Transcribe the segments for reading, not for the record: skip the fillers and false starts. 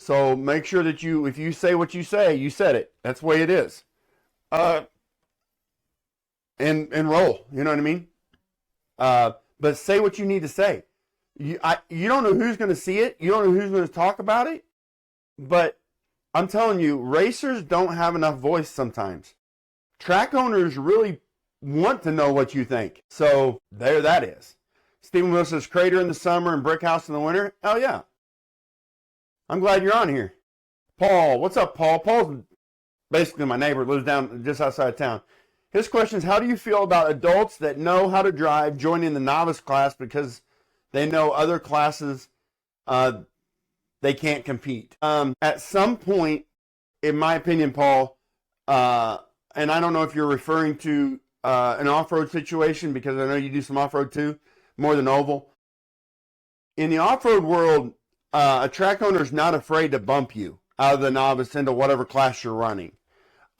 So make sure that if you say what you say, you said it. That's the way it is. Uh, and roll. You know what I mean? But say what you need to say. You don't know who's going to see it. You don't know who's going to talk about it. But I'm telling you, racers don't have enough voice sometimes. Track owners really want to know what you think. So there that is. Stephen Will says, Crater in the summer and Brick House in the winter. Hell yeah. I'm glad you're on here. Paul, what's up, Paul? Paul's basically my neighbor, lives down just outside of town. His question is, how do you feel about adults that know how to drive joining the novice class because they know other classes they can't compete? At some point, in my opinion, Paul, and I don't know if you're referring to an off-road situation, because I know you do some off-road too, more than oval. In the off-road world, a track owner is not afraid to bump you out of the novice into whatever class you're running.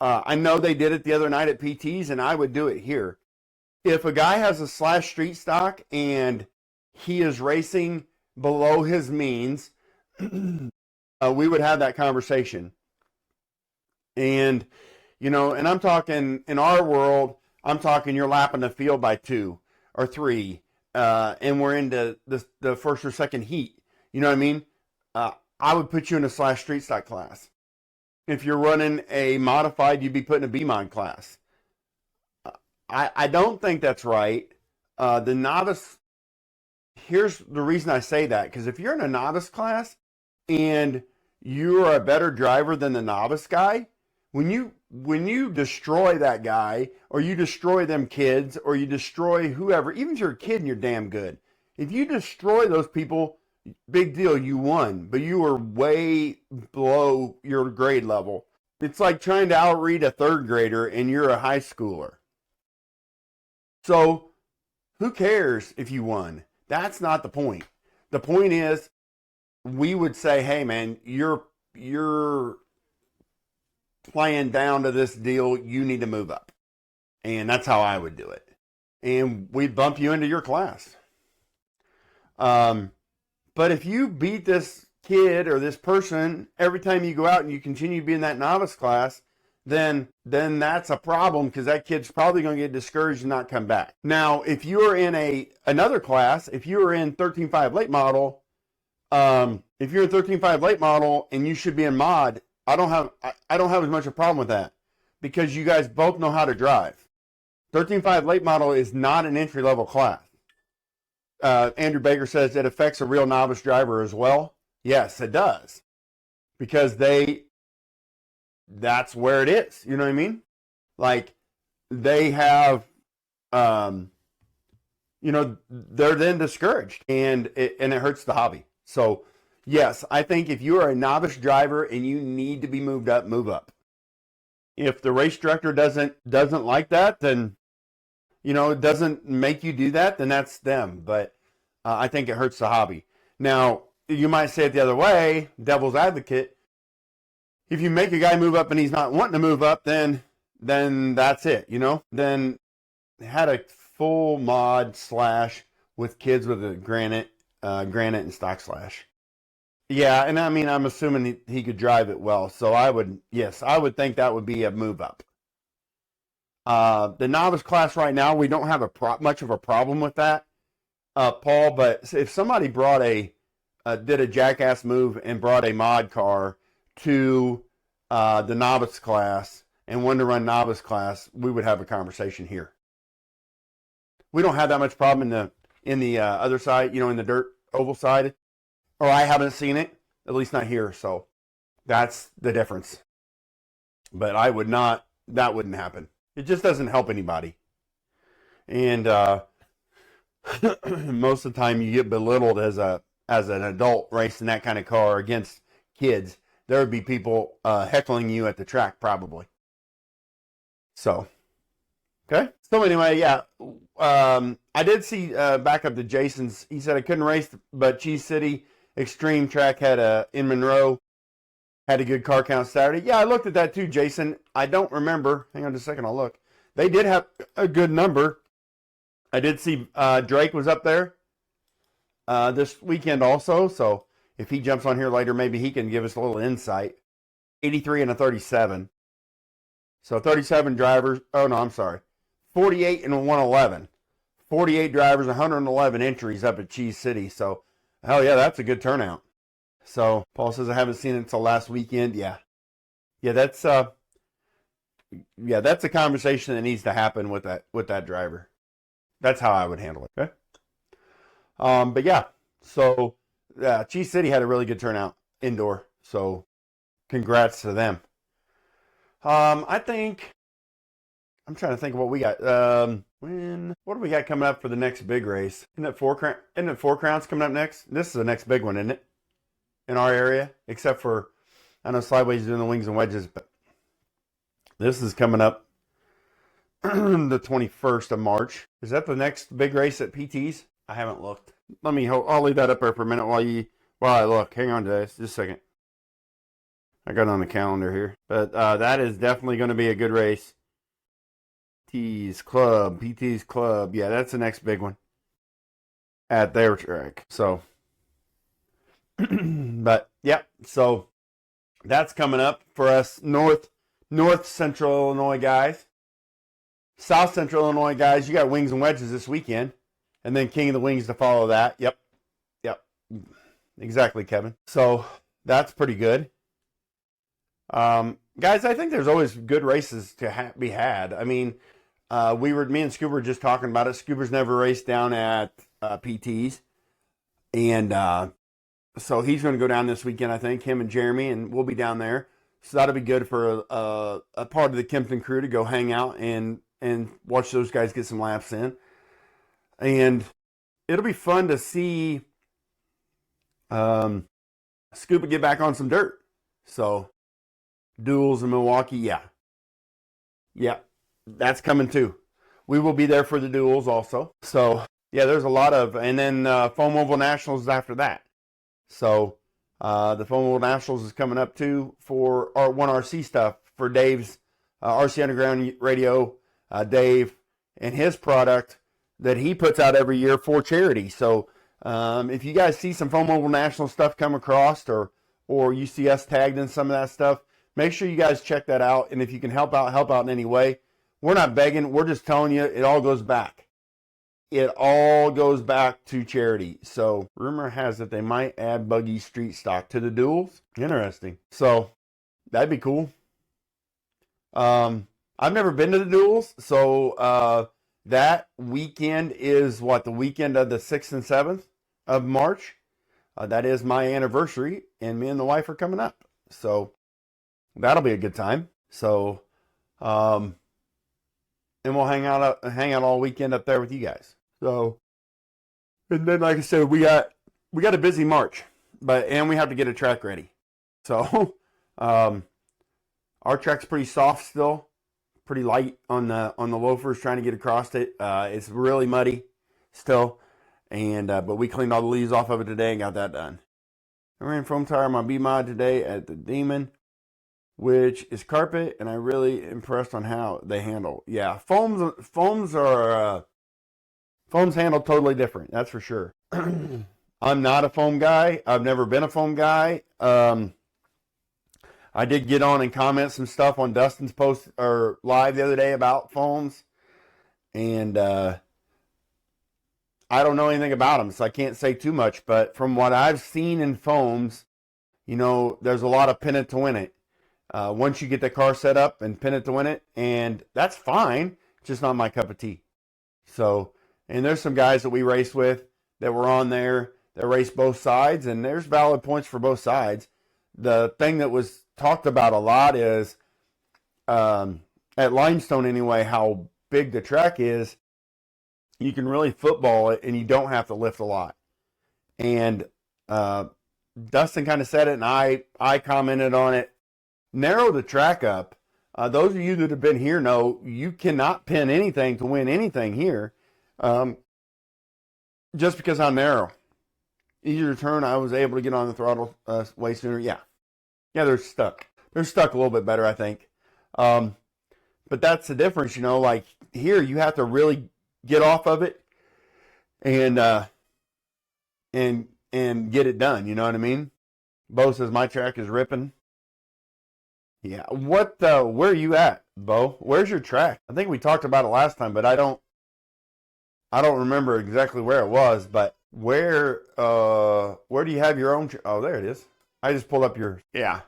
I know they did it the other night at PTs, and I would do it here. If a guy has a slash street stock and he is racing below his means, we would have that conversation. And, and I'm talking, in our world, I'm talking you're lapping the field by 2 or 3, and we're into the first or second heat. You know what I mean? I would put you in a slash street stock class. If you're running a modified, you'd be put in a B-mod class. I don't think that's right. The novice, here's the reason I say that, because if you're in a novice class and you're a better driver than the novice guy, when you destroy that guy, or you destroy them kids, or you destroy whoever, even if you're a kid and you're damn good, if you destroy those people, big deal, you won, but you were way below your grade level. It's like trying to outread a third grader and you're a high schooler. So who cares if you won? That's not the point. The point is, we would say, hey man, you're playing down to this deal, you need to move up. And that's how I would do it. And we'd bump you into your class. But if you beat this kid or this person every time you go out and you continue to be in that novice class, then that's a problem, because that kid's probably going to get discouraged and not come back. Now, if you are in another class, if you are in 13.5 late model, if you're in 13.5 late model and you should be in mod, I don't have as much a problem with that, because you guys both know how to drive. 13.5 late model is not an entry level class. Andrew Baker says it affects a real novice driver as well. Yes, it does, because that's where it is. You know what I mean? Like, they have, they're then discouraged, and it hurts the hobby. So yes, I think if you are a novice driver and you need to be moved up, move up. If the race director doesn't like that, then it doesn't make you do that, then that's them. But I think it hurts the hobby. Now, you might say it the other way, devil's advocate. If you make a guy move up and he's not wanting to move up, then that's it, Then had a full mod slash with kids with a granite and stock slash. Yeah, and I mean, I'm assuming he could drive it well. So I would think that would be a move up. The novice class right now, we don't have much of a problem with that, Paul. But if somebody did a jackass move and brought a mod car to the novice class and wanted to run novice class, we would have a conversation here. We don't have that much problem in the other side, in the dirt oval side, or I haven't seen it, at least not here. So that's the difference. But that wouldn't happen. It just doesn't help anybody. And most of the time you get belittled as an adult racing that kind of car against kids. There would be people heckling you at the track probably. So, okay. So anyway, yeah. I did see back up to Jason's. He said I couldn't race, but Cheese City Extreme Track in Monroe had a good car count Saturday. Yeah, I looked at that too, Jason. I don't remember. Hang on just a second, I'll look. They did have a good number. I did see Drake was up there this weekend also. So If he jumps on here later, maybe he can give us a little insight. 83 and a 37. So 37 drivers. Oh, no, I'm sorry. 48 and a 111. 48 drivers, 111 entries up at Cheese City. So, hell yeah, that's a good turnout. So, Paul says, I haven't seen it until last weekend. Yeah. Yeah, that's a conversation that needs to happen with that driver. That's how I would handle it. Okay. But yeah, so Cheese City had a really good turnout indoor. So congrats to them. I think I'm trying to think of what we got. What do we got coming up for the next big race? Isn't it Four Crowns coming up next? This is the next big one, isn't it? In our area, except for I know Slideways doing the wings and wedges, but this is coming up the 21st of March. Is that the next big race at PT's? I haven't looked. I'll leave that up there for a minute while I look. Hang on, guys, just a second. I got it on the calendar here, but that is definitely going to be a good race. PT's Club. Yeah, that's the next big one at their track. So, but yeah, so that's coming up for us North Central Illinois guys. South Central Illinois guys, you got wings and wedges this weekend, and then King of the Wings to follow that. Yep, exactly, Kevin. So that's pretty good. Guys, I think there's always good races to be had. I mean, me and Scuba were just talking about it. Scuba's never raced down at PT's, and so he's going to go down this weekend, I think, him and Jeremy, and we'll be down there. So that'll be good for a part of the Kempton crew to go hang out and watch those guys get some laps in. And it'll be fun to see Scuba get back on some dirt. So duels in Milwaukee, yeah, that's coming too. We will be there for the duels also. So yeah, there's a lot of, and then Foam Oval Nationals after that. So the Foam Oval Nationals is coming up too for our 1RC stuff for Dave's RC Underground Radio. Dave and his product that he puts out every year for charity. So if you guys see some Foam Oval National stuff come across, or you see us tagged in some of that stuff, make sure you guys check that out. And if you can help out in any way. We're not begging. We're just telling you it all goes back. It all goes back to charity. So rumor has it they might add buggy street stock to the duels. Interesting. So that'd be cool. I've never been to the duels, so that weekend is the weekend of the 6th and 7th of March. That is my anniversary, and me and the wife are coming up. So that'll be a good time. So, and we'll hang out all weekend up there with you guys. So, and then like I said, we got a busy March, and we have to get a track ready. So, our track's pretty soft still. Pretty light on the loafers trying to get across it. It's really muddy still, and but we cleaned all the leaves off of it today and got that done. I ran foam tire on my B-Mod today at the Demon, which is carpet, and I'm really impressed on how they handle. Yeah, foams handle totally different. That's for sure. I'm not a foam guy. I've never been a foam guy. I did get on and comment some stuff on Dustin's post or live the other day about foams, and I don't know anything about them, so I can't say too much. But from what I've seen in foams, there's a lot of pin it to win it. Once you get the car set up and pin it to win it, and that's fine, just not my cup of tea. So, and there's some guys that we race with that were on there that race both sides, and there's valid points for both sides. The thing that was talked about a lot is, at Limestone anyway, how big the track is. You can really football it, and you don't have to lift a lot. And Dustin kind of said it, and I commented on it. Narrow the track up. Those of you that have been here know you cannot pin anything to win anything here, just because how narrow. Easier to turn. I was able to get on the throttle way sooner. Yeah, they're stuck. They're stuck a little bit better, I think. But that's the difference, like here you have to really get off of it and and get it done. You know what I mean? Bo says my track is ripping. Yeah. Where are you at, Bo? Where's your track? I think we talked about it last time, but I don't remember exactly where it was, but where do you have your own oh, there it is. I just pulled up your I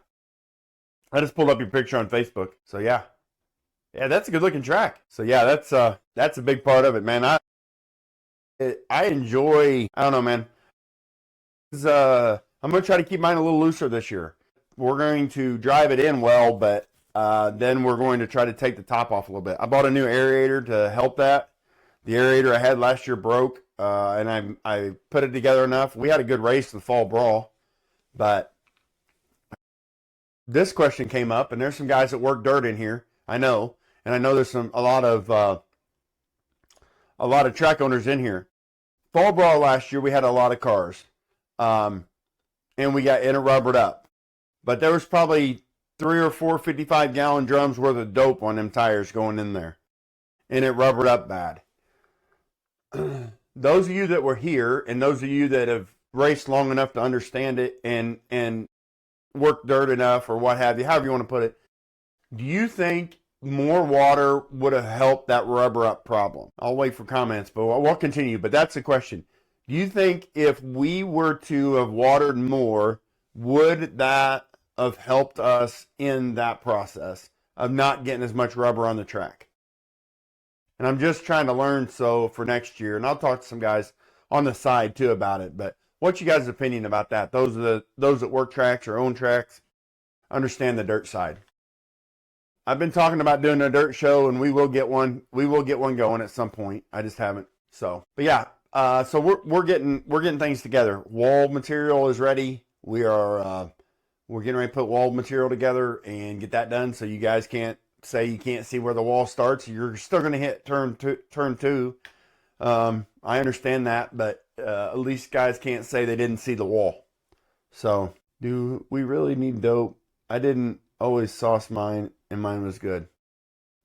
just pulled up your picture on Facebook. So yeah. Yeah, that's a good looking track. So yeah, that's a big part of it, man. I enjoy, I don't know, man. I'm going to try to keep mine a little looser this year. We're going to drive it in well, but then we're going to try to take the top off a little bit. I bought a new aerator to help that. The aerator I had last year broke, and I put it together enough. We had a good race in the fall brawl, but this question came up, and there's some guys that work dirt in here. I know, and I know there's a lot of track owners in here. Fall brawl last year, we had a lot of cars, and it rubbered up. But there was probably 3 or 4 55-gallon drums worth of dope on them tires going in there, and it rubbered up bad. Those of you that were here, and those of you that have raced long enough to understand it and worked dirt enough, or what have you, however you want to put it, do you think more water would have helped that rubber up problem? I'll wait for comments, but we'll continue. But that's the question. Do you think if we were to have watered more, would that have helped us in that process of not getting as much rubber on the track? And I'm just trying to learn so for next year, and I'll talk to some guys on the side too about it. But what's you guys' opinion about that? Those that work tracks or own tracks understand the dirt side. I've been talking about doing a dirt show, and we will get one. We will get one going at some point. I just haven't. So, but yeah. So we're getting things together. Wall material is ready. We're getting ready to put wall material together and get that done. So you guys can't say you can't see where the wall starts. You're still going to hit turn two. I understand that, but at least guys can't say they didn't see the wall. So, do we really need dope? I didn't always sauce mine, and mine was good.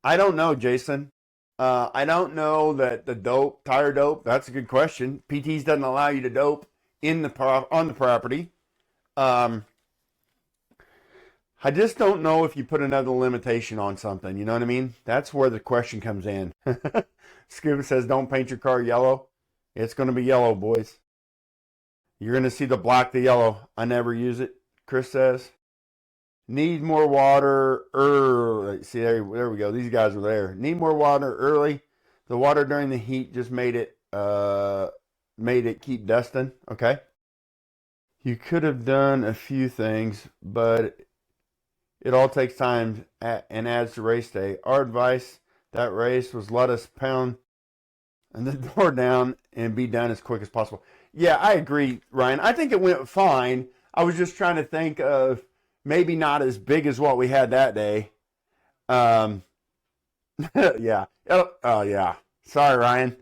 I don't know, Jason. I don't know that the tire dope. That's a good question. PTs doesn't allow you to dope on the property. I just don't know if you put another limitation on something. You know what I mean? That's where the question comes in. Scuba says, don't paint your car yellow. It's going to be yellow, boys. You're going to see the black to yellow. I never use it, Chris says. Need more water early. See, there we go. These guys are there. Need more water early. The water during the heat just made it keep dusting. Okay. You could have done a few things, but it all takes time and adds to race day. Our advice that race was let us pound and the door down and be done as quick as possible. Yeah, I agree, Ryan. I think it went fine. I was just trying to think of maybe not as big as what we had that day. Yeah. Oh, yeah. Sorry, Ryan.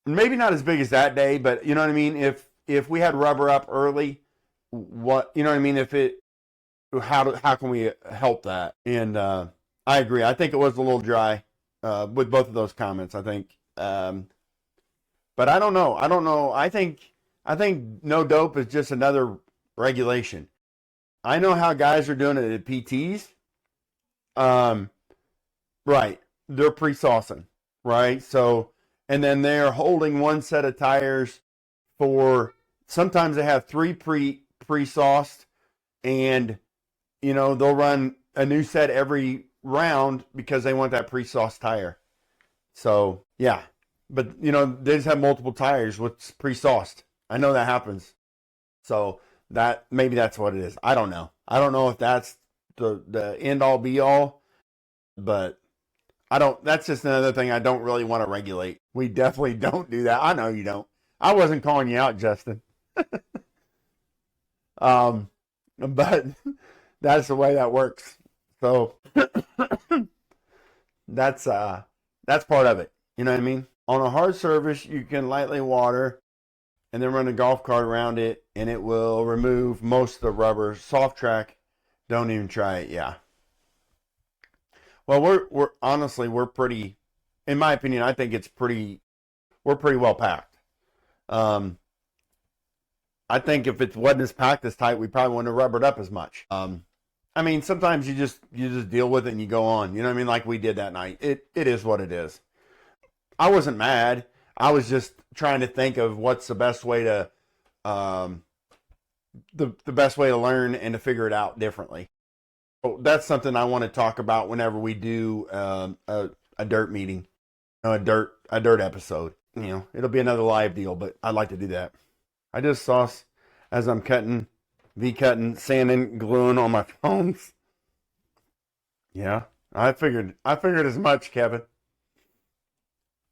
Maybe not as big as that day, but you know what I mean? If we had rubber up early, what, you know what I mean? How can we help that? And I agree. I think it was a little dry with both of those comments, I think. But I don't know. I think no dope is just another regulation. I know how guys are doing it at PTs. Right. They're pre-saucing, right? So, and then they're holding one set of tires for, sometimes they have 3 pre-sauced, and, you know, they'll run a new set every round because they want that pre-sauced tire. So, yeah. But, you know, they just have multiple tires with pre-sauced. I know that happens. So maybe that's what it is. I don't know. I don't know if that's the end all be all, but that's just another thing I don't really want to regulate. We definitely don't do that. I know you don't. I wasn't calling you out, Justin. But that's the way that works. So that's part of it. You know what I mean? On a hard surface, you can lightly water and then run a golf cart around it, and it will remove most of the rubber. Soft track, don't even try it. Yeah. Well, we're honestly, we're pretty, in my opinion, I think it's pretty we're pretty well packed. I think if it wasn't as packed as tight, we probably wouldn't have rubbered up as much. I mean, sometimes you just deal with it and you go on. You know what I mean? Like we did that night. It is what it is. I wasn't mad. I was just trying to think of what's the best way to the best way to learn and to figure it out differently. So that's something I want to talk about whenever we do a dirt meeting, a dirt episode. You know, it'll be another live deal, but I'd like to do that. I just saw as I'm cutting, sanding, gluing on my phones. Yeah, I figured as much, Kevin.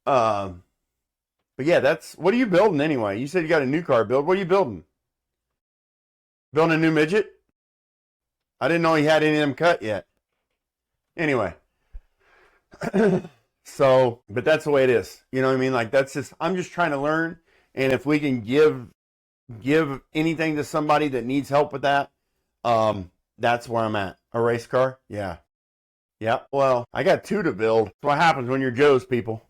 But yeah, what are you building anyway? You said you got a new car build. What are you building? Building a new midget? I didn't know he had any of them cut yet. Anyway. So, but that's the way it is. You know what I mean? Like I'm just trying to learn. And if we can give anything to somebody that needs help with that, that's where I'm at. A race car? Yeah. Yeah. Well, I got 2 to build. That's what happens when you're Joe's, people.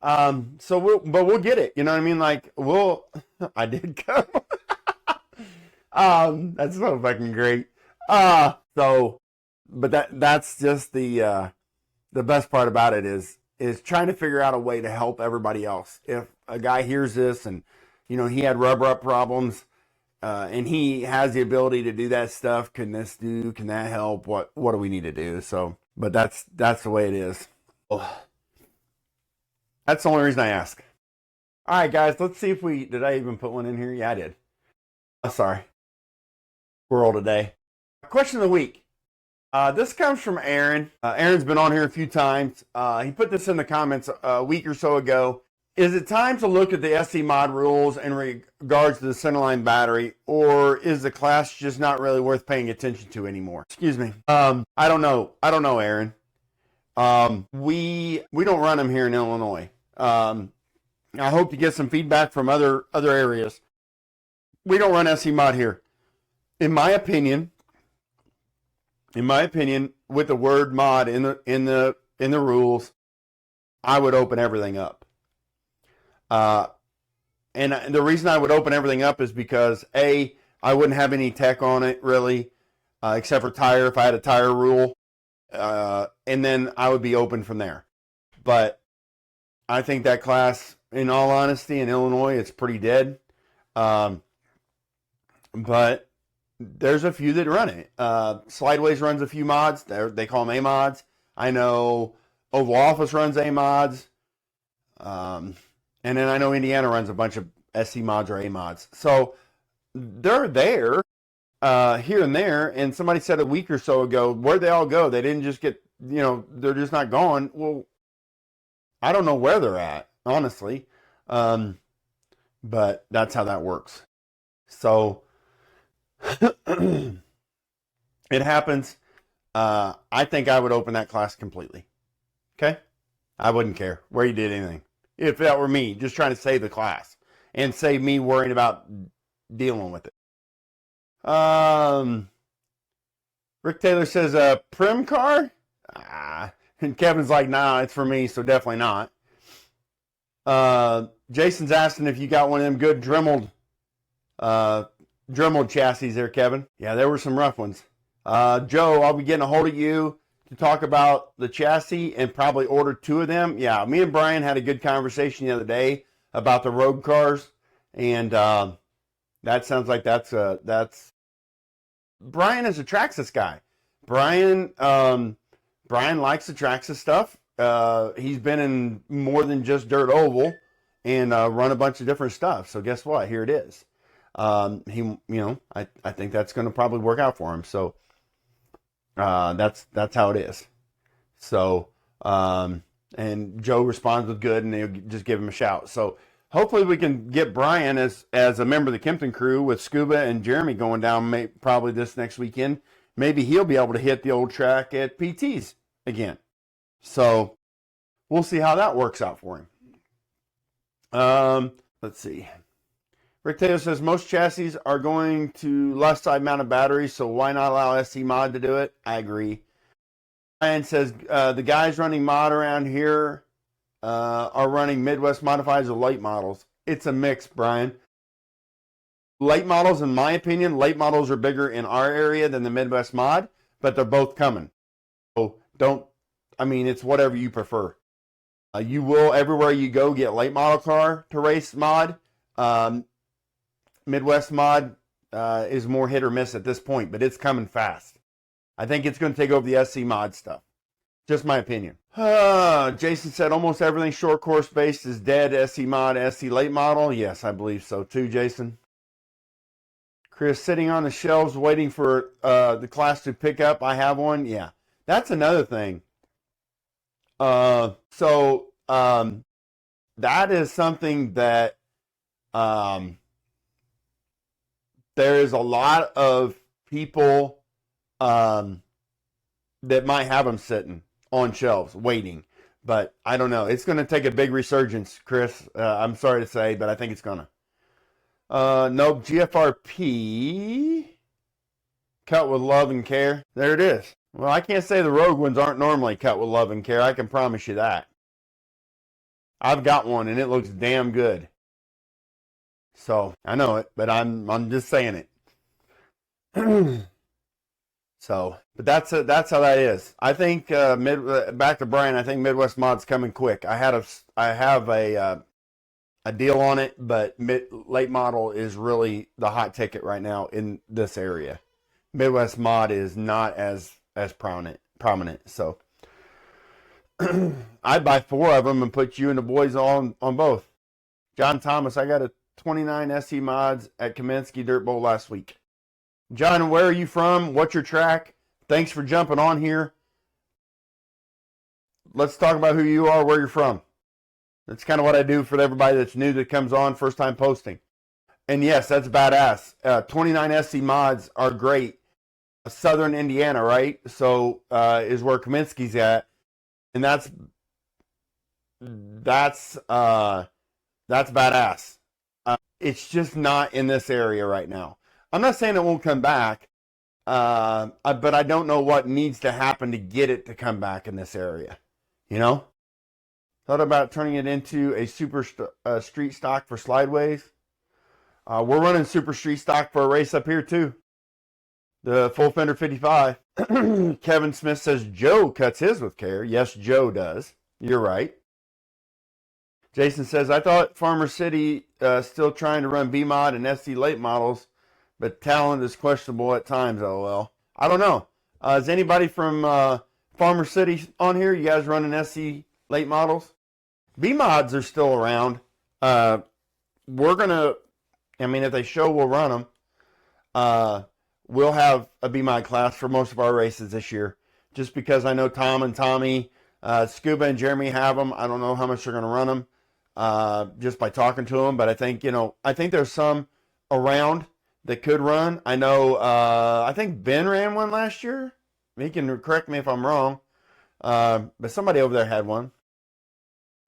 So we'll get it. You know what I mean? Like I did come. That's so fucking great. But that's just the best part about it is trying to figure out a way to help everybody else. If a guy hears this and, you know, he had rubber up problems, and he has the ability to do that stuff, can that help? What do we need to do? So, but that's the way it is. That's the only reason I ask. All right, guys, let's see if did I even put one in here? Yeah, I did. Sorry. Squirrel today. Question of the week. This comes from Aaron. Aaron's been on here a few times. He put this in the comments a week or so ago. Is it time to look at the SC mod rules in regards to the centerline battery, or is the class just not really worth paying attention to anymore? Excuse me. I don't know. Aaron. We don't run them here in Illinois. I hope to get some feedback from other areas. We don't run SC mod here. In my opinion, with the word mod in the rules, I would open everything up. And the reason I would open everything up is because I wouldn't have any tech on it really, except for tire if I had a tire rule, and then I would be open from there. But I think that class, in all honesty, in Illinois, it's pretty dead. But there's a few that run it. Slideways runs a few mods. They call them A mods. I know Oval Office runs A mods. And then I know Indiana runs a bunch of SC mods or A mods. So they're there here and there. And somebody said a week or so ago, where'd they all go? They didn't just get, they're just not gone. Well, I don't know where they're at, honestly. But that's how that works. So it happens. I think I would open that class completely. Okay? I wouldn't care where you did anything. If that were me, just trying to save the class and save me worrying about dealing with it. Rick Taylor says, prim car? And Kevin's like, nah, it's for me, so definitely not. Jason's asking if you got one of them good Dremel chassis there, Kevin. Yeah, there were some rough ones. Joe, I'll be getting a hold of you to talk about the chassis and probably order 2 of them. Yeah, me and Brian had a good conversation the other day about the road cars, and that sounds like that's Brian is a Traxxas guy. Brian likes the Traxxas stuff. He's been in more than just dirt oval and run a bunch of different stuff. So guess what? Here it is. I think that's going to probably work out for him. So that's how it is. So and Joe responds with good, and they'll just give him a shout. So hopefully we can get Brian as a member of the Kempton crew with Scuba and Jeremy going down probably this next weekend. Maybe he'll be able to hit the old track at PT's again. So we'll see how that works out for him. Let's see. Rick Taylor says most chassis are going to left side mounted batteries, so why not allow SC mod to do it? I agree. Ryan says the guys running mod around here are running Midwest modifieds or late models. It's a mix, Brian. Late models, in my opinion, late models are bigger in our area than the Midwest mod, but they're both coming. So it's whatever you prefer. You will, everywhere you go, get late model car to race mod. Midwest mod is more hit or miss at this point, but it's coming fast. I think it's going to take over the SC mod stuff. Just my opinion. Jason said almost everything short course based is dead. SC mod, SC late model. Yes, I believe so too, Jason. Chris, sitting on the shelves waiting for the class to pick up. I have one. Yeah, that's another thing. That is something that there is a lot of people that might have them sitting on shelves waiting. But I don't know. It's going to take a big resurgence, Chris. I'm sorry to say, but I think it's going to. Nope, GFRP. Cut with love and care. There it is. Well, I can't say the Rogue ones aren't normally cut with love and care. I can promise you that. I've got one, and it looks damn good. So, I know it, but I'm just saying it. So, but that's how that is. I think back to Brian. I think Midwest mod's coming quick. I have a deal on it, but late model is really the hot ticket right now in this area. Midwest mod is not as prominent. So I'd buy 4 of them and put you and the boys on both. John Thomas, I got a 29 SC mods at Kaminsky Dirt Bowl last week. John, where are you from? What's your track? Thanks for jumping on here. Let's talk about who you are, where you're from. That's kind of what I do for everybody that's new that comes on, first time posting. And yes, that's badass. 29 SC mods are great. Southern Indiana, right? So is where Kaminsky's at. And that's badass. It's just not in this area right now. I'm not saying it won't come back, but I don't know what needs to happen to get it to come back in this area. You know? Thought about turning it into a super street stock for slideways. We're running super street stock for a race up here too. The full fender 55. Kevin Smith says Joe cuts his with care. Yes, Joe does. You're right. Jason says, I thought Farmer City still trying to run B-Mod and SC late models, but talent is questionable at times, LOL. I don't know. Is anybody from Farmer City on here? You guys running SC late models? B-Mods are still around. We're going to, if they show, we'll run them. We'll have a B-Mod class for most of our races this year, just because I know Tom and Tommy, Scuba and Jeremy have them. I don't know how much they're going to run them just by talking to them, but I think there's some around that could run. I know, I think Ben ran one last year. He can correct me if I'm wrong, but somebody over there had one.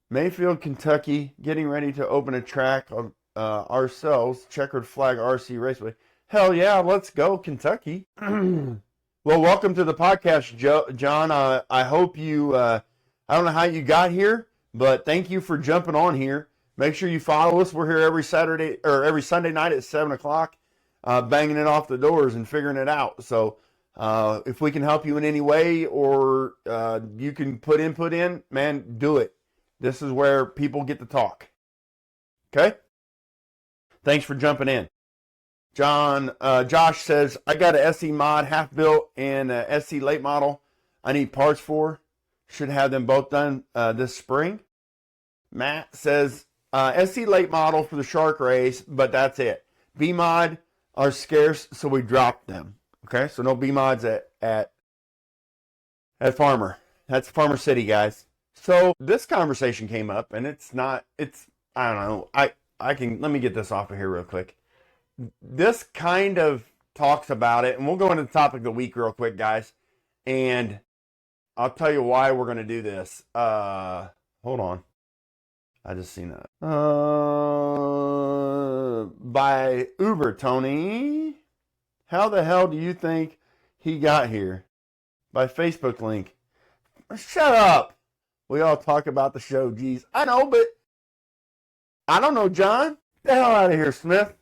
Mayfield, Kentucky, getting ready to open a track of ourselves, Checkered Flag RC Raceway. Hell yeah, let's go, Kentucky. Well, welcome to the podcast, John. I hope you, I don't know how you got here, but thank you for jumping on here. Make sure you follow us. We're here every Saturday or every Sunday night at 7 o'clock, banging it off the doors and figuring it out. So if we can help you in any way, or you can put input in, man, do it. This is where people get to talk. Okay? Thanks for jumping in. Josh says, I got a SE mod half built and a SC late model I need parts for. Should have them both done this spring. Matt says, SC late model for the Shark race, but that's it. B mod are scarce, so we dropped them. Okay, so no B mods at Farmer. That's Farmer City, guys. So this conversation came up, and I don't know. Let me get this off of here real quick. This kind of talks about it, and we'll go into the topic of the week real quick, guys. And I'll tell you why we're going to do this. Hold on. I just seen that. By Uber, Tony. How the hell do you think he got here? By Facebook link. Shut up. We all talk about the show. Geez, I know, but I don't know, John. Get the hell out of here, Smith.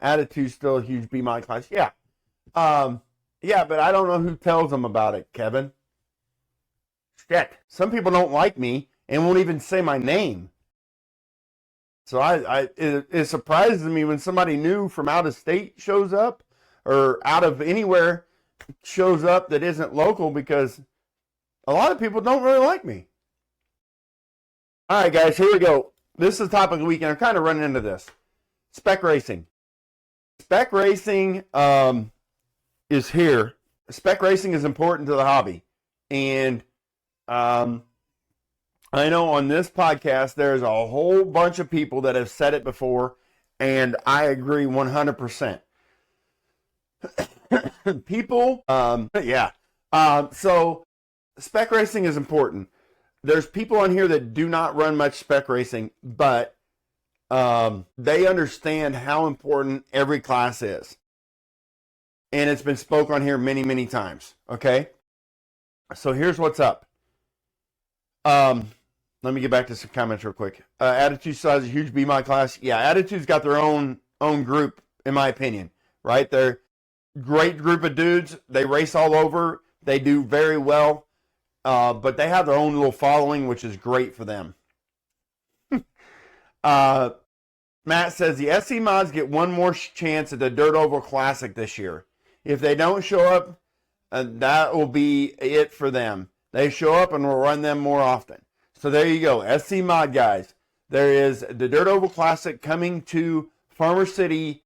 Attitude's still a huge B my class. Yeah. Yeah, but I don't know who tells them about it, Kevin. Shit. Some people don't like me and won't even say my name. So it surprises me when somebody new from out of state shows up or out of anywhere shows up that isn't local, because a lot of people don't really like me. All right, guys, here we go. This is the topic of the week, and I'm kind of running into this. Spec racing. Spec racing is here. Spec racing is important to the hobby. And I know on this podcast, there's a whole bunch of people that have said it before, and I agree 100%. People, yeah. So spec racing is important. There's people on here that do not run much spec racing, but they understand how important every class is. And it's been spoke on here many, many times. Okay? So here's what's up. Let me get back to some comments real quick. Attitude still has a huge B my class. Yeah, Attitude's got their own group, in my opinion. Right? They're a great group of dudes. They race all over. They do very well. But they have their own little following, which is great for them. Matt says the SC mods get one more chance at the Dirt Oval Classic this year. If they don't show up, that will be it for them. They show up and we'll run them more often. So there you go, SC mod guys. There is the Dirt Oval Classic coming to Farmer City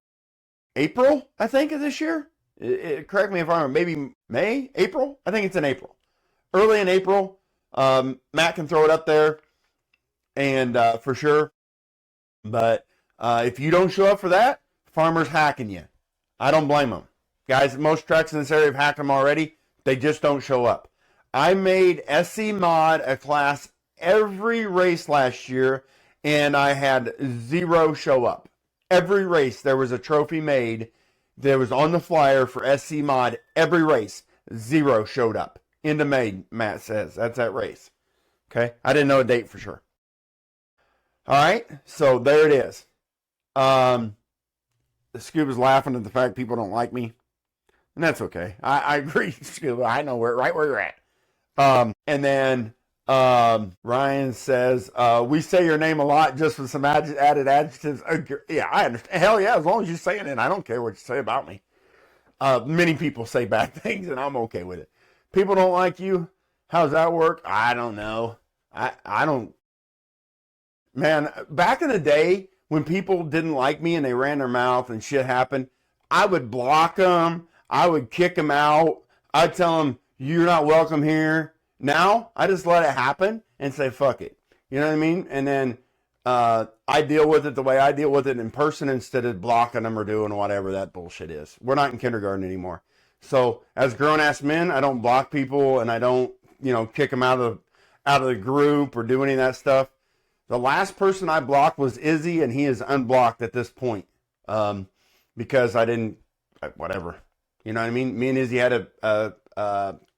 April, I think, of this year. Correct me if I'm wrong, maybe May, April? I think it's in April. Early in April. Matt can throw it up there, and for sure. But if you don't show up for that, Farmer's hacking you. I don't blame them. Guys, most tracks in this area have hacked them already. They just don't show up. I made SC Mod a class every race last year, and I had 0 show up. Every race there was a trophy made that was on the flyer for SC Mod. Every race, 0 showed up. Into May, Matt says. That's that race. Okay? I didn't know a date for sure. All right? So there it is. The Scuba's laughing at the fact people don't like me. And that's okay. I agree, Scuba. I know right where you're at. And then Ryan says, we say your name a lot just with some added adjectives. Yeah, I understand. Hell yeah, as long as you're saying it, I don't care what you say about me. Many people say bad things, and I'm okay with it. People don't like you. How does that work? I don't know. I don't. Man, back in the day when people didn't like me and they ran their mouth and shit happened, I would block them. I would kick them out. I'd tell them, you're not welcome here. Now, I just let it happen and say, fuck it. You know what I mean? And then I deal with it the way I deal with it in person instead of blocking them or doing whatever that bullshit is. We're not in kindergarten anymore. So as grown-ass men, I don't block people and I don't, kick them out of the group or do any of that stuff. The last person I blocked was Izzy, and he is unblocked at this point because I didn't, whatever. You know what I mean? Me and Izzy had a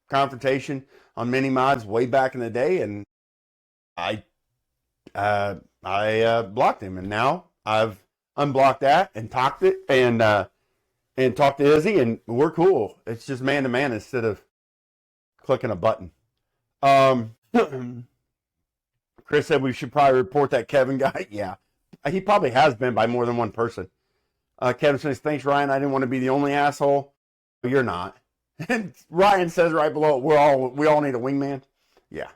confrontation on mini mods way back in the day, and I blocked him, and now I've unblocked that and talked it and talked to Izzy, and we're cool. It's just man to man instead of clicking a button. Chris said we should probably report that Kevin guy. Yeah, he probably has been by more than one person. Kevin says, thanks, Ryan. I didn't want to be the only asshole. You're not. And Ryan says right below, we all need a wingman. Yeah.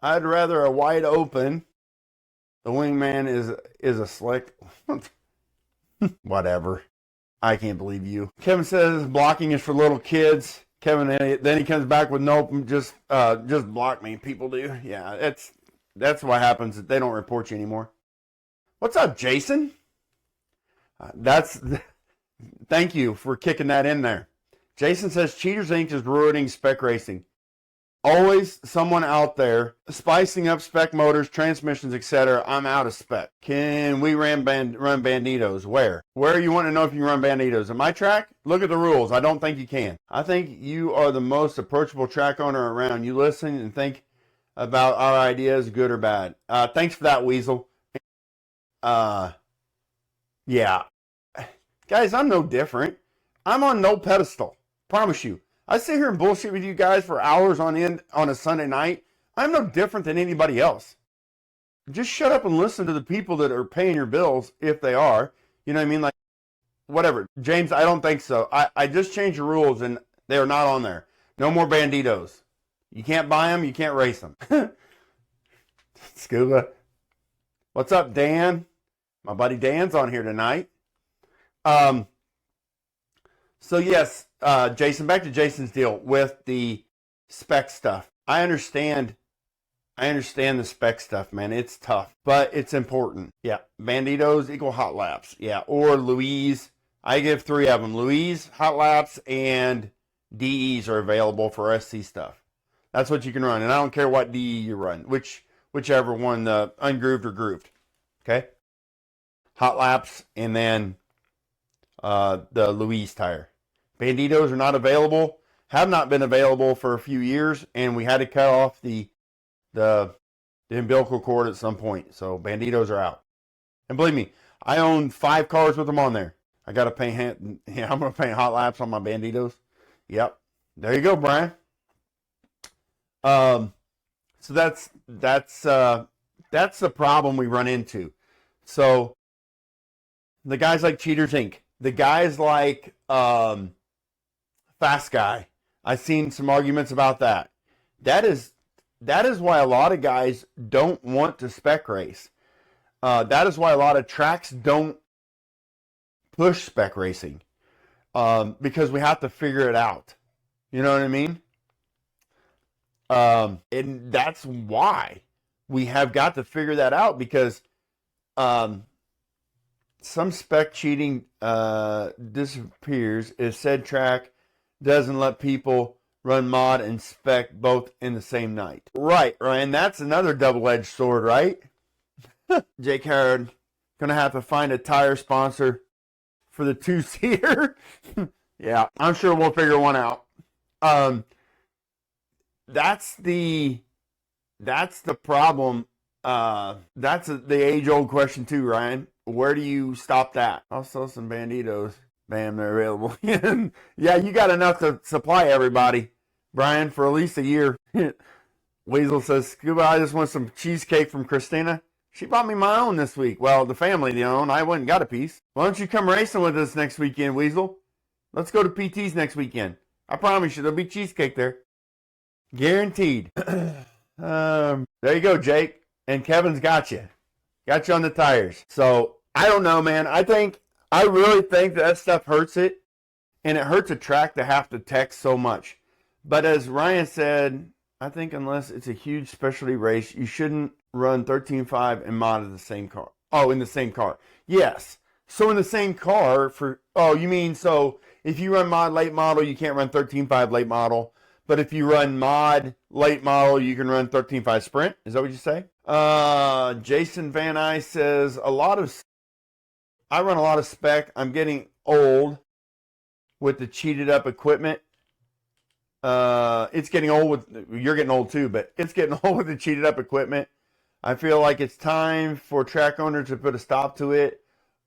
I'd rather a wide open. The wingman is a slick. Whatever. I can't believe you. Kevin says blocking is for little kids. Kevin, then he comes back with nope, just block me. People do. Yeah, that's what happens. They don't report you anymore. What's up, Jason? Thank you for kicking that in there. Jason says Cheaters Inc. is ruining spec racing. Always someone out there spicing up spec motors, transmissions, etc. I'm out of spec. Can we run banditos? Where? Where you want to know if you can run banditos? At my track? Look at the rules. I don't think you can. I think you are the most approachable track owner around. You listen and think about our ideas, good or bad. Thanks for that, Weasel. Yeah. Guys, I'm no different. I'm on no pedestal. Promise you. I sit here and bullshit with you guys for hours on end on a Sunday night. I'm no different than anybody else. Just shut up and listen to the people that are paying your bills, if they are. You know what I mean? Like, whatever. James, I don't think so. I just changed the rules and they are not on there. No more banditos. You can't buy them. You can't race them. Scuba. What's up, Dan? My buddy Dan's on here tonight. So yes, Jason, back to Jason's deal with the spec stuff. I understand the spec stuff, man. It's tough, but it's important. Yeah, Banditos equal hot laps. Yeah, or Louise. I give 3 of them. Louise, hot laps, and DEs are available for SC stuff. That's what you can run, and I don't care what DE you run, whichever one, the ungrooved or grooved. Okay, hot laps, and then the Louise tire. Banditos are not available, have not been available for a few years, and we had to cut off the umbilical cord at some point. So Banditos are out. And believe me, I own 5 cars with them on there. I got to paint. I'm going to paint hot laps on my Banditos. Yep. There you go, Brian. So that's the problem we run into. So the guys like Cheaters Inc., the guys like Fast Guy, I've seen some arguments about that. That is why a lot of guys don't want to spec race. That is why a lot of tracks don't push spec racing, because we have to figure it out. You know what I mean? And that's why we have got to figure that out, because some spec cheating disappears if said track doesn't let people run mod and spec both in the same night. Right, Ryan, that's another double-edged sword, right? Jake Harrod, gonna have to find a tire sponsor for the 2-seater. Yeah, I'm sure we'll figure one out. That's the problem. That's the age-old question too, Ryan. Where do you stop that? I'll sell some Banditos. Bam, they're available. Yeah, you got enough to supply everybody, Brian, for at least a year. Weasel says, Scuba, I just want some cheesecake from Christina. She bought me my own this week. Well, the family own. I went and got a piece. Why don't you come racing with us next weekend, Weasel? Let's go to PT's next weekend. I promise you, there'll be cheesecake there. Guaranteed. There you go, Jake. And Kevin's got you. Got you on the tires. So, I don't know, man. I really think that stuff hurts it. And it hurts a track to have to text so much. But as Ryan said, I think unless it's a huge specialty race, you shouldn't run 13.5 and mod in the same car. Oh, in the same car. Yes. So in the same car for, oh, you mean, so if you run mod late model, you can't run 13.5 late model. But if you run mod late model, you can run 13.5 sprint. Is that what you say? Jason Van Nuys says, I run a lot of spec. I'm getting old with the cheated up equipment. It's getting old with, you're getting old too, but it's getting old with the cheated up equipment. I feel like it's time for track owners to put a stop to it,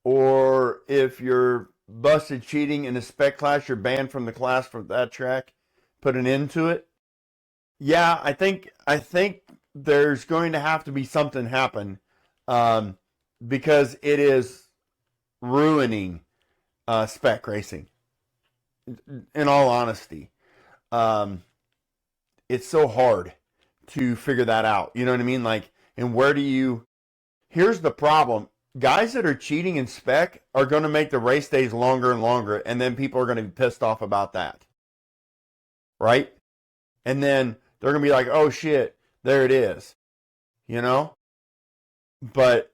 or if you're busted cheating in a spec class, you're banned from the class for that track. Put an end to it. Yeah, I think there's going to have to be something happen, because it is ruining spec racing. In all honesty, it's so hard to figure that out. You know what I mean? Like, and where do you? Here's the problem: guys that are cheating in spec are going to make the race days longer and longer, and then people are going to be pissed off about that, right? And then they're going to be like, "Oh shit, there it is," you know. But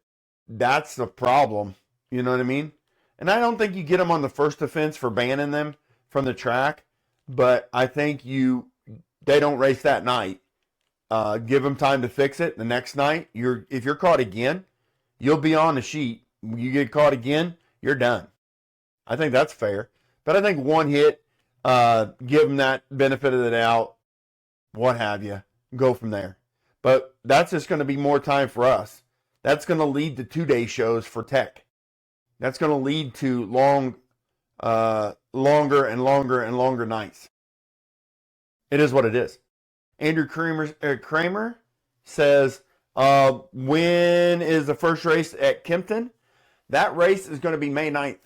that's the problem. You know what I mean? And I don't think you get them on the first offense for banning them from the track, but I think you they don't race that night. Give them time to fix it. The next night, if you're caught again, you'll be on the sheet. You get caught again, you're done. I think that's fair. But I think one hit, give them that benefit of the doubt, what have you, go from there. But that's just going to be more time for us. That's going to lead to 2-day shows for Tech. That's going to lead to longer and longer nights. It is what it is. Andrew Kramer says, when is the first race at Kempton? That race is going to be May 9th,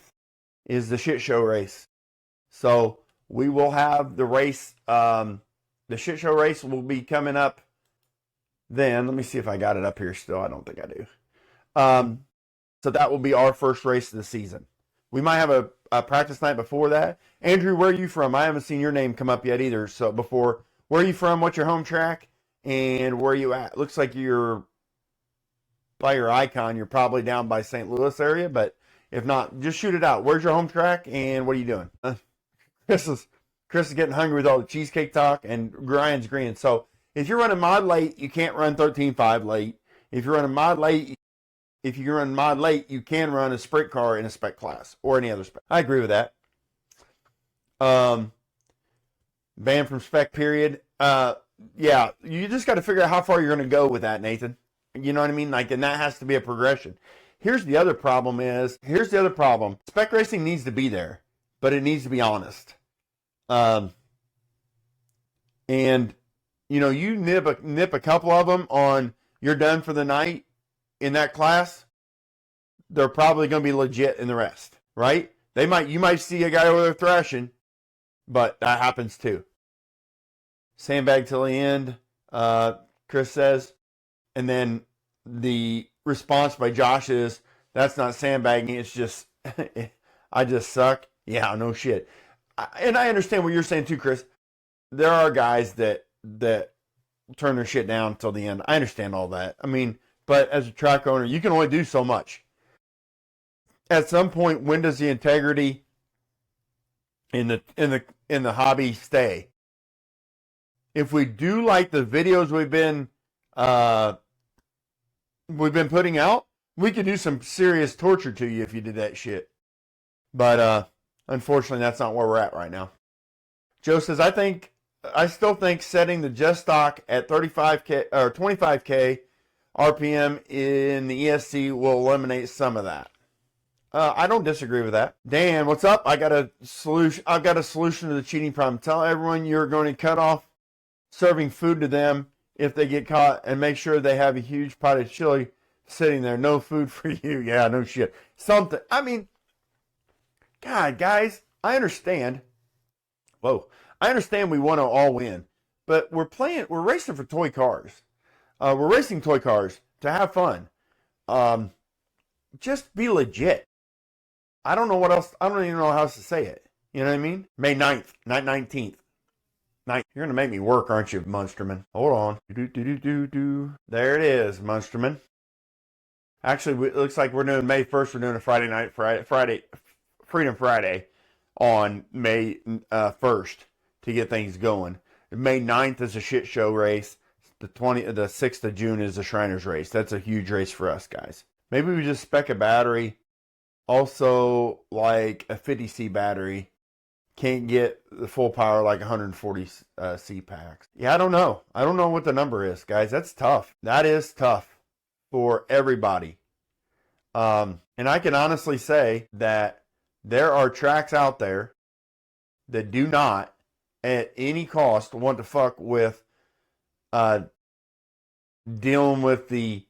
is the shit show race. So we will have the race, the shit show race will be coming up then. Let me see if I got it up here still. I don't think I do. So that will be our first race of the season. We might have a practice night before that. Andrew, where are you from? I haven't seen your name come up yet either. So before, where are you from? What's your home track? And where are you at? Looks like you're, by your icon, you're probably down by St. Louis area. But if not, just shoot it out. Where's your home track? And what are you doing? Chris is getting hungry with all the cheesecake talk, and Ryan's green. So if you're running mod late, you can't run 13.5 late. If you're running mod late, you can run a sprint car in a spec class or any other spec. I agree with that. Banned from spec period. Yeah, you just got to figure out how far you're going to go with that, Nathan. You know what I mean? Like, and that has to be a progression. Here's the other problem. Spec racing needs to be there, but it needs to be honest. And you know, you nip a couple of them on you're done for the night in that class, they're probably going to be legit in the rest, right? You might see a guy over there thrashing, but that happens too. Sandbag till the end, Chris says. And then the response by Josh is, that's not sandbagging, it's just, I just suck. Yeah, no shit. And I understand what you're saying too, Chris. There are guys that turn their shit down till the end. I understand all that. I mean, but as a track owner, you can only do so much. At some point, when does the integrity in the hobby stay? If we do like the videos we've been putting out, we could do some serious torture to you if you did that shit. But unfortunately, that's not where we're at right now. Joe says, I still think setting the just stock at 35K or 25K RPM in the ESC will eliminate some of that. I don't disagree with that. Dan, what's up? I've got a solution to the cheating problem. Tell everyone you're going to cut off serving food to them if they get caught, and make sure they have a huge pot of chili sitting there. No food for you. Yeah, no shit. Something. I mean, God, guys, I understand. Whoa. I understand we want to all win, but we're racing for toy cars. We're racing toy cars to have fun. Just be legit. I don't know what else. I don't even know how else to say it. You know what I mean? May 9th, 19th. You're going to make me work, aren't you, Munsterman? Hold on. There it is, Munsterman. Actually, it looks like we're doing May 1st. We're doing a Friday, Freedom Friday on May 1st to get things going. May 9th is a shit show race. The 6th of June is the Shriners race. That's a huge race for us, guys. Maybe we just spec a battery. Also, like a 50C battery. Can't get the full power like 140 C packs. Yeah, I don't know. I don't know what the number is, guys. That's tough. That is tough for everybody. And I can honestly say that there are tracks out there that do not, at any cost, want to fuck with dealing with the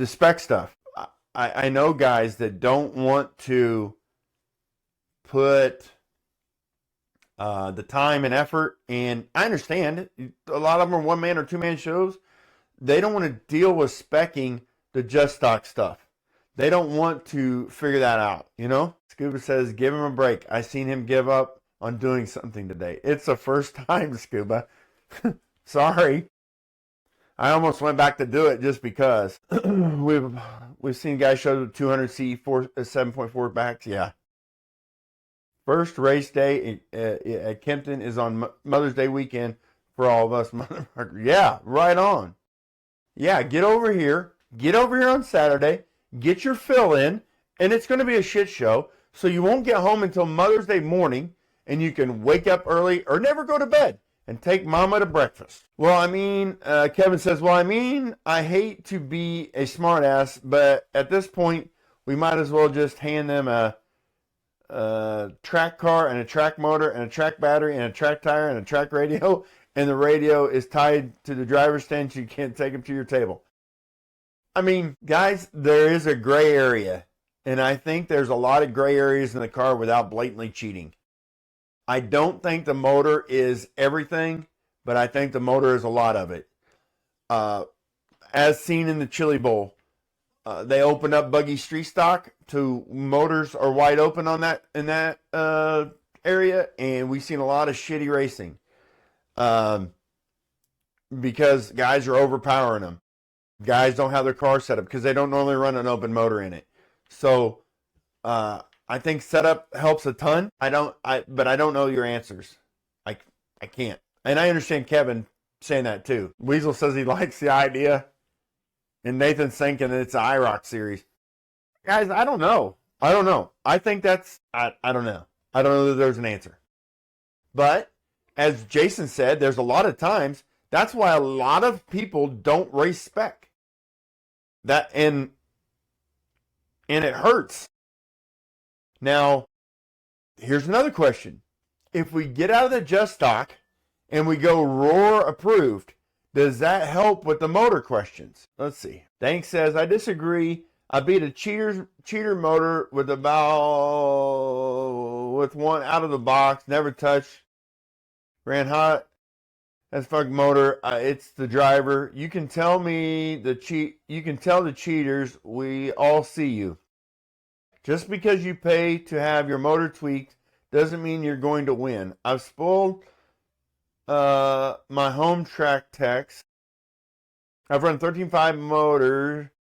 spec stuff. I know guys that don't want to put the time and effort, and I understand a lot of them are one-man or two-man shows. They don't want to deal with speccing the just stock stuff. They don't want to figure that out, you know? Scuba says, give him a break. I seen him give up on doing something today. It's the first time, Scuba. Sorry. I almost went back to do it just because. We've seen guys show 200C 7.4 backs. Yeah. First race day at Kempton is on Mother's Day weekend for all of us motherfuckers. Yeah, right on. Yeah, get over here. Get over here on Saturday. Get your fill in, and it's going to be a shit show. So you won't get home until Mother's Day morning, and you can wake up early or never go to bed and take mama to breakfast. Well, I mean, Kevin says, well, I mean, I hate to be a smartass, but at this point, we might as well just hand them a track car and a track motor and a track battery and a track tire and a track radio, and the radio is tied to the driver's stand so you can't take them to your table. I mean, guys, there is a gray area, and I think there's a lot of gray areas in the car without blatantly cheating. I don't think the motor is everything, but I think the motor is a lot of it. As seen in the Chili Bowl, they opened up buggy street stock to motors are wide open on that in that area, and we've seen a lot of shitty racing because guys are overpowering them. Guys don't have their car set up because they don't normally run an open motor in it. So I think setup helps a ton. But I don't know your answers. I can't. And I understand Kevin saying that too. Weasel says he likes the idea. And Nathan's thinking it's an IROC series. Guys, I don't know. I think that's, I don't know. I don't know that there's an answer. But as Jason said, there's a lot of times, that's why a lot of people don't race spec. And it hurts. Now, here's another question. If we get out of the just stock and we go Roar approved, does that help with the motor questions? Let's see. Dank says, I disagree. I beat a cheater motor with one out of the box, never touched, ran hot as fuck motor. It's the driver. You can tell the cheaters. We all see you. Just because you pay to have your motor tweaked doesn't mean you're going to win. I've spoiled my home track techs. I've run 13.5 motor.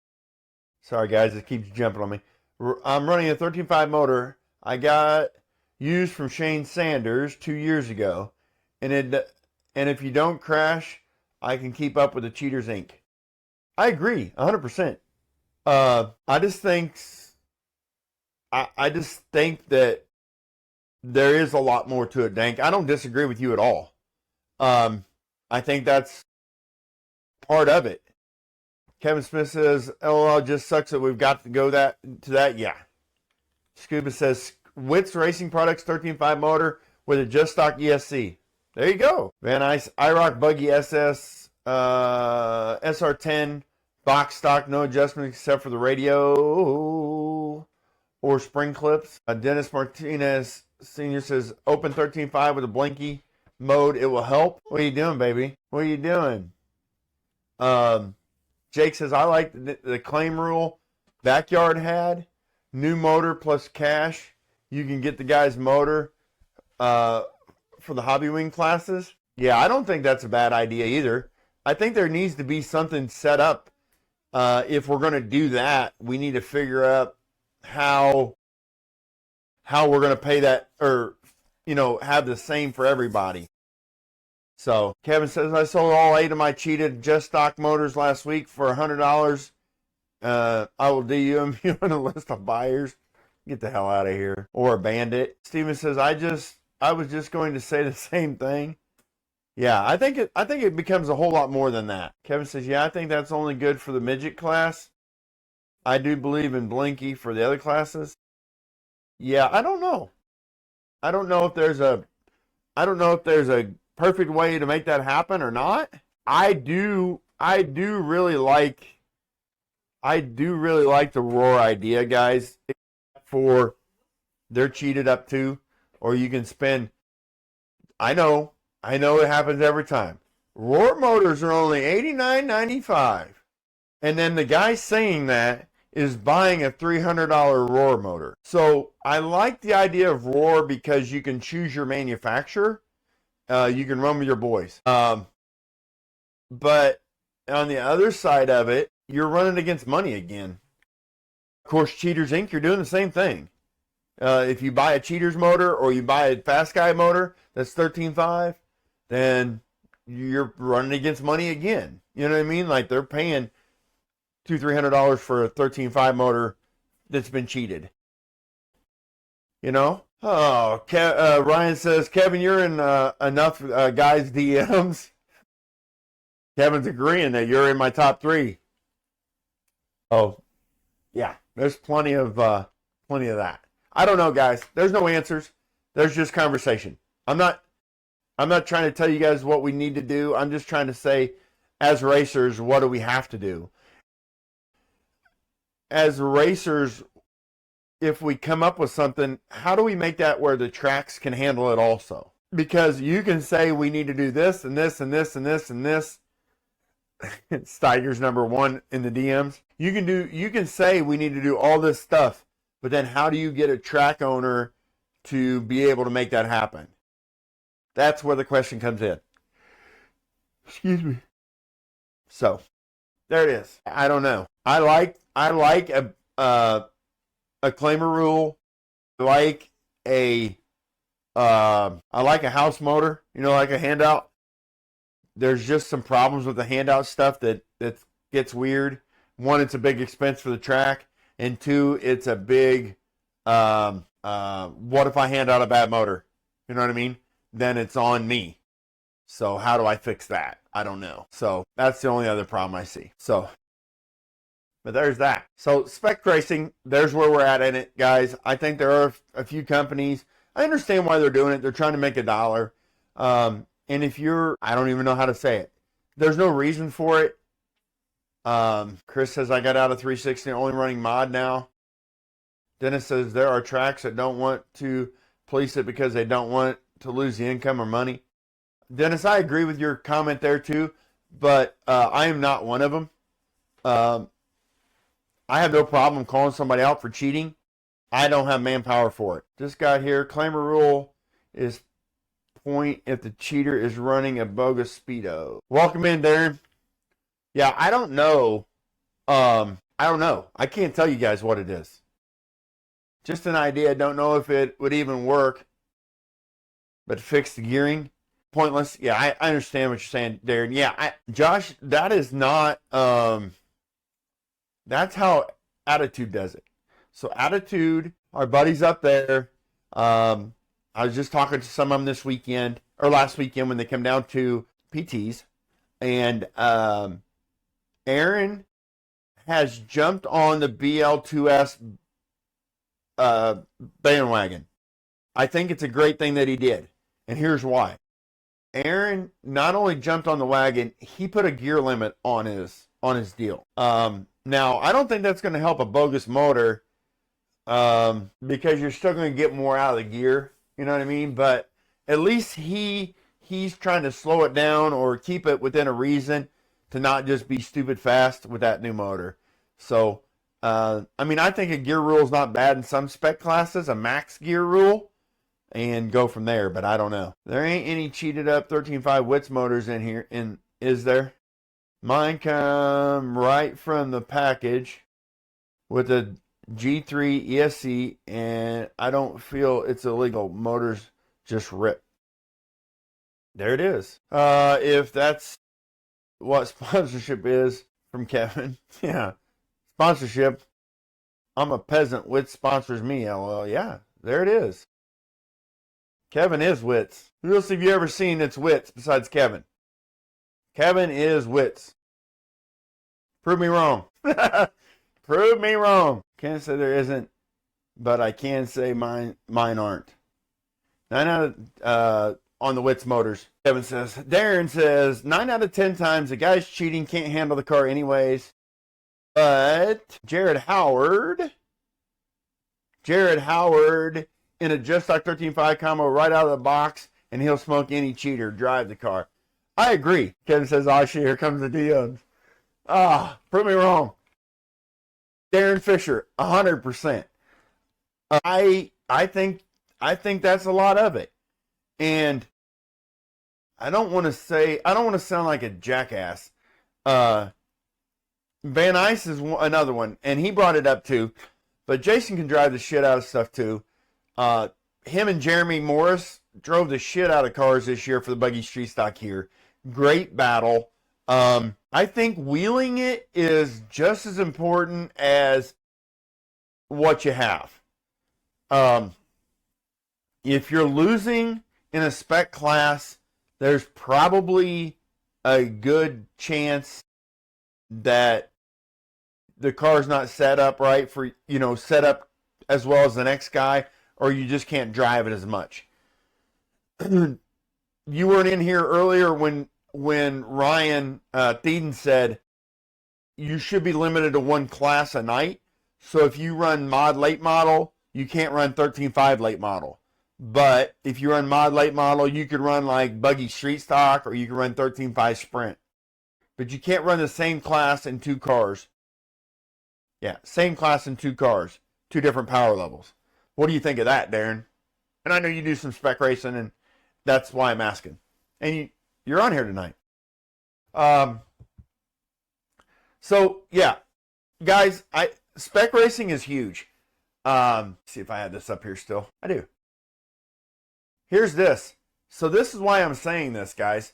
Sorry guys, it keeps jumping on me. I'm running a 13.5 motor I got used from Shane Sanders 2 years ago. And if you don't crash, I can keep up with the Cheaters Inc. I agree, 100%. I just think that there is a lot more to it, Dank. I don't disagree with you at all. I think that's part of it. Kevin Smith says, LOL, just sucks that we've got to go to that. Yeah. Scuba says, Witt's Racing Products 13.5 motor with a just stock ESC. There you go. Van Ice IROC Buggy SS SR10 box stock, no adjustment except for the radio or spring clips. Dennis Martinez Sr. says, open 13.5 with a blinky mode. It will help. What are you doing, baby? What are you doing? Jake says, I like the claim rule Backyard had. New motor plus cash. You can get the guy's motor for the Hobby Wing classes. Yeah, I don't think that's a bad idea either. I think there needs to be something set up. If we're going to do that, we need to figure out how we're going to pay that, or, have the same for everybody. So Kevin says, I sold all 8 of my cheated just stock motors last week for $100. I will DM you on a list of buyers. Get the hell out of here. Or a bandit. Steven says, I was just going to say the same thing. Yeah, I think it becomes a whole lot more than that. Kevin says, yeah, I think that's only good for the midget class. I do believe in Blinky for the other classes. Yeah, I don't know. I don't know if there's a perfect way to make that happen or not. I do really like the Roar idea, guys. For they're cheated up to, or you can spend. I know it happens every time. Roar motors are only $89.95, and then the guy saying that is buying a $300 Roar motor. So I like the idea of Roar because you can choose your manufacturer. You can run with your boys. But on the other side of it, you're running against money again. Of course, Cheaters Inc., you're doing the same thing. If you buy a cheater's motor or you buy a fast guy motor that's 13.5, then you're running against money again. You know what I mean? Like they're paying $200-300 for a 13.5 motor that's been cheated. You know? Oh, Ryan says, Kevin, you're in enough guys' DMs. Kevin's agreeing that you're in my top 3. Oh, yeah, there's plenty of that. I don't know, guys. There's no answers. There's just conversation. I'm not trying to tell you guys what we need to do. I'm just trying to say, as racers, what do we have to do? As racers, if we come up with something, how do we make that where the tracks can handle it also? Because you can say we need to do this and this and this and this and this. Steiger's number 1 in the DMs. You can say we need to do all this stuff, but then how do you get a track owner to be able to make that happen? That's where the question comes in. Excuse me. So, there it is. I don't know. I like a claimer rule. I like a house motor, like a handout. There's just some problems with the handout stuff that gets weird. 1, it's a big expense for the track, and 2, it's a big what if I hand out a bad motor? You know what I mean? Then it's on me. So how do I fix that? I don't know. So that's the only other problem I see. So, but there's that. So spec racing, there's where we're at in it, guys. I think there are a few companies. I understand why they're doing it. They're trying to make $1. And if I don't even know how to say it. There's no reason for it. Chris says, I got out of 360, only running mod now. Dennis says, there are tracks that don't want to police it because they don't want to lose the income or money. Dennis, I agree with your comment there too, but I am not one of them. I have no problem calling somebody out for cheating. I don't have manpower for it. Just got here. Claimer rule is point if the cheater is running a bogus speedo. Welcome in, Darren. Yeah, I don't know. I can't tell you guys what it is. Just an idea. I don't know if it would even work. But fix the gearing, pointless. Yeah, I understand what you're saying, Darren. Yeah, Josh, that is not. That's how Attitude does it. So Attitude, our buddies up there. I was just talking to some of them this weekend or last weekend when they come down to PTs, and Aaron has jumped on the BL2S bandwagon. I think it's a great thing that he did, and here's why. Aaron not only jumped on the wagon, he put a gear limit on his deal. Now, I don't think that's going to help a bogus motor because you're still going to get more out of the gear. You know what I mean? But at least he's trying to slow it down or keep it within a reason to not just be stupid fast with that new motor. So, I think a gear rule is not bad in some spec classes, a max gear rule, and go from there. But I don't know. There ain't any cheated up 13.5 Witts motors in here, is there? Mine come right from the package with a G3 ESC, and I don't feel it's illegal. Motors just rip. There it is. If that's what sponsorship is from Kevin. Yeah. Sponsorship. I'm a peasant. Witts sponsors me. LOL. Yeah, there it is. Kevin is Witts. Who else have you ever seen that's Witts besides Kevin? Kevin is Witts. Prove me wrong. Prove me wrong. Can't say there isn't, but I can say mine aren't. 9 out of on the Witts motors. Kevin says. Darren says 9 out of 10 times the guy's cheating, can't handle the car anyways. But Jared Howard in a Just Stock 13.5 combo right out of the box, and he'll smoke any cheater drive the car. I agree. Kevin says, oh shit, here comes the DMs. Prove me wrong. Darren Fisher, 100%. I think that's a lot of it. And I don't want to sound like a jackass. Van Ice is another one, and he brought it up too. But Jason can drive the shit out of stuff too. Him and Jeremy Morris drove the shit out of cars this year for the buggy street stock here. Great battle. I think wheeling it is just as important as what you have. If you're losing in a spec class, there's probably a good chance that the car's not set up right for, set up as well as the next guy, or you just can't drive it as much. You weren't in here earlier when Ryan Thieden said you should be limited to one class a night. So if you run mod late model, you can't run 13.5 late model. But if you run mod late model, you could run like buggy street stock, or you can run 13.5 sprint. But you can't run the same class in two cars. Yeah, same class in two cars, two different power levels. What do you think of that, Darren? And I know you do some spec racing, and that's why I'm asking. And you're on here tonight. So yeah, guys, spec racing is huge. See if I had this up here still. I do. Here's this. So this is why I'm saying this, guys.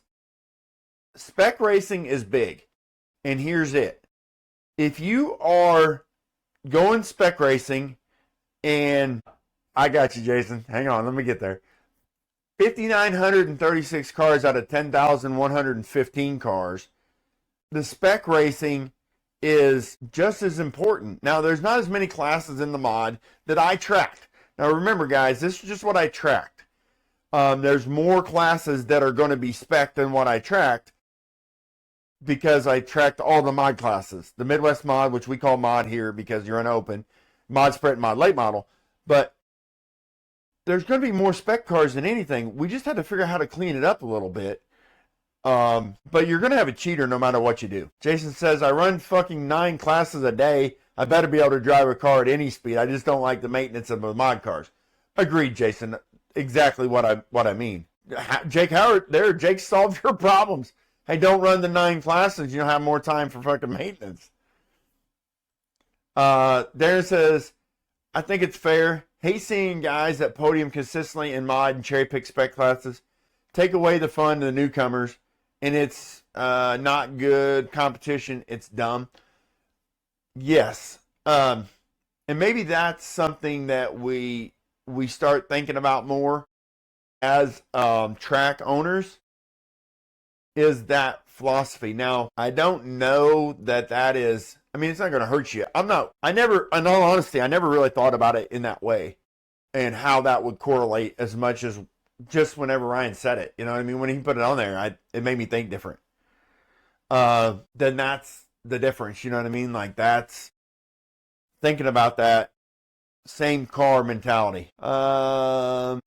Spec racing is big. And here's it. If you are going spec racing, and I got you, Jason. Hang on, let me get there. 5,936 cars out of 10,115 cars. The spec racing is just as important. Now, there's not as many classes in the mod that I tracked. Now, remember, guys, this is just what I tracked. There's more classes that are going to be spec than what I tracked, because I tracked all the mod classes. The Midwest mod, which we call mod here because you're unopened, mod sprint, mod late model. But there's going to be more spec cars than anything. We just had to figure out how to clean it up a little bit. But you're going to have a cheater no matter what you do. Jason says, I run fucking 9 classes a day. I better be able to drive a car at any speed. I just don't like the maintenance of the mod cars. Agreed, Jason. Exactly what I mean. Jake Howard, there, Jake solved your problems. Hey, don't run the 9 classes. You don't have more time for fucking maintenance. Darren says, I think it's fair. Hate seeing guys that podium consistently in mod and cherry pick spec classes. Take away the fun to the newcomers, and it's not good competition. It's dumb. Yes. And maybe that's something that we start thinking about more as track owners, is that philosophy. Now, I don't know that is, I mean, it's not going to hurt you. In all honesty, I never really thought about it in that way and how that would correlate as much as just whenever Ryan said it. You know what I mean? When he put it on there, it made me think different. Then that's the difference. You know what I mean? Like, that's thinking about that same car mentality.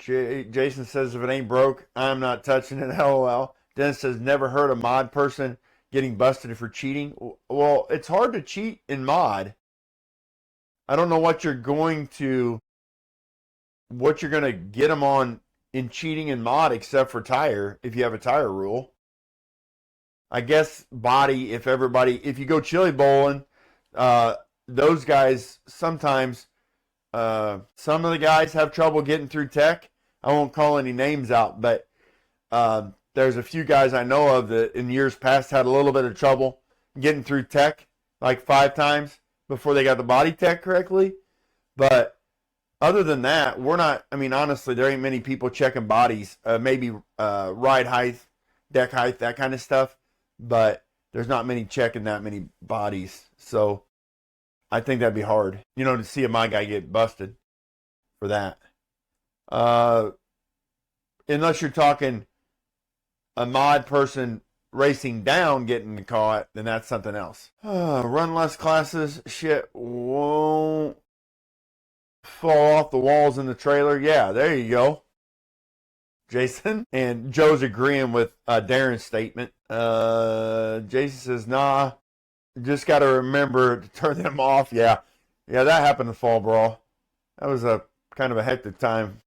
Jason says, if it ain't broke, I'm not touching it. LOL. Dennis says, never heard a mod person getting busted for cheating. Well, it's hard to cheat in mod. I don't know what you're going to get them on in cheating in mod, except for tire, if you have a tire rule. I guess body, if you go chili bowling, those guys sometimes, some of the guys have trouble getting through tech. I won't call any names out, but there's a few guys I know of that in years past had a little bit of trouble getting through tech, like 5 times before they got the body tech correctly. But other than that, honestly, there ain't many people checking bodies, maybe ride height, deck height, that kind of stuff. But there's not many checking that many bodies. So I think that'd be hard, to see my guy get busted for that. Unless you're talking a mod person racing down getting caught, then that's something else. Run less classes, shit won't fall off the walls in the trailer. Yeah, there you go, Jason. And Joe's agreeing with Darren's statement. Jason says, nah, just got to remember to turn them off. Yeah, that happened in Fall Brawl. That was a kind of a hectic time.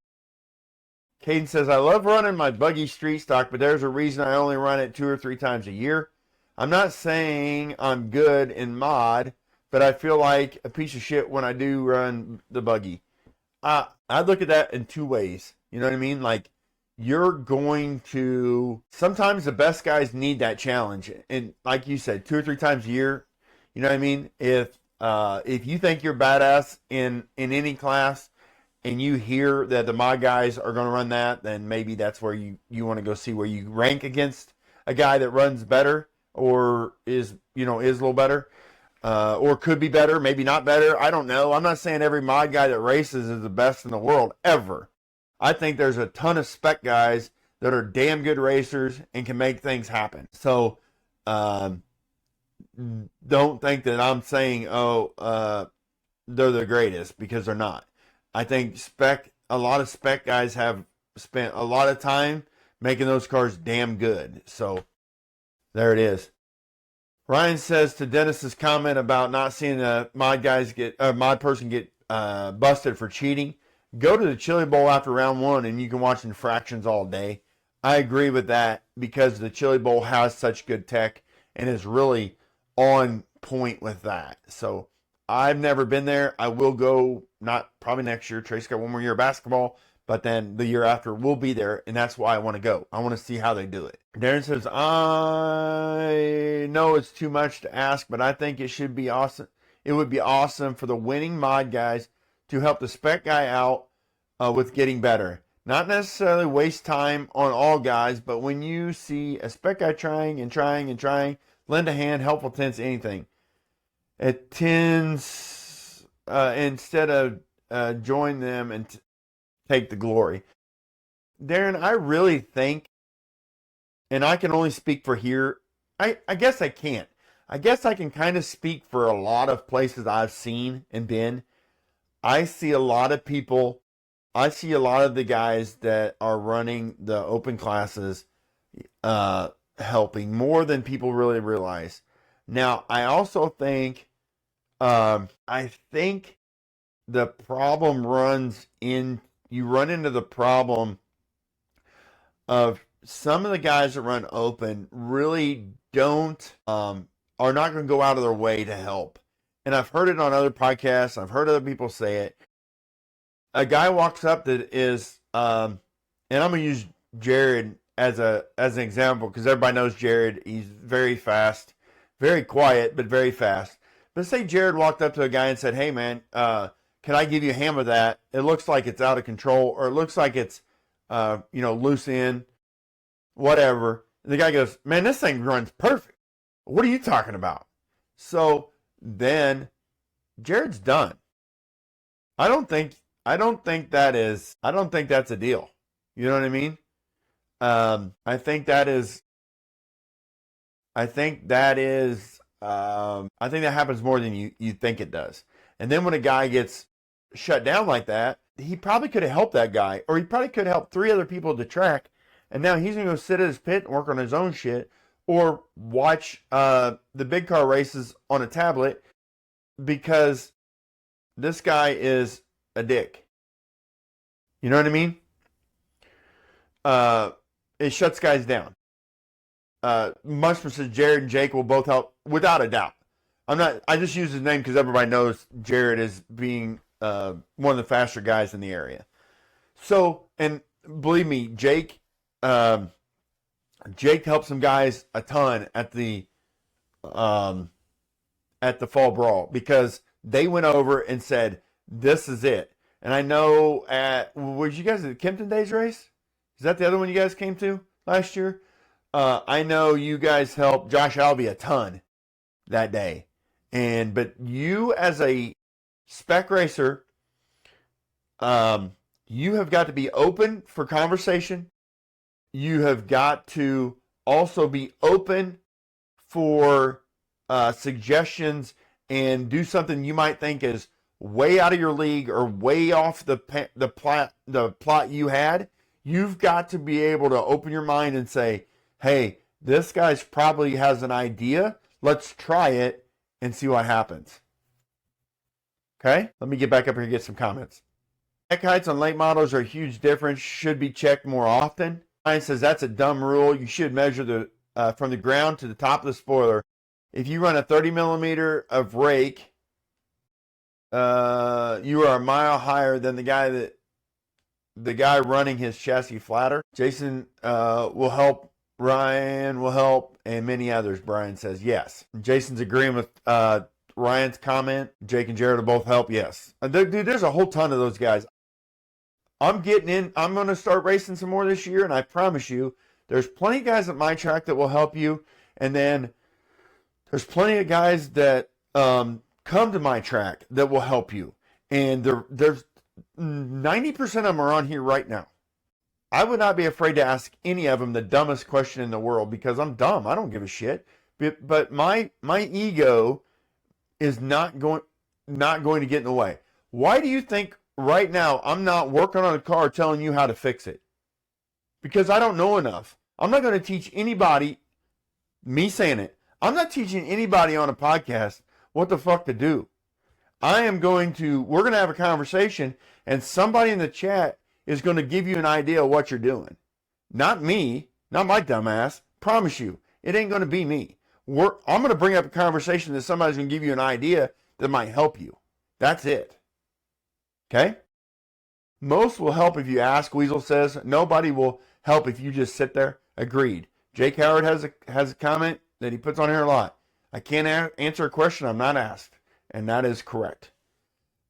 Caden says, I love running my buggy street stock, but there's a reason I only run it 2 or 3 times a year. I'm not saying I'm good in mod, but I feel like a piece of shit when I do run the buggy. I look at that in two ways. You know what I mean? Like, you're going to, sometimes the best guys need that challenge. And like you said, 2 or 3 times a year, you know what I mean? If you think you're badass in any class and you hear that the mod guys are going to run that, then maybe that's where you want to go see where you rank against a guy that runs better or is a little better. Or could be better, maybe not better. I don't know. I'm not saying every mod guy that races is the best in the world ever. I think there's a ton of spec guys that are damn good racers and can make things happen. So don't think that I'm saying, they're the greatest, because they're not. I think a lot of spec guys have spent a lot of time making those cars damn good. So there it is. Ryan says to Dennis's comment about not seeing a mod person get busted for cheating, go to the Chili Bowl after round 1 and you can watch infractions all day. I agree with that, because the Chili Bowl has such good tech and is really on point with that. So I've never been there. I will go, not probably next year. Trace got one more year of basketball, but then the year after we'll be there, and that's why I want to go. I want to see how they do it. Darren says, I know it's too much to ask, but I think it should be awesome. It would be awesome for the winning mod guys to help the spec guy out with getting better. Not necessarily waste time on all guys, but when you see a spec guy trying and trying and trying, lend a hand, helpful tints, anything. It tends, instead of join them and take the glory. Darren, I really think, and I can only speak for here, I guess I can't. I guess I can kind of speak for a lot of places I've seen and been. I see a lot of people, I see a lot of the guys that are running the open classes helping more than people really realize. Now, I also think, I think the problem you run into the problem of some of the guys that run open really are not going to go out of their way to help. And I've heard it on other podcasts. I've heard other people say it. A guy walks up that is, and I'm going to use Jared as an example, because everybody knows Jared. He's very fast, very quiet, but very fast. But say Jared walked up to a guy and said, "Hey man, can I give you a hand with that? It looks like it's out of control, or it looks like it's, loose in, whatever." And the guy goes, "Man, this thing runs perfect. What are you talking about?" So then Jared's done. I don't think that's a deal. You know what I mean? I think that happens more than you think it does. And then when a guy gets shut down like that, he probably could have helped that guy, or he probably could have helped 3 other people at the track. And now he's going to go sit at his pit and work on his own shit, or watch the big car races on a tablet, because this guy is a dick. You know what I mean? It shuts guys down. Mushroom says Jared and Jake will both help, without a doubt. I just use his name because everybody knows Jared as being one of the faster guys in the area. So, and believe me, Jake helped some guys a ton at the fall brawl, because they went over and said, "This is it." And I know was you guys at the Kempton Days race? Is that the other one you guys came to last year? I know you guys helped Josh Albee a ton that day. But you as a spec racer, you have got to be open for conversation. You have got to also be open for suggestions, and do something you might think is way out of your league or way off the plot you had. You've got to be able to open your mind and say, "Hey, this guy's probably has an idea. Let's try it and see what happens." Okay? Let me get back up here and get some comments. Deck heights on late models are a huge difference. Should be checked more often. Ryan says that's a dumb rule. You should measure from the ground to the top of the spoiler. If you run a 30 millimeter of rake You are a mile higher than the guy running his chassis flatter. Jason will help. Ryan will help, and many others. Brian says yes. Jason's agreeing with Ryan's comment. Jake and Jared will both help. Yes, dude. There's a whole ton of those guys. I'm getting in. I'm going to start racing some more this year, and I promise you, there's plenty of guys at my track that will help you, and then there's plenty of guys that come to my track that will help you, and there's 90% of them are on here right now. I would not be afraid to ask any of them the dumbest question in the world because I'm dumb. I don't give a shit. But my ego is not going to get in the way. Why do you think right now I'm not working on a car telling you how to fix it? Because I don't know enough. I'm not going to teach anybody, me saying it, I'm not teaching anybody on a podcast what the fuck to do. we're going to have a conversation, and somebody in the chat is going to give you an idea of what you're doing. Not me, not my dumbass. Promise you, it ain't going to be me. I'm going to bring up a conversation that somebody's going to give you an idea that might help you. That's it. Okay? Most will help if you ask, Weasel says. Nobody will help if you just sit there. Agreed. Jake Howard has a comment that he puts on here a lot. I can't answer a question I'm not asked. And that is correct.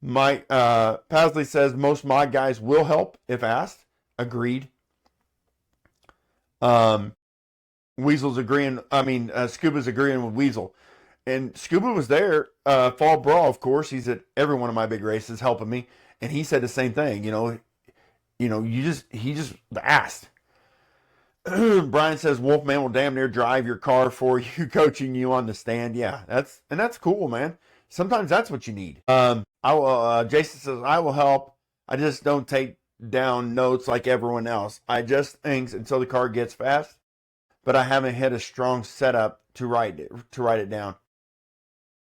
Mike Pasley says most mod guys will help if asked. Agreed. Weasel's agreeing. Scuba's agreeing with Weasel. And Scuba was there. Fall Brawl, of course. He's at every one of my big races helping me. And he said the same thing. He just asked. Brian says Wolfman will damn near drive your car for you, coaching you on the stand. Yeah, that's cool, man. Sometimes that's what you need. Jason says I will help. I just don't take down notes like everyone else. I just think until the car gets fast, but I haven't hit a strong setup to write it down.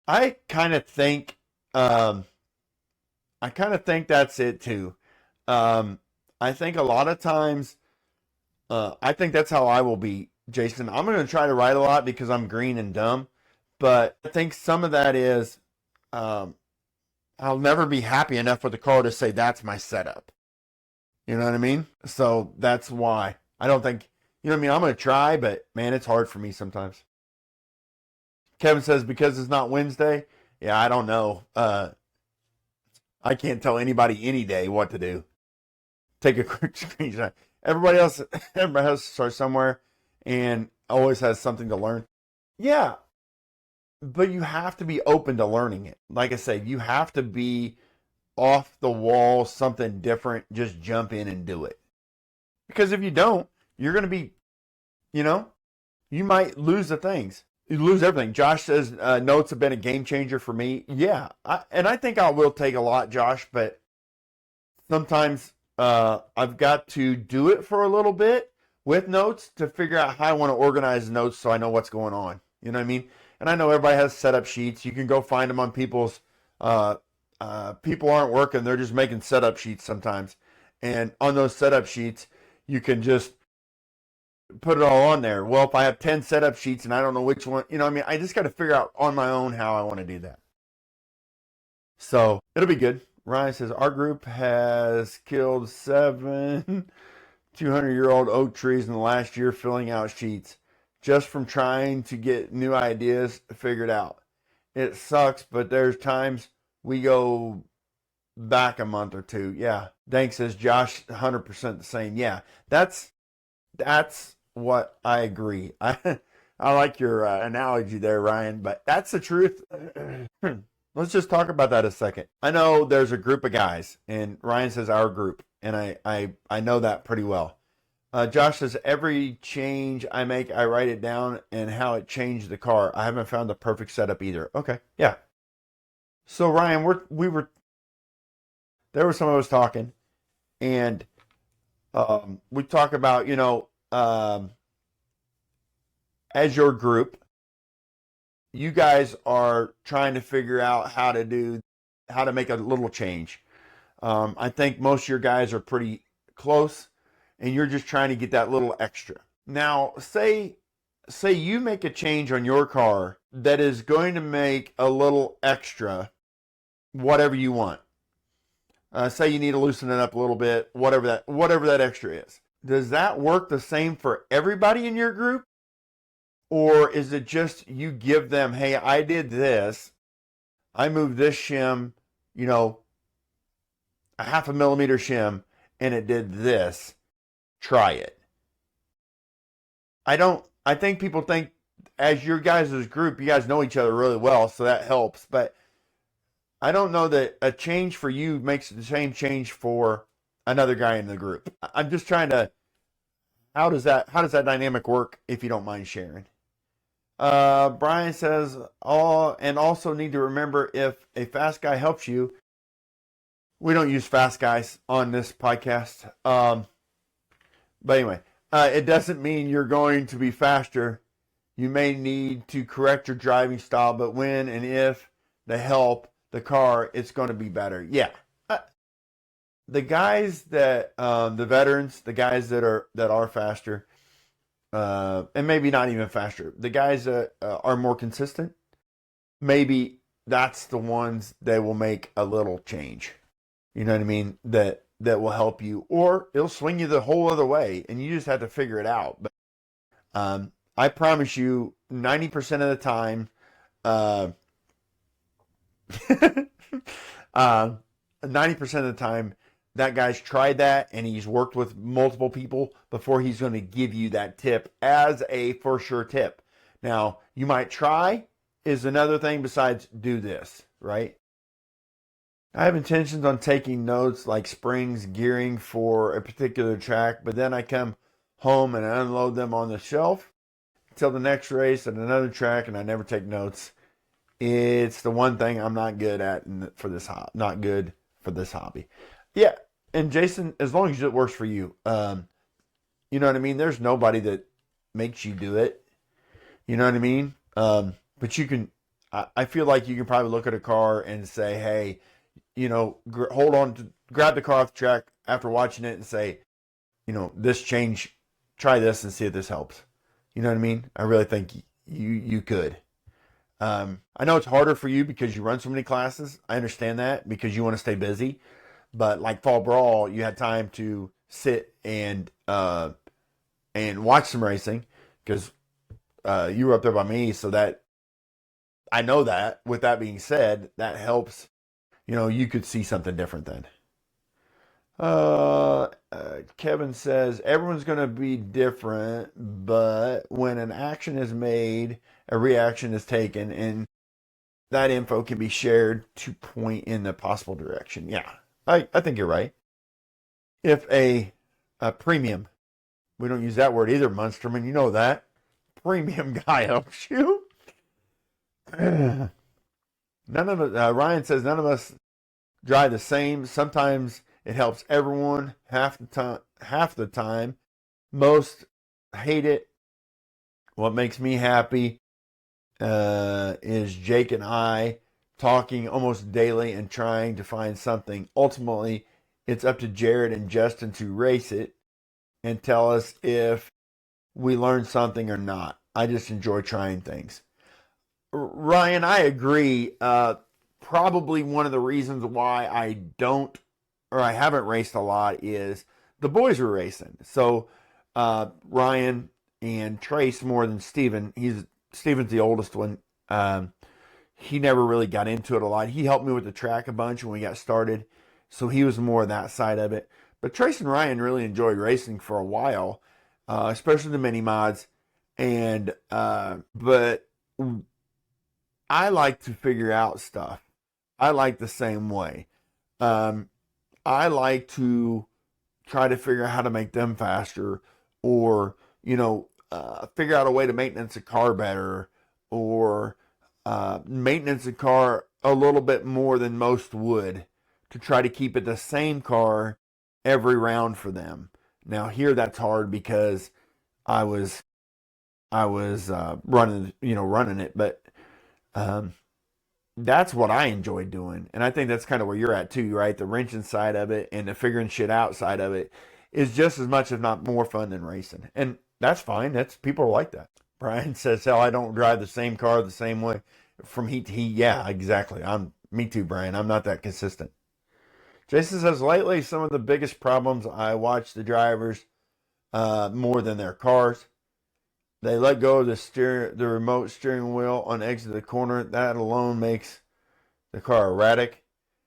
I kind of think that's it too. I think a lot of times. I think that's how I will be, Jason. I'm going to try to write a lot because I'm green and dumb. But I think some of that is I'll never be happy enough with the car to say that's my setup. You know what I mean? So that's why. I don't think, I'm going to try, but man, it's hard for me sometimes. Kevin says because it's not Wednesday. Yeah, I don't know. I can't tell anybody any day what to do. Take a quick screenshot. Everybody else starts somewhere and always has something to learn. Yeah, but you have to be open to learning it. Like I said, you have to be off the wall, something different. Just jump in and do it. Because if you don't, you're going to be, you might lose the things. You lose everything. Josh says notes have been a game changer for me. Yeah, I think I will take a lot, Josh, but sometimes I've got to do it for a little bit with notes to figure out how I want to organize notes so I know what's going on. You know what I mean? And I know everybody has setup sheets. You can go find them on people's, people aren't working. They're just making setup sheets sometimes. And on those setup sheets, you can just put it all on there. Well, if I have 10 setup sheets and I don't know which one, I just got to figure out on my own how I want to do that. So it'll be good. Ryan says, our group has killed 7 200-year-old oak trees in the last year filling out sheets just from trying to get new ideas figured out. It sucks, but there's times we go back a month or two. Yeah. Dank says, Josh, 100% the same. Yeah, that's what I agree. I like your analogy there, Ryan, but that's the truth. Let's just talk about that a second. I know there's a group of guys, and Ryan says our group, and I know that pretty well. Josh says every change I make, I write it down and how it changed the car. I haven't found the perfect setup either. Okay, yeah. So Ryan, there were some of us talking, and we talk about as your group. You guys are trying to figure out how to make a little change. I think most of your guys are pretty close, and you're just trying to get that little extra. Now, say you make a change on your car that is going to make a little extra. whatever you want. Say you need to loosen it up a little bit, whatever that extra is. Does that work the same for everybody in your group? Or is it just you give them, hey, I did this. I moved this shim, a 0.5 millimeter shim, and it did this. Try it. I think people think as your guys' group, you guys know each other really well, so that helps. But I don't know that a change for you makes the same change for another guy in the group. I'm just trying to, how does that dynamic work, if you don't mind sharing? Brian says, and also need to remember if a fast guy helps you, we don't use fast guys on this podcast. But anyway, it doesn't mean you're going to be faster. You may need to correct your driving style, but when and if they help the car, it's going to be better. Yeah. The guys that, the veterans, the guys that are faster, and maybe not even faster, the guys that are more consistent, maybe that's the ones that will make a little change. You know what I mean? That will help you, or it'll swing you the whole other way, and you just have to figure it out. But I promise you, 90% of the time, 90% of the time, that guy's tried that and he's worked with multiple people before he's going to give you that tip as a for sure tip. Now, you might try is another thing besides do this, right? I have intentions on taking notes like springs, gearing for a particular track, but then I come home and unload them on the shelf until the next race at another track, and I never take notes. It's the one thing I'm not good at for this hobby. Yeah, and Jason, as long as it works for you, you know what I mean? There's nobody that makes you do it. You know what I mean? But you can, I feel like you can probably look at a car and say, hey, hold on to, grab the car off the track after watching it and say, this change, try this and see if this helps. You know what I mean? I really think you could. I know it's harder for you because you run so many classes. I understand that because you want to stay busy. But like Fall Brawl, you had time to sit and watch some racing because you were up there by me. So that I know that. With that being said, that helps. You could see something different then. Kevin says everyone's going to be different, but when an action is made, a reaction is taken, and that info can be shared to point in the possible direction. Yeah, I think you're right. If a premium, we don't use that word either, Munsterman, you know that, premium guy helps you. None of us, Ryan says, none of us drive the same. Sometimes it helps everyone half the time. Most hate it. What makes me happy is Jake and I talking almost daily and trying to find something. Ultimately, it's up to Jared and Justin to race it and tell us if we learned something or not. I just enjoy trying things. Ryan, I agree. Probably one of the reasons why I haven't raced a lot is the boys were racing. So Ryan and Trace more than Steven. Steven's the oldest one. He never really got into it a lot. He helped me with the track a bunch when we got started. So he was more of that side of it. But Trace and Ryan really enjoyed racing for a while, especially the mini mods. But I like to figure out stuff. I like the same way. I like to try to figure out how to make them faster, or figure out a way to maintenance a car better, or maintenance a car a little bit more than most would, to try to keep it the same car every round for them. Now here that's hard because I was running it, but that's what I enjoy doing. And I think that's kind of where you're at too, right? The wrenching side of it and the figuring shit out side of it is just as much, if not more fun than racing. And that's fine. People are like that. Brian says, hell, I don't drive the same car the same way from heat to heat. Yeah, exactly. Me too, Brian. I'm not that consistent. Jason says, lately, some of the biggest problems I watch the drivers more than their cars. They let go of the remote steering wheel on exit of the corner. That alone makes the car erratic.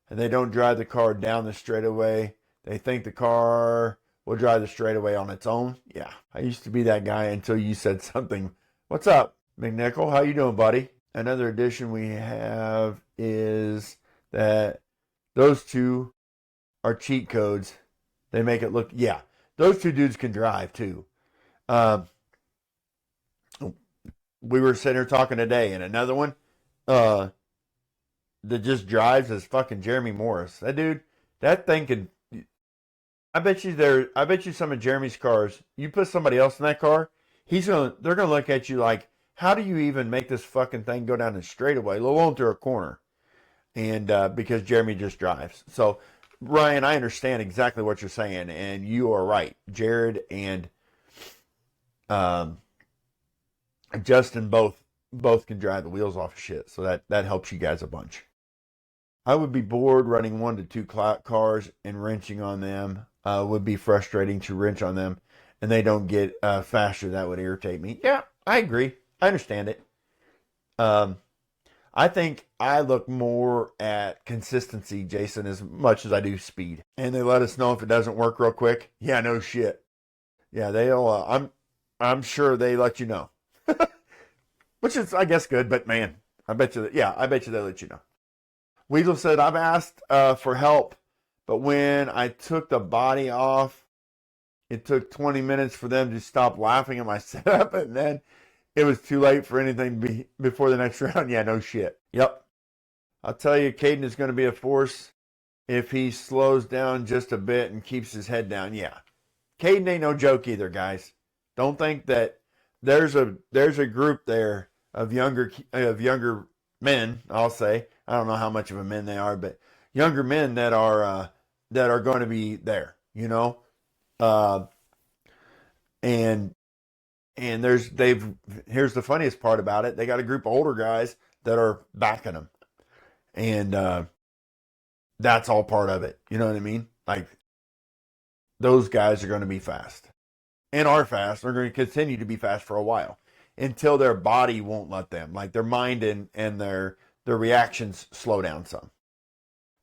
And they don't drive the car down the straightaway. They think the car will drive the straightaway on its own. Yeah, I used to be that guy until you said something. What's up, McNichol? How you doing, buddy? Another addition we have is that those two are cheat codes. They make it look, yeah, those two dudes can drive too. We were sitting here talking today, and another one that just drives is fucking Jeremy Morris. That dude, that thing can. I bet you some of Jeremy's cars. You put somebody else in that car, they're gonna look at you like, how do you even make this fucking thing go down the straightaway, let alone through a corner? And because Jeremy just drives. So, Ryan, I understand exactly what you're saying, and you are right. Jared and Justin both can drive the wheels off of shit, so that helps you guys a bunch. I would be bored running 1 to 2 cars and wrenching on them. Would be frustrating to wrench on them, and they don't get faster. That would irritate me. Yeah, I agree. I understand it. I think I look more at consistency, Jason, as much as I do speed. And they let us know if it doesn't work real quick. Yeah, no shit. Yeah, they'll. I'm sure they let you know, which is, I guess, good. But man, I bet you they let you know. Weasel said, I've asked for help, but when I took the body off, it took 20 minutes for them to stop laughing at my setup, and then it was too late for anything before the next round. Yeah, no shit. Yep. I'll tell you, Caden is going to be a force if he slows down just a bit and keeps his head down. Yeah. Caden ain't no joke either, guys. Don't think that there's a group there of younger men, I'll say. I don't know how much of a men they are, but younger men that are going to be there, you know. And here's the funniest part about it. They got a group of older guys that are backing them. And that's all part of it. You know what I mean? Like, those guys are going to be fast. And are fast. They're going to continue to be fast for a while. Until their body won't let them. Like, their mind and their reactions slow down some.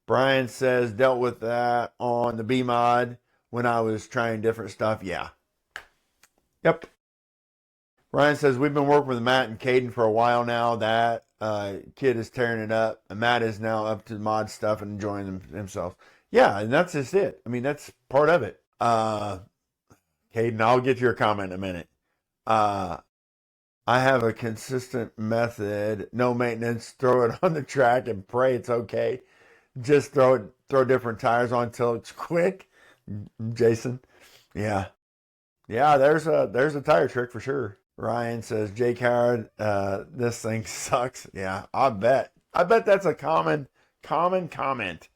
Brian says, dealt with that on the B mod when I was trying different stuff. Yeah. Yep. Ryan says, we've been working with Matt and Caden for a while now. That kid is tearing it up. And Matt is now up to mod stuff and enjoying himself. Yeah, and that's just it. I mean, that's part of it. Caden, I'll get to your comment in a minute. I have a consistent method. No maintenance. Throw it on the track and pray it's okay. Just throw different tires on until it's quick. Jason. Yeah. Yeah, there's a tire trick for sure. Ryan says, Jake Howard, this thing sucks. Yeah, I bet that's a common comment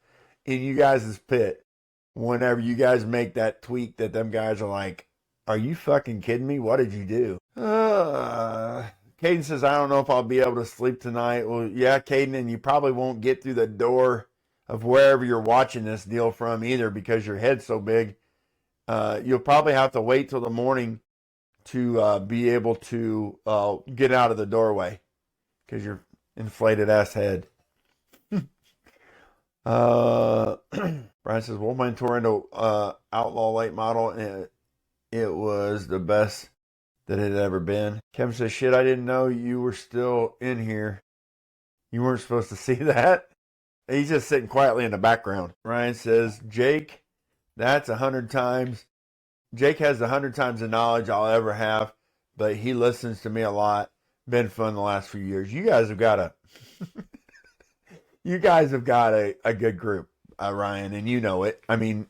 in you guys' pit whenever you guys make that tweak that them guys are like, are you fucking kidding me? What did you do? Caden says, I don't know if I'll be able to sleep tonight. Well, yeah, Caden, and you probably won't get through the door of wherever you're watching this deal from either because your head's so big. You'll probably have to wait till the morning to be able to get out of the doorway because your inflated ass head. Brian says, Wolfman Torrento Outlaw late model, and it was the best that it had ever been. Kevin says, shit, I didn't know you were still in here. You weren't supposed to see that. He's just sitting quietly in the background. Ryan says, Jake, that's 100 times. Jake has 100 times the knowledge I'll ever have, but he listens to me a lot. Been fun the last few years. You guys have got a good group, Ryan, and you know it. I mean,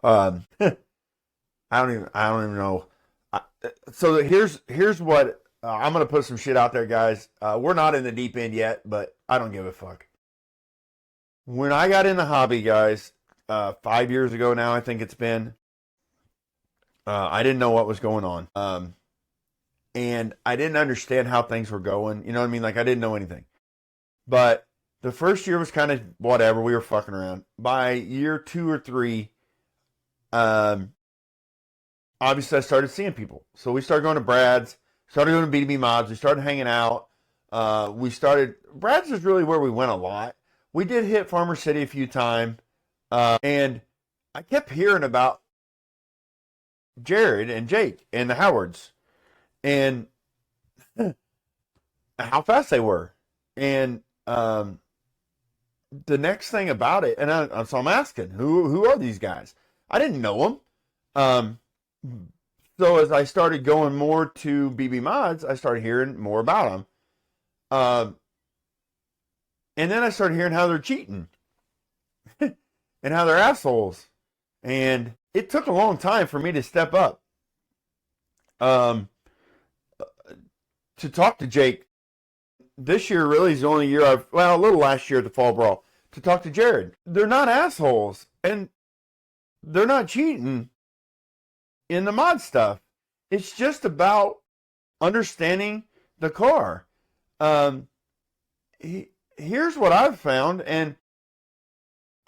I don't even know. So here's what I'm gonna put some shit out there, guys. We're not in the deep end yet, but I don't give a fuck. When I got in the hobby, guys, 5 years ago now, I think it's been. I didn't know what was going on, and I didn't understand how things were going. You know what I mean? Like, I didn't know anything. But The first year was kind of whatever. We were fucking around. By year 2 or 3, obviously I started seeing people. So we started going to Brad's, started going to B2B Mods. We started hanging out. Brad's is really where we went a lot. We did hit Farmer City a few times. And I kept hearing about Jared and Jake and the Howards and how fast they were. And the next thing about it, so I'm asking, who are these guys? I didn't know them. So as I started going more to BB Mods, I started hearing more about them. And then I started hearing how they're cheating and how they're assholes. And it took a long time for me to step up to talk to Jake. This year really is the only year a little last year at the Fall Brawl, to talk to Jared. They're not assholes, and they're not cheating in the mod stuff. It's just about understanding the car. Here's what I've found, and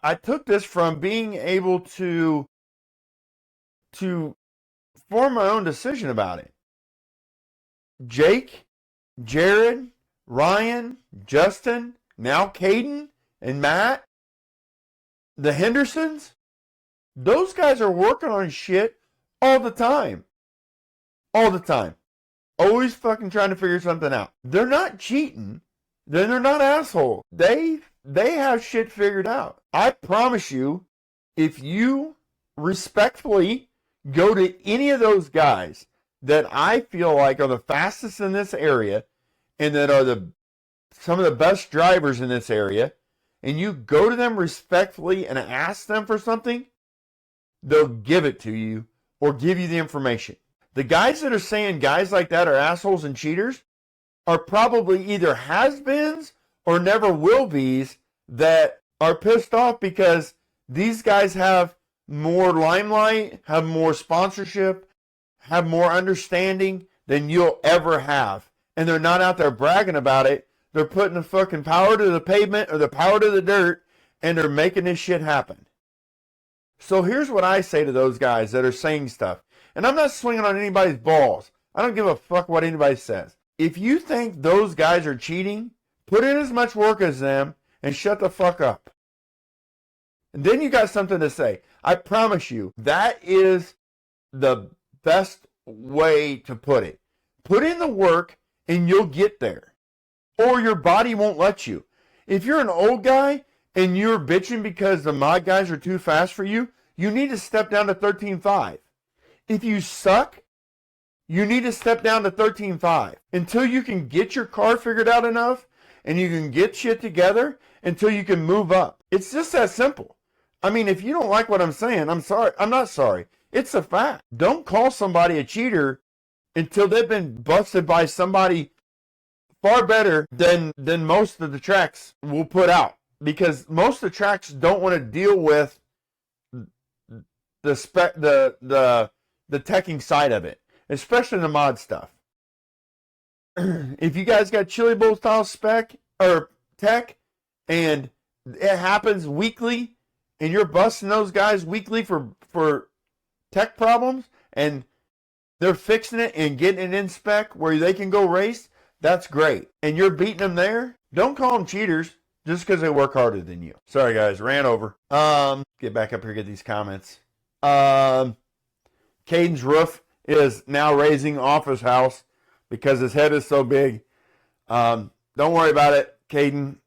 I took this from being able to form my own decision about it. Jake, Jared, Ryan, Justin, now Caden and Matt, the Hendersons, those guys are working on shit all the time. All the time. Always fucking trying to figure something out. They're not cheating. They're not assholes. They have shit figured out. I promise you, if you respectfully go to any of those guys that I feel like are the fastest in this area and that are some of the best drivers in this area, and you go to them respectfully and ask them for something, they'll give it to you or give you the information. The guys that are saying guys like that are assholes and cheaters are probably either has-beens or never will-be's that are pissed off because these guys have more limelight, have more sponsorship, have more understanding than you'll ever have. And they're not out there bragging about it. They're putting the fucking power to the pavement or the power to the dirt, and they're making this shit happen. So here's what I say to those guys that are saying stuff. And I'm not swinging on anybody's balls. I don't give a fuck what anybody says. If you think those guys are cheating, put in as much work as them and shut the fuck up. And then you got something to say. I promise you, that is the best way to put it. Put in the work and you'll get there. Or your body won't let you. If you're an old guy and you're bitching because the mod guys are too fast for you, you need to step down to 13.5. If you suck, you need to step down to 13.5 until you can get your car figured out enough and you can get shit together until you can move up. It's just that simple. I mean, if you don't like what I'm saying, I'm sorry. I'm not sorry. It's a fact. Don't call somebody a cheater until they've been busted by somebody far better than most of the tracks will put out. Because most of the tracks don't want to deal with the teching side of it, especially the mod stuff. If you guys got Chili Bowl style spec or tech and it happens weekly and you're busting those guys weekly for tech problems and they're fixing it and getting it in spec where they can go race, that's great. And you're beating them there, don't call them cheaters just because they work harder than you. Sorry guys, ran over. Get back up here, get these comments. Caden's roof is now raising off his house because his head is so big. Don't worry about it, Caden.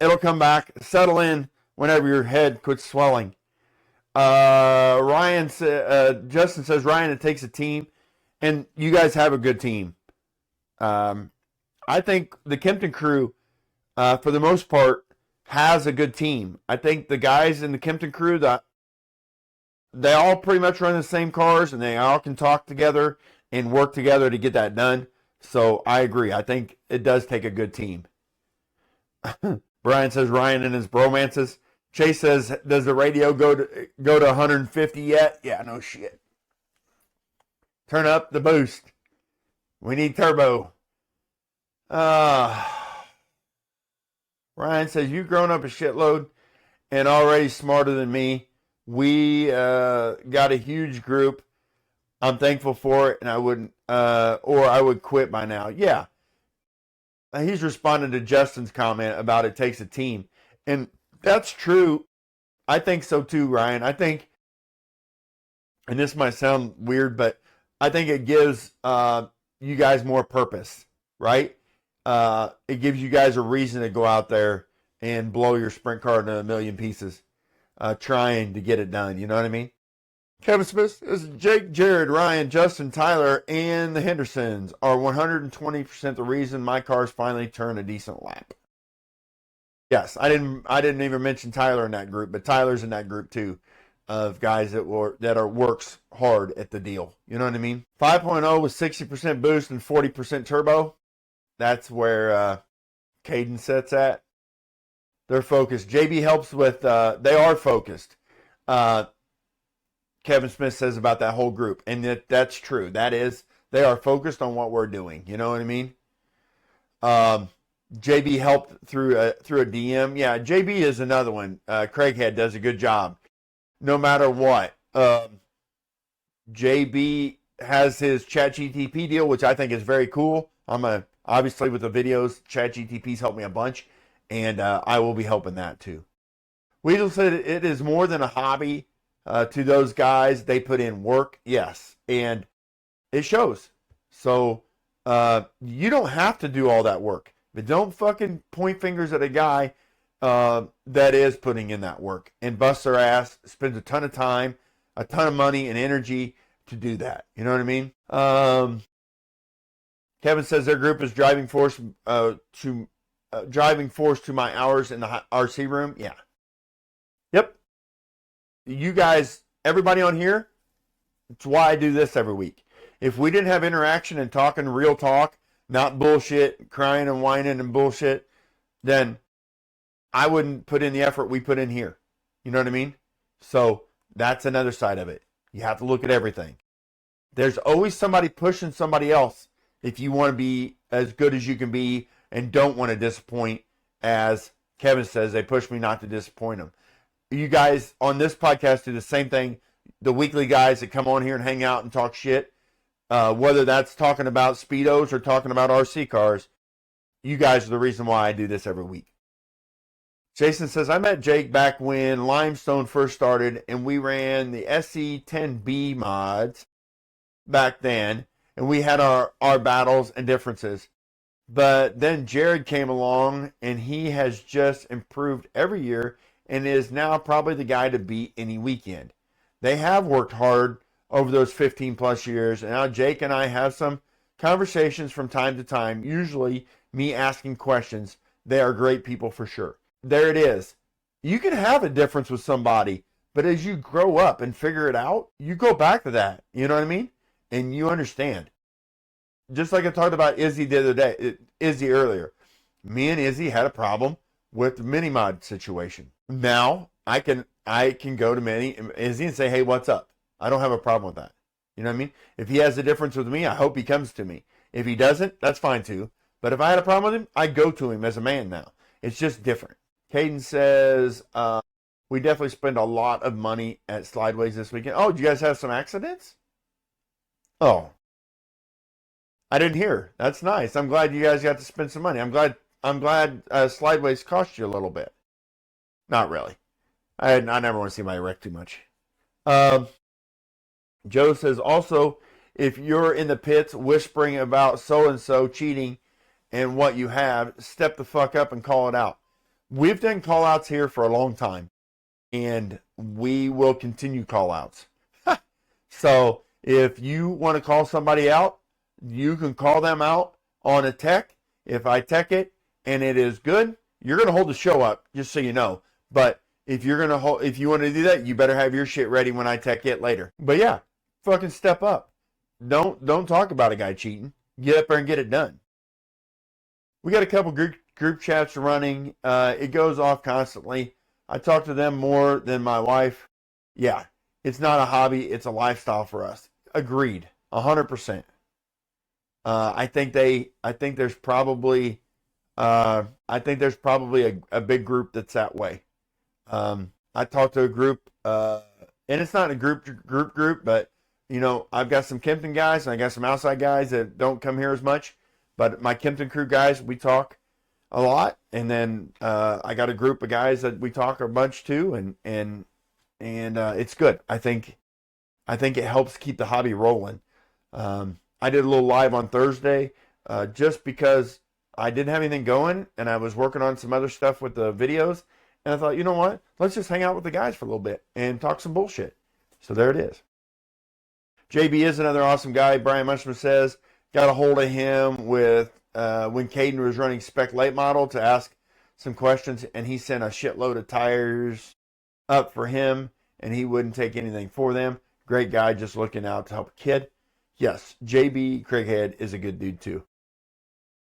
It'll come back. Settle in whenever your head quits swelling. Justin says, Ryan, it takes a team. And you guys have a good team. I think the Kempton crew, for the most part, has a good team. I think the guys in the Kempton crew, they all pretty much run the same cars, and they all can talk together and work together to get that done. So I agree. I think it does take a good team. Brian says Ryan and his bromances. Chase says, does the radio go to 150 yet? Yeah, no shit. Turn up the boost. We need turbo. We're Ryan says, you've grown up a shitload and already smarter than me. We got a huge group. I'm thankful for it, and I wouldn't, or I would quit by now. Yeah. He's responding to Justin's comment about it takes a team. And that's true. I think so too, Ryan. I think, and this might sound weird, but I think it gives you guys more purpose, right? It gives you guys a reason to go out there and blow your sprint car into a million pieces, trying to get it done. You know what I mean? Kevin Smith is Jake, Jared, Ryan, Justin, Tyler, and the Hendersons are 120% the reason my cars finally turn a decent lap. Yes, I didn't even mention Tyler in that group, but Tyler's in that group too, of guys that works hard at the deal. You know what I mean? 5.0 with 60% boost and 40% turbo. That's where Caden sets at. They're focused. JB helps with. They are focused. Kevin Smith says about that whole group, and that's true. That is, they are focused on what we're doing. You know what I mean? JB helped through a DM. Yeah, JB is another one. Craighead does a good job. No matter what, JB has his ChatGTP deal, which I think is very cool. Obviously with the videos, ChatGTP's helped me a bunch, and I will be helping that too. Weasel said it is more than a hobby. To those guys, they put in work, yes, and it shows. So you don't have to do all that work, but don't fucking point fingers at a guy that is putting in that work and busts their ass, spends a ton of time, a ton of money and energy to do that. You know what I mean? Kevin says their group is driving force to my hours in the RC room. Yeah. Yep. You guys, everybody on here, it's why I do this every week. If we didn't have interaction and talking real talk, not bullshit, crying and whining and bullshit, then I wouldn't put in the effort we put in here. You know what I mean? So that's another side of it. You have to look at everything. There's always somebody pushing somebody else if you want to be as good as you can be and don't want to disappoint. As Kevin says, they push me not to disappoint them. You guys on this podcast do the same thing. The weekly guys that come on here and hang out and talk shit, whether that's talking about Speedos or talking about RC cars, you guys are the reason why I do this every week. Jason says, I met Jake back when Limestone first started, and we ran the SE10B mods back then, and we had our battles and differences. But then Jared came along, and he has just improved every year and is now probably the guy to beat any weekend. They have worked hard over those 15 plus years, and now Jake and I have some conversations from time to time, usually me asking questions. They are great people for sure. There it is. You can have a difference with somebody, but as you grow up and figure it out, you go back to that. You know what I mean? And you understand. Just like I talked about Izzy the other day, Izzy earlier. Me and Izzy had a problem with the mini mod situation. Now I can go to Izzy and say, hey, what's up? I don't have a problem with that. You know what I mean? If he has a difference with me, I hope he comes to me. If he doesn't, that's fine too. But if I had a problem with him, I go to him as a man now. It's just different. Caden says, we definitely spend a lot of money at Slideways this weekend. Oh, did you guys have some accidents? Oh, I didn't hear. That's nice. I'm glad you guys got to spend some money. I'm glad Slideways cost you a little bit. Not really. I never want to see my wreck too much. Joe says, also, if you're in the pits whispering about so-and-so cheating and what you have, step the fuck up and call it out. We've done call-outs here for a long time, and we will continue call-outs. So if you want to call somebody out, you can call them out on a tech. If I tech it and it is good, you're going to hold the show up, just so you know. But if you want to do that, you better have your shit ready when I tech it later. But yeah, fucking step up. Don't talk about a guy cheating. Get up there and get it done. We got a couple group chats running. It goes off constantly. I talk to them more than my wife. Yeah, it's not a hobby. It's a lifestyle for us. Agreed. 100%. I think there's probably I think there's probably a big group that's that way. I talked to a group, and it's not a group, but I've got some Kempton guys and I got some outside guys that don't come here as much. But my Kempton crew guys, we talk a lot, and then I got a group of guys that we talk a bunch too, and it's good. I think it helps keep the hobby rolling. I did a little live on Thursday, just because I didn't have anything going, and I was working on some other stuff with the videos, and I thought, you know what? Let's just hang out with the guys for a little bit and talk some bullshit. So there it is. JB is another awesome guy. Brian Munchman says, got a hold of him with when Caden was running spec late model to ask some questions, and he sent a shitload of tires up for him, and he wouldn't take anything for them. Great guy, just looking out to help a kid. Yes, JB Craighead is a good dude too.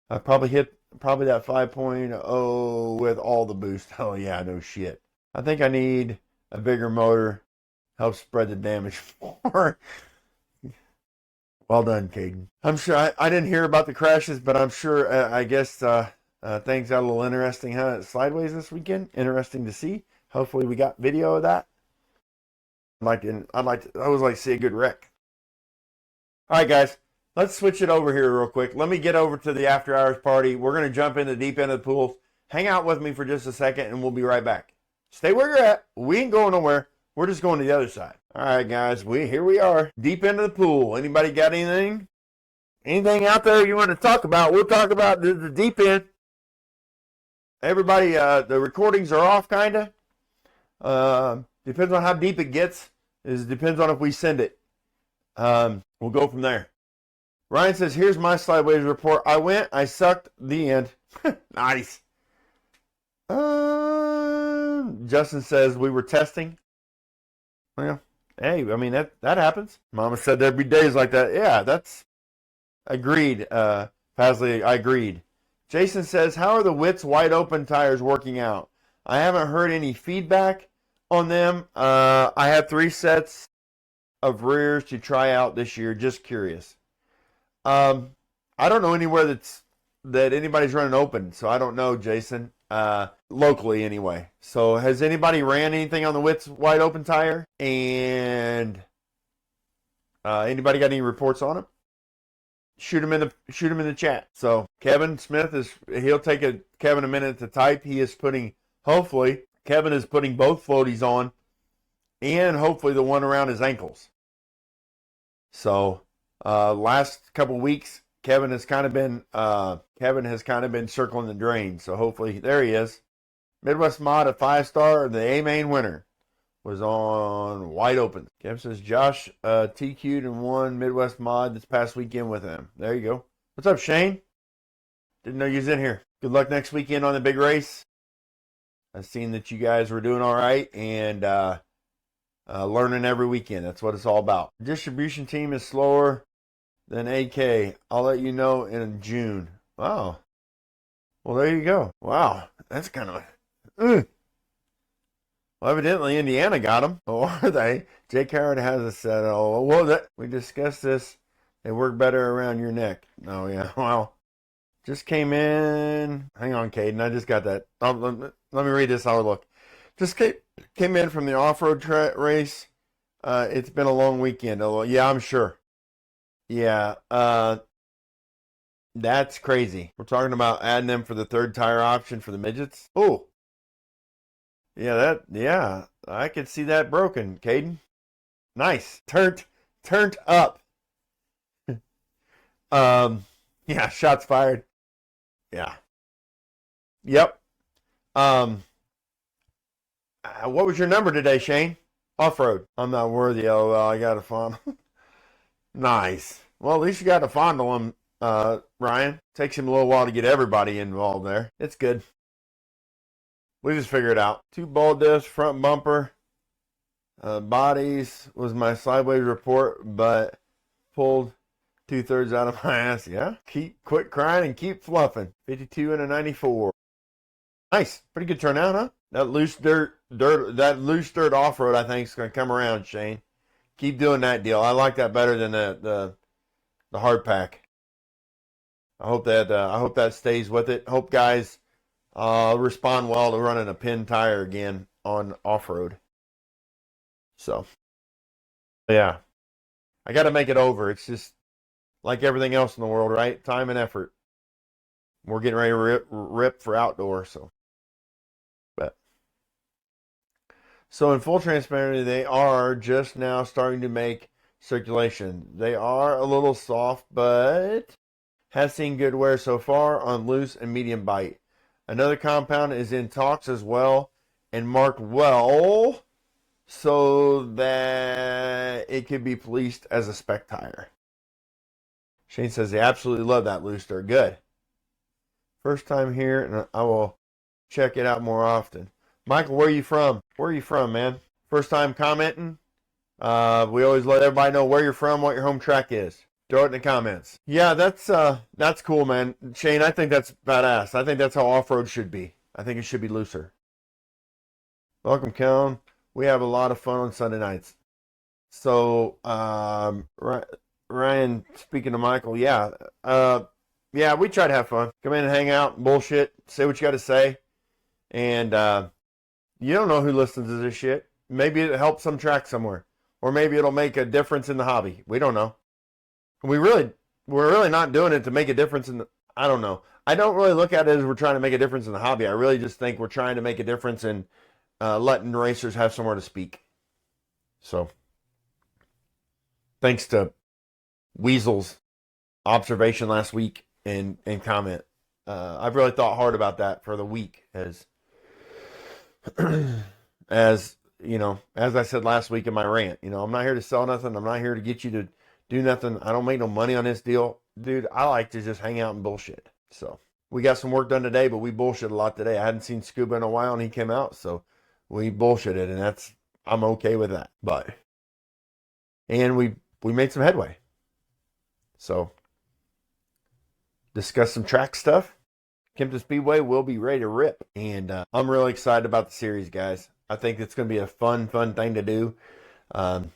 I probably hit that 5.0 with all the boost. Oh yeah, no shit. I think I need a bigger motor. Help spread the damage more. Well done, Caden. I'm sure I didn't hear about the crashes, but I'm sure I guess things got a little interesting, huh? Sideways this weekend. Interesting to see. Hopefully we got video of that. I always like to see a good wreck. All right, guys, let's switch it over here real quick. Let me get over to the after hours party. We're going to jump in the deep end of the pool. Hang out with me for just a second, and we'll be right back. Stay where you're at. We ain't going nowhere. We're just going to the other side. All right, guys, here we are, deep into the pool. Anybody got anything? Anything out there you want to talk about? We'll talk about the deep end. Everybody, the recordings are off, kind of. Depends on how deep it gets. It depends on if we send it. We'll go from there. Ryan says, here's my sideways report. I sucked, the end. Nice. Justin says, we were testing. Well, hey, I mean, that happens. Mama said there'd be days like that. Yeah, that's agreed. Pasley, I agreed. Jason says, how are the Witts wide open tires working out? I haven't heard any feedback on them. I have 3 sets of rears to try out this year. Just curious. I don't know anywhere that anybody's running open, so I don't know, Jason. Locally anyway. So has anybody ran anything on the Witts wide open tire? And anybody got any reports on it? Shoot him in the chat. So Kevin Smith he'll take Kevin a minute to type. Hopefully Kevin is putting both floaties on, and hopefully the one around his ankles. So last couple weeks, Kevin has kind of been circling the drain. So hopefully, there he is. Midwest Mod at 5-star, the A-main winner was on wide open. Kevin says Josh TQ'd and won Midwest Mod this past weekend with him. There you go. What's up, Shane? Didn't know you was in here. Good luck next weekend on the big race. I've seen that you guys were doing all right and learning every weekend. That's what it's all about. Distribution team is slower than AK. I'll let you know in June. Wow. Well, there you go. Wow. That's kind of... Well, evidently Indiana got them. Or are they? Jake Howard has a set. Oh, well, we discussed this. They work better around your neck. Oh, yeah. Well, just came in. Hang on, Caden. I just got that. Let me read this. I'll look. Just came in from the off-road race. It's been a long weekend. Yeah, I'm sure. Yeah, that's crazy. We're talking about adding them for the 3rd tire option for the midgets. Oh, yeah, I could see that broken, Caden. Nice, turned up. Yeah, shots fired. Yeah. Yep. What was your number today, Shane? Off-road. I'm not worthy. Oh, well, I got a fondle. Nice. Well, at least you got to fondle him, Ryan. Takes him a little while to get everybody involved there. It's good. We just figure it out. 2 ball discs, front bumper, bodies was my sideways report, but pulled 2/3 out of my ass. Yeah. Quit crying and keep fluffing. 52 and a 94. Nice. Pretty good turnout, huh? That loose dirt off-road, I think, is going to come around, Shane. Keep doing that deal. I like that better than the hard pack. I hope that stays with it. Hope guys respond well to running a pin tire again on off-road. So, yeah, I got to make it over. It's just like everything else in the world, right? Time and effort. We're getting ready to rip for outdoor, so. But so in full transparency, they are just now starting to make circulation. They are a little soft, but has seen good wear so far on loose and medium bite. Another compound is in talks as well and marked well so that it could be policed as a spec tire. Shane says they absolutely love that loose stir. Good. First time here, and I will check it out more often. Michael, where are you from? Where are you from, man? First time commenting. We always let everybody know where you're from, what your home track is. Throw it in the comments. Yeah, that's cool, man. Shane, I think that's badass. I think that's how off-road should be. I think it should be looser. Welcome, Kellen. We have a lot of fun on Sunday nights. So, Ryan, speaking to Michael, yeah, we try to have fun. Come in and hang out, bullshit, say what you got to say, and you don't know who listens to this shit. Maybe it'll help some track somewhere, or maybe it'll make a difference in the hobby. We don't know. We're really not doing it to make a difference in the. I don't know. I don't really look at it as we're trying to make a difference in the hobby. I really just think we're trying to make a difference in letting racers have somewhere to speak. So, thanks to Weasel's observation last week and comment. I've really thought hard about that for the week as you know, as I said last week in my rant, you know, I'm not here to sell nothing. I'm not here to get you to do nothing. I don't make no money on this deal. Dude, I like to just hang out and bullshit. So we got some work done today, but we bullshit a lot today. I hadn't seen Scuba in a while and he came out, so we bullshitted, and I'm okay with that. And we made some headway. So discuss some track stuff. Kempton Speedway will be ready to rip. And I'm really excited about the series, guys. I think it's going to be a fun thing to do. The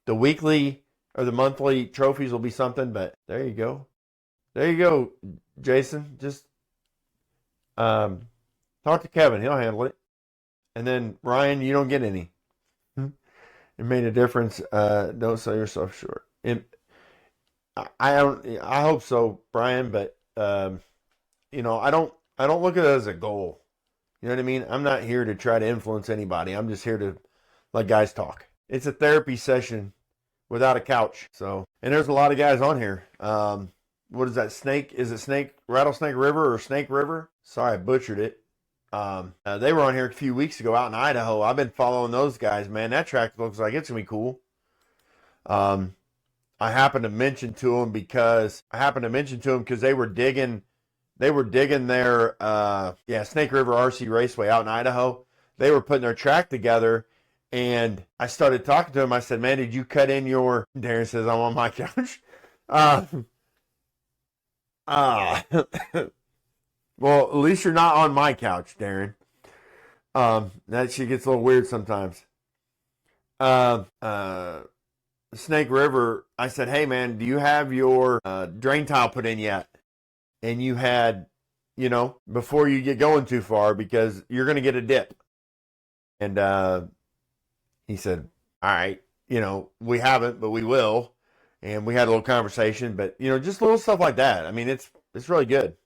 weekly or the monthly trophies will be something, but there you go. There you go, Jason. Just talk to Kevin. He'll handle it. And then, Ryan, you don't get any. It made a difference. Don't sell yourself short. I hope so, Brian, but you know, I don't look at it as a goal. You know what I mean? I'm not here to try to influence anybody. I'm just here to let guys talk. It's a therapy session without a couch. So, and there's a lot of guys on here. What is that? Is it Rattlesnake River or Snake River? Sorry, I butchered it. They were on here a few weeks ago out in Idaho. I've been following those guys, man. That track looks like it's gonna be cool. I happened to mention to them because they were digging their Snake River RC Raceway out in Idaho. They were putting their track together, and I started talking to him. I said, "Man, did you cut in your?" Darren says, "I'm on my couch." Well, at least you're not on my couch, Darren. That shit gets a little weird sometimes. Snake River, I said, "Hey, man, do you have your drain tile put in yet?" And you had, you know, before you get going too far, because you're going to get a dip. And he said, "All right, you know, we haven't, but we will." And we had a little conversation, but, you know, just little stuff like that. I mean, it's really good.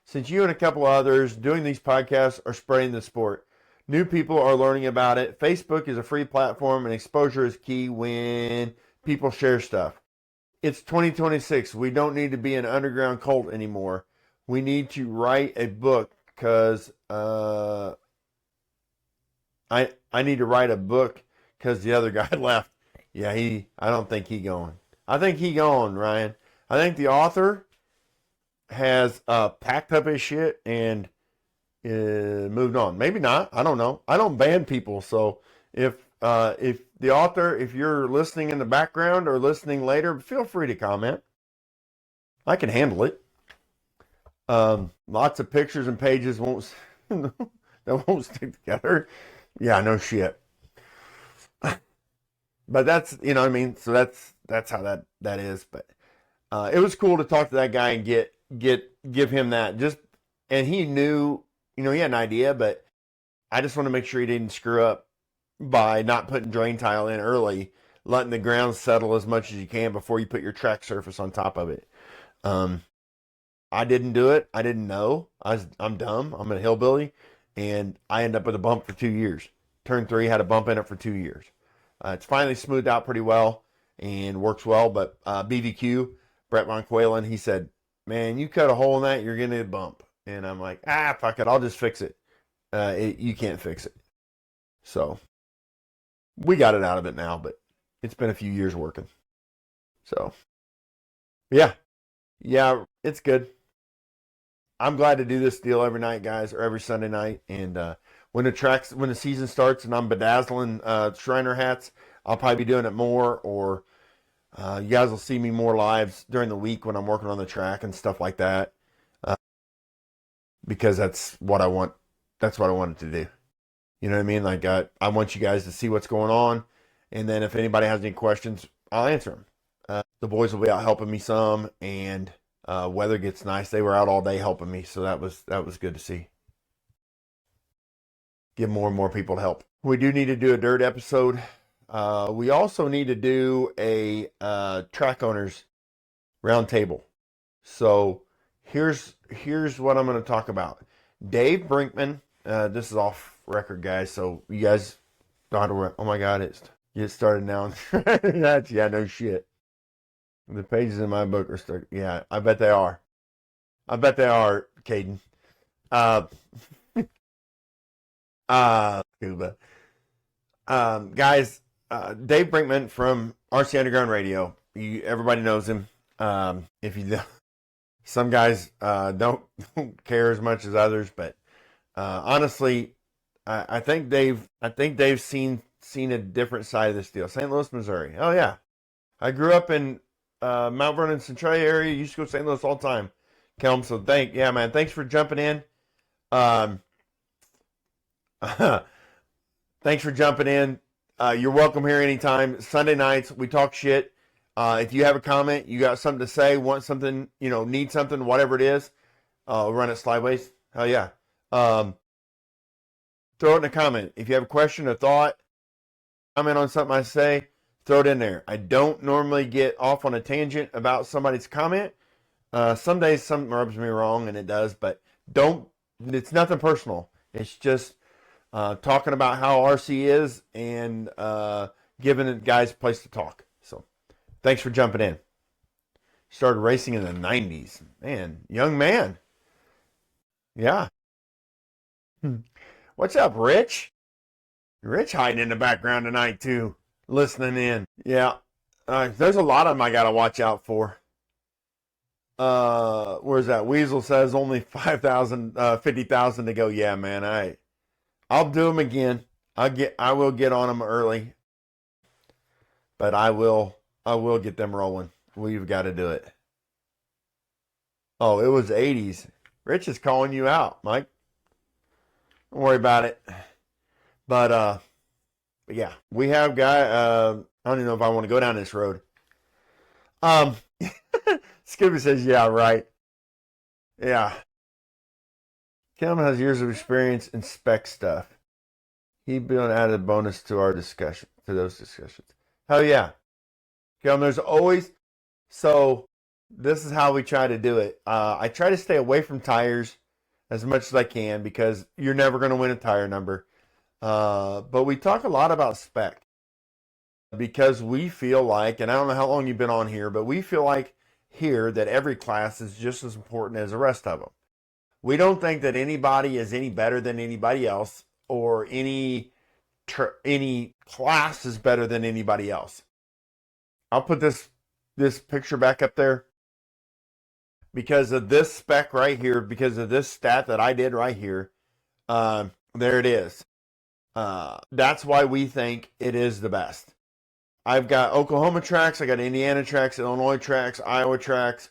Since you and a couple others doing these podcasts are spreading the sport, new people are learning about it. Facebook is a free platform, and exposure is key when people share stuff. It's 2026. We don't need to be an underground cult anymore. We need to write a book because I need to write a book because the other guy left. Yeah, I don't think he going. I think he going, Ryan. I think the author has packed up his shit and moved on. Maybe not. I don't know. I don't ban people. So if the author, if you're listening in the background or listening later, feel free to comment. I can handle it. Lots of pictures and pages won't stick together. Yeah, no shit. But that's, you know what I mean? So that's how that is. But it was cool to talk to that guy and give him that. And he knew, he had an idea, but I just want to make sure he didn't screw up by not putting drain tile in early, letting the ground settle as much as you can before you put your track surface on top of it. I didn't do it. I didn't know. I'm dumb. I'm a hillbilly, and I ended up with a bump for 2 years. Turn 3 had a bump in it for 2 years. It's finally smoothed out pretty well and works well. But BVQ, Brett Von Qualen, he said, "Man, you cut a hole in that, you're getting a bump." And I'm like, fuck it, I'll just fix it. You can't fix it. So we got it out of it now, but it's been a few years working. So yeah, it's good. I'm glad to do this deal every night, guys, or every Sunday night. And when the season starts and I'm bedazzling Shriner hats, I'll probably be doing it more. Or you guys will see me more lives during the week when I'm working on the track and stuff like that, because that's what I want. That's what I wanted to do. You know what I mean? Like I want you guys to see what's going on, and then if anybody has any questions, I'll answer them. The boys will be out helping me some, and weather gets nice. They were out all day helping me, so that was good to see. Get more and more people to help. We do need to do a dirt episode. We also need to do a track owners roundtable. So here's what I'm going to talk about. Dave Brinkman. This is off record, guys. So you guys don't have to. Oh my God, it started now. That's no shit. The pages in my book are stuck. Yeah, I bet they are. I bet they are, Caden. Cuba. Guys, Dave Brinkman from RC Underground Radio. Everybody knows him. If you don't, some guys don't care as much as others, but honestly, I think Dave's seen a different side of this deal. St. Louis, Missouri. Oh yeah, I grew up in Mount Vernon, Centralia area. Used to go to St. Louis all the time. Kelm, so man, thanks for jumping in. Thanks for jumping in. You're welcome here anytime. Sunday nights, we talk shit. If you have a comment, you got something to say, want something, need something, whatever it is, run it slideways. Hell yeah. Throw it in a comment. If you have a question, a thought, comment on something I say, throw it in there. I don't normally get off on a tangent about somebody's comment. Some days something rubs me wrong, and it does, but it's nothing personal. It's just talking about how RC is and giving the guys a place to talk. So thanks for jumping in. Started racing in the 90s. Man, young man. Yeah. What's up, Rich? Rich hiding in the background tonight, too. Listening in. Yeah. There's a lot of them I got to watch out for. Where's that? Weasel says only 50,000 to go. Yeah, man. I'll do them again. I will get on them early. But I will get them rolling. We've got to do it. Oh, it was 80s. Rich is calling you out, Mike. Don't worry about it. But yeah, we have guy. I don't even know if I want to go down this road. Scooby says, "Yeah, right. Yeah." Kelman has years of experience in spec stuff. He'd be an added bonus to our discussion, to those discussions. Hell yeah, Kelman. There's always so. This is how we try to do it. I try to stay away from tires as much as I can because you're never going to win a tire number. But we talk a lot about spec because we feel like, and I don't know how long you've been on here, but we feel like here that every class is just as important as the rest of them. We don't think that anybody is any better than anybody else, or any class is better than anybody else. I'll put this picture back up there because of this spec right here, because of this stat that I did right here. There it is. That's why we think it is the best. I've got Oklahoma tracks, I got Indiana tracks, Illinois tracks, Iowa tracks.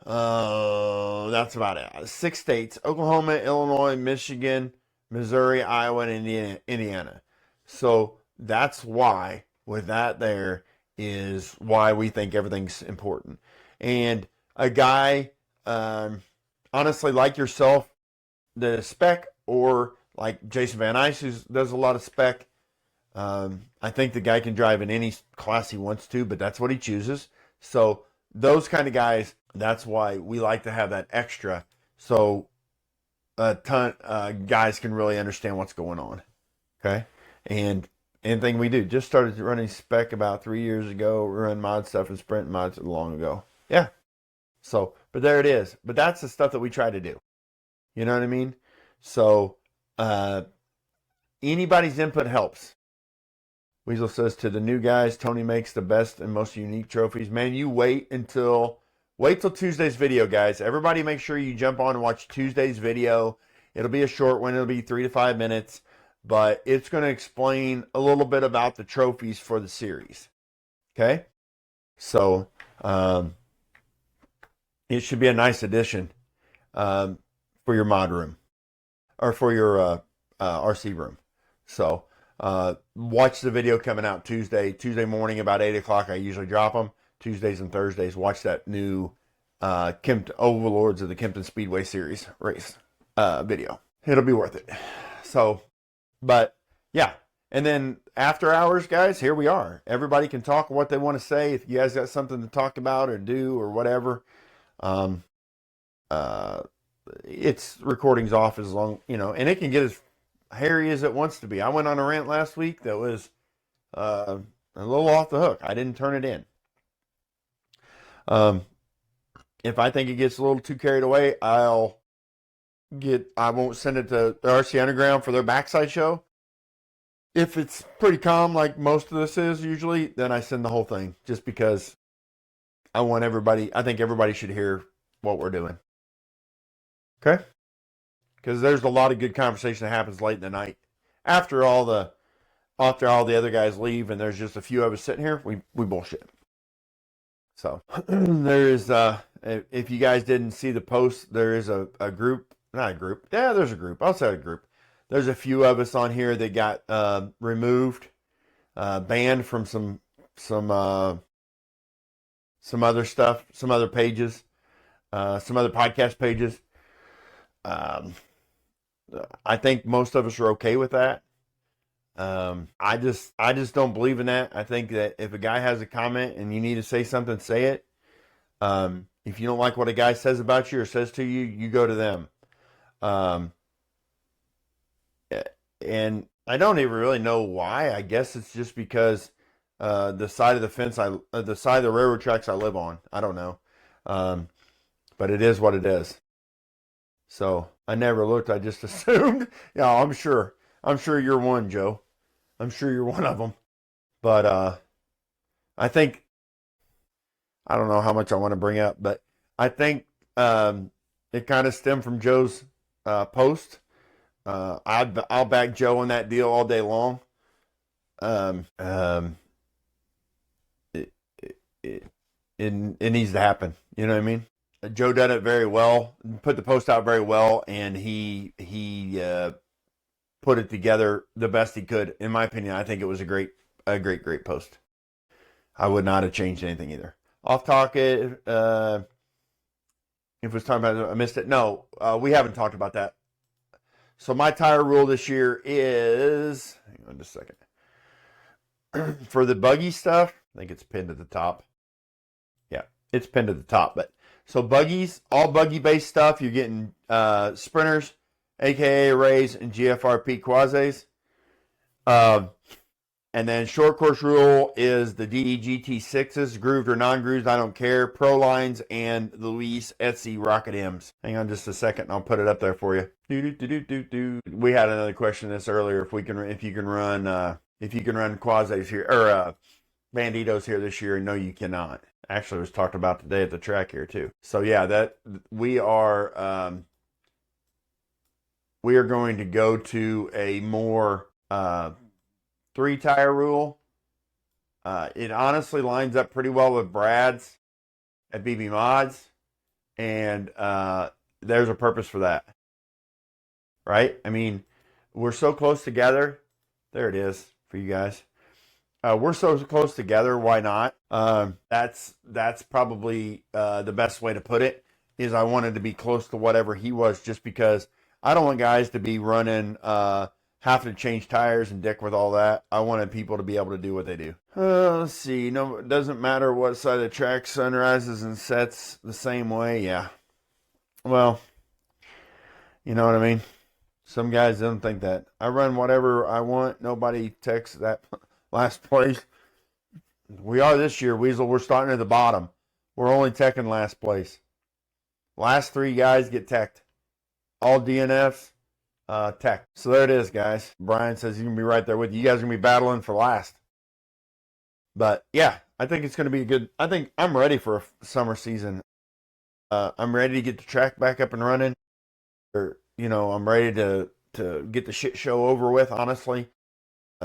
That's about it. 6 states: Oklahoma, Illinois, Michigan, Missouri, Iowa, and Indiana. So that's why, with that there, is why we think everything's important. And a guy, honestly, like yourself, the spec, or like Jason Van Ice, who does a lot of spec. I think the guy can drive in any class he wants to, but that's what he chooses. So those kind of guys, that's why we like to have that extra. So a ton guys can really understand what's going on. Okay, and anything we do, just started running spec about 3 years ago. We run mod stuff and sprint mods long ago. Yeah. So, but there it is. But that's the stuff that we try to do. You know what I mean? So, anybody's input helps. Weasel says, to the new guys, Tony makes the best and most unique trophies. Man, you wait till Tuesday's video, guys. Everybody make sure you jump on and watch Tuesday's video. It'll be a short one. It'll be 3 to 5 minutes. But it's going to explain a little bit about the trophies for the series. Okay? So, it should be a nice addition for your mod room. Or for your RC room. So, watch the video coming out Tuesday morning about 8 o'clock. I usually drop them. Tuesdays and Thursdays. Watch that new Overlords of the Kempton Speedway Series race video. It'll be worth it. So, but yeah. And then after hours, guys, here we are. Everybody can talk what they want to say. If you guys got something to talk about or do or whatever, it's recordings off as long, and it can get as hairy as it wants to be. I went on a rant last week that was a little off the hook. I didn't turn it in. If I think it gets a little too carried away, I won't send it to the RC Underground for their backside show. If it's pretty calm, like most of this is usually, then I send the whole thing, just because I think everybody should hear what we're doing. Okay? Because there's a lot of good conversation that happens late in the night. After all the other guys leave and there's just a few of us sitting here, we bullshit. So there is, if you guys didn't see the post, there is a group, not a group. Yeah, there's a group. I'll say a group. There's a few of us on here that got removed, banned from some other stuff, some other pages, some other podcast pages. I think most of us are okay with that. I just don't believe in that. I think that if a guy has a comment and you need to say something, say it. If you don't like what a guy says about you or says to you, you go to them. And I don't even really know why. I guess it's just because the side of the fence, the side of the railroad tracks I live on. I don't know. But it is what it is. So I never looked. I just assumed. Yeah, I'm sure you're one, Joe. I'm sure you're one of them. But I think, I don't know how much I want to bring up, but I think it kind of stemmed from Joe's post. I'll back Joe on that deal all day long. It needs to happen. You know what I mean? Joe done it very well, put the post out very well, and he put it together the best he could. In my opinion, I think it was a great post. I would not have changed anything either. Off topic, if it was talking about, I missed it. No, we haven't talked about that. So my tire rule this year is, hang on just a second. For the buggy stuff, I think it's pinned at the top. Yeah, it's pinned at the top. But so buggies, all buggy based stuff, you're getting sprinters, aka arrays, and GFRP quasis. And then short course rule is the DEGT6s, grooved or non-grooved, I don't care. Pro lines and the Luis Etsy Rocket M's. Hang on just a second, and I'll put it up there for you. We had another question this earlier. If you can run quasis here or banditos here this year. No, you cannot. Actually, it was talked about today at the track here too. So yeah, that we are going to go to a more 3-tire rule. It honestly lines up pretty well with Brad's at BB Mods, and there's a purpose for that, right? I mean, we're so close together. There it is for you guys. We're so close together. Why not? That's probably the best way to put it. Is I wanted to be close to whatever he was, just because I don't want guys to be running, having to change tires and dick with all that. I wanted people to be able to do what they do. Let's see. No, it doesn't matter what side of the track, sun rises and sets the same way. Yeah. Well, you know what I mean. Some guys don't think that. I run whatever I want. Nobody texts that last place. We are this year, Weasel. We're starting at the bottom. We're only teching last place. Last 3 guys get teched. All DNFs, tech. So there it is, guys. Brian says he's going to be right there with you. You guys are going to be battling for last. But, yeah, I think it's going to be good. I think I'm ready for a summer season. I'm ready to get the track back up and running. I'm ready to get the shit show over with, honestly.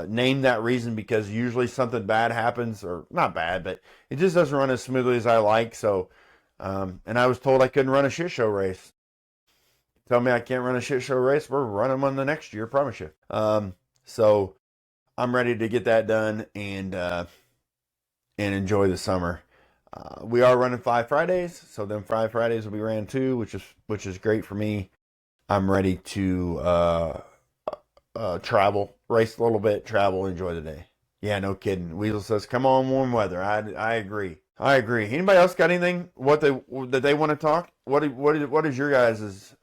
Name that reason, because usually something bad happens, or not bad, but it just doesn't run as smoothly as I like. So, and I was told I couldn't run a shit show race. Tell me I can't run a shit show race, we're running one the next year, promise you. So I'm ready to get that done and enjoy the summer. We are running 5 Fridays, so then 5 Fridays will be ran too, which is great for me. I'm ready to travel, race a little bit, travel, enjoy the day. Yeah, no kidding. Weasel says, "Come on, warm weather." I agree. I agree. Anybody else got anything that they want to talk? What is your guys's?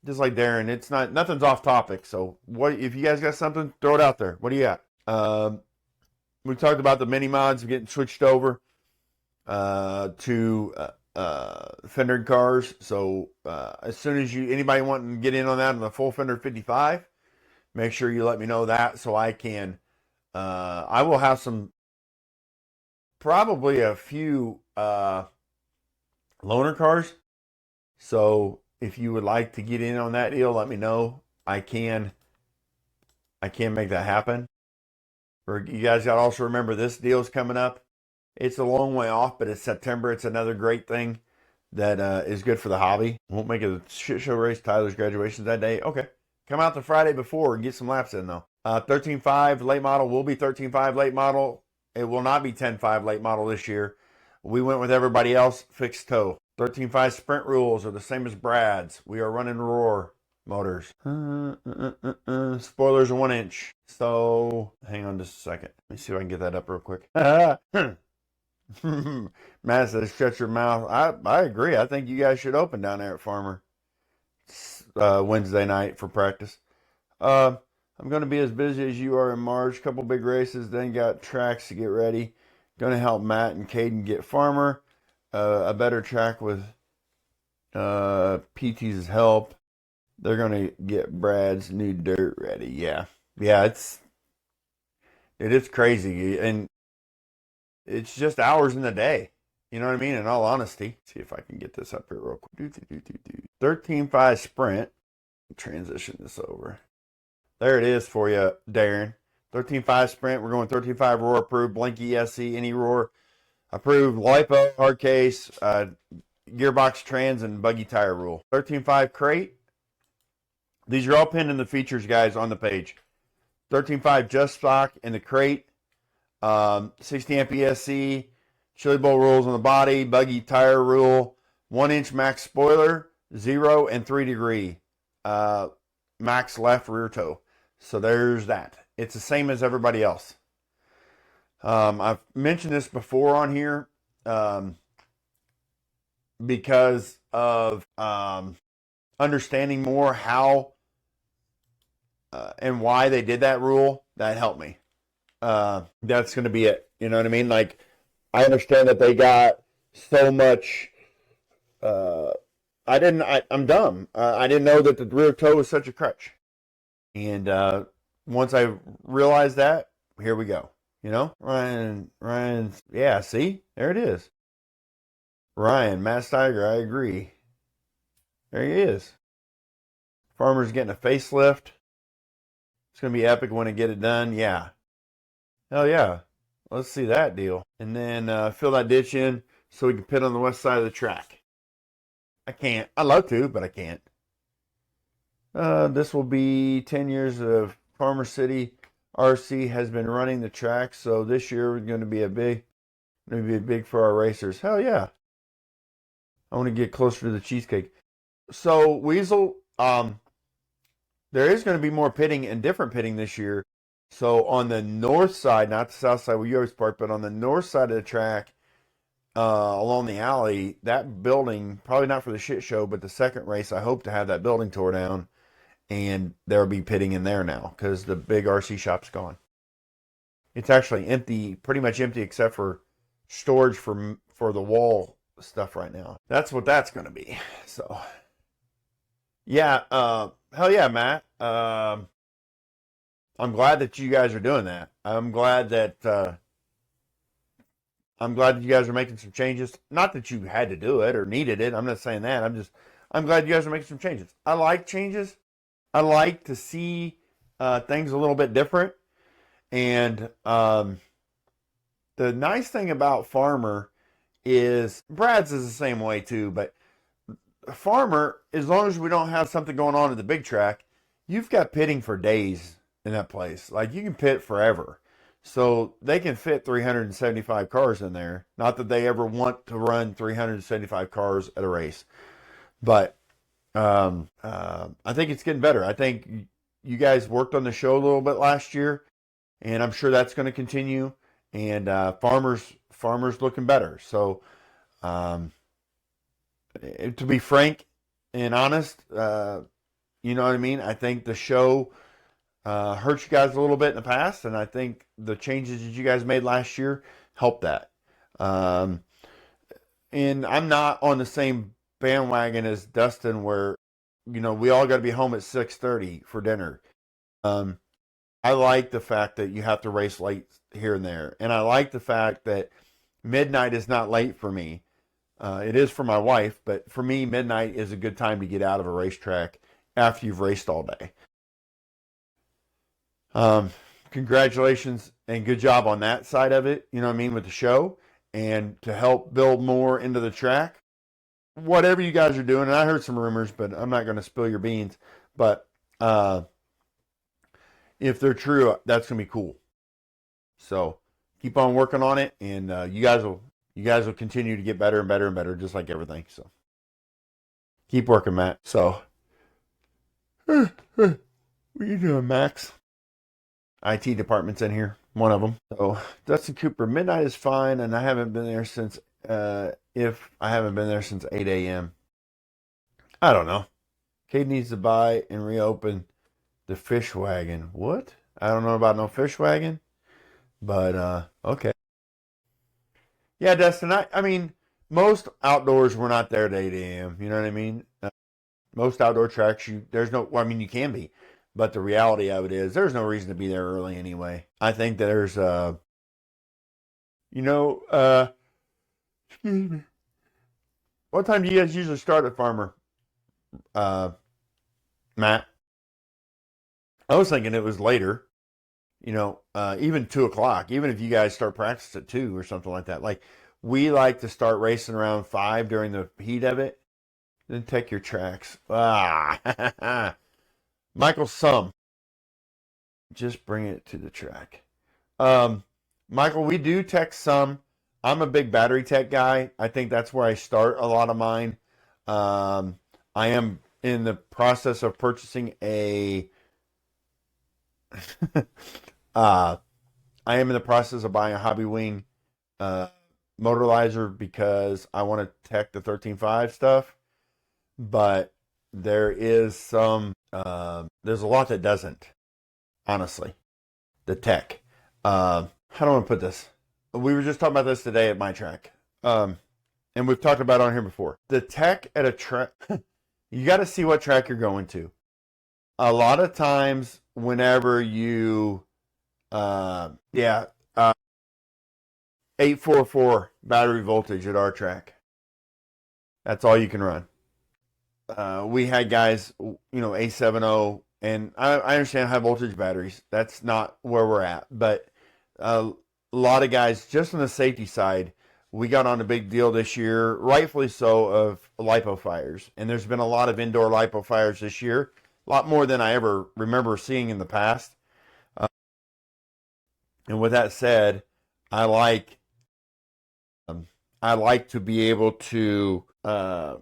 Just like Darren, it's nothing's off topic. So what if you guys got something? Throw it out there. What do you got? We talked about the mini mods getting switched over to fendered cars. So as soon as anybody wanting to get in on that on the full fender 55, make sure you let me know that, so I can. I will have probably a few loaner cars. So if you would like to get in on that deal, let me know. I can make that happen. You guys got to also remember this deal's coming up. It's a long way off, but it's September. It's another great thing that is good for the hobby. Won't make it a shit show race. Tyler's graduation's that day. Okay. Come out the Friday before and get some laps in, though. 13.5 late model will be 13.5 late model. It will not be 10.5 late model this year. We went with everybody else, fixed toe. 13.5 sprint rules are the same as Brad's. We are running Roar motors. Spoilers are 1 inch. So, hang on just a second. Let me see if I can get that up real quick. Matt says, shut your mouth. I agree. I think you guys should open down there at Farmer Wednesday night for practice. I'm going to be as busy as you are in March. Couple big races, then got tracks to get ready. Going to help Matt and Caden get Farmer. A better track with PT's help. They're going to get Brad's new dirt ready. Yeah, it's crazy. And it's just hours in the day. You know what I mean? In all honesty. Let's see if I can get this up here real quick. 13.5 sprint. Transition this over. There it is for you, Darren. 13.5 sprint. We're going 13.5 Roar approved. Blinky SC, any Roar approved. LiPo, hard case, gearbox trans, and buggy tire rule. 13.5 crate. These are all pinned in the features, guys, on the page. 13.5 just stock in the crate. 60 amp ESC. Chili Bowl rules on the body. Buggy tire rule. 1 inch max spoiler. 0 and 3 degree. Max left rear toe. So there's that. It's the same as everybody else. I've mentioned this before on here because of understanding more how and why they did that rule. That helped me. That's going to be it. You know what I mean? Like, I understand that they got so much. I'm dumb. I didn't know that the rear toe was such a crutch. And once I realized that, here we go. You know, Ryan's, yeah, see? There it is. Ryan, Matt Steiger, I agree. There he is. Farmer's getting a facelift. It's going to be epic when I get it done. Yeah. Hell yeah. Let's see that deal. And then fill that ditch in so we can pit on the west side of the track. I can't. I love to, but I can't. This will be 10 years of Farmer City RC has been running the track, so this year is going to be big for our racers. Hell yeah! I want to get closer to the cheesecake. So Weasel, there is going to be more pitting and different pitting this year. So on the north side, not the south side where you always park, but on the north side of the track, along the alley, that building, probably not for the shit show, but the second race, I hope to have that building tore down, and there'll be pitting in there now because the big RC shop's gone. It's actually empty, pretty much empty except for storage for the wall stuff right now. That's what that's going to be. So, yeah, hell yeah, Matt. I'm glad that you guys are doing that. I'm glad that you guys are making some changes. Not that you had to do it or needed it. I'm not saying that. I'm glad you guys are making some changes. I like changes. I like to see things a little bit different. And the nice thing about Farmer is Brad's is the same way too. But Farmer, as long as we don't have something going on at the big track, you've got pitting for days in that place. Like you can pit forever. So they can fit 375 cars in there. Not that they ever want to run 375 cars at a race, but I think it's getting better. I think you guys worked on the show a little bit last year, and I'm sure that's going to continue. And farmers looking better. So to be frank and honest, you know what I mean. I think the show hurt you guys a little bit in the past, and I think the changes that you guys made last year helped that. And I'm not on the same bandwagon as Dustin, where we all got to be home at 6:30 for dinner. I like the fact that you have to race late here and there, and I like the fact that midnight is not late for me. It is for my wife, but for me, midnight is a good time to get out of a racetrack after you've raced all day. Congratulations and good job on that side of it, you know what I mean, with the show, and to help build more into the track. Whatever you guys are doing, and I heard some rumors, but I'm not going to spill your beans, but if they're true, that's going to be cool. So keep on working on it, and you guys will continue to get better and better and better, just like everything. So keep working, Matt. So what are you doing, Max? IT department's in here, one of them. So Dustin Cooper, midnight is fine, and I haven't been there since if I haven't been there since 8 a.m. I don't know. Cade needs to buy and reopen the fish wagon. What? I don't know about no fish wagon, but okay. Yeah, Dustin. I mean, most outdoors we're not there at 8 a.m. You know what I mean? Most outdoor tracks, there's no. Well, I mean, you can be, but the reality of it is there's no reason to be there early anyway. I think there's you know, excuse me. What time do you guys usually start at Farmer, uh, Matt? I was thinking it was later. Even 2 o'clock. Even if you guys start practice at 2 or something like that. Like we like to start racing around 5 during the heat of it. Then take your tracks. Ah, Michael Sum. Just bring it to the track. Michael, we do tech some. I'm a big battery tech guy. I think that's where I start a lot of mine. I am in the process of purchasing a. uh, I am in the process of buying a Hobby Wing motorizer because I want to tech the 13.5 stuff. But there is there's a lot that doesn't, honestly. The tech. How do I want to put this? We were just talking about this today at my track. And we've talked about it on here before. The tech at a track, you got to see what track you're going to. A lot of times, whenever you, 844 battery voltage at our track. That's all you can run. We had guys, A70, and I understand high voltage batteries. That's not where we're at. But a lot of guys, just on the safety side, we got on a big deal this year, rightfully so, of lipo fires. And there's been a lot of indoor lipo fires this year, a lot more than I ever remember seeing in the past. And with that said, I like I like to be able to I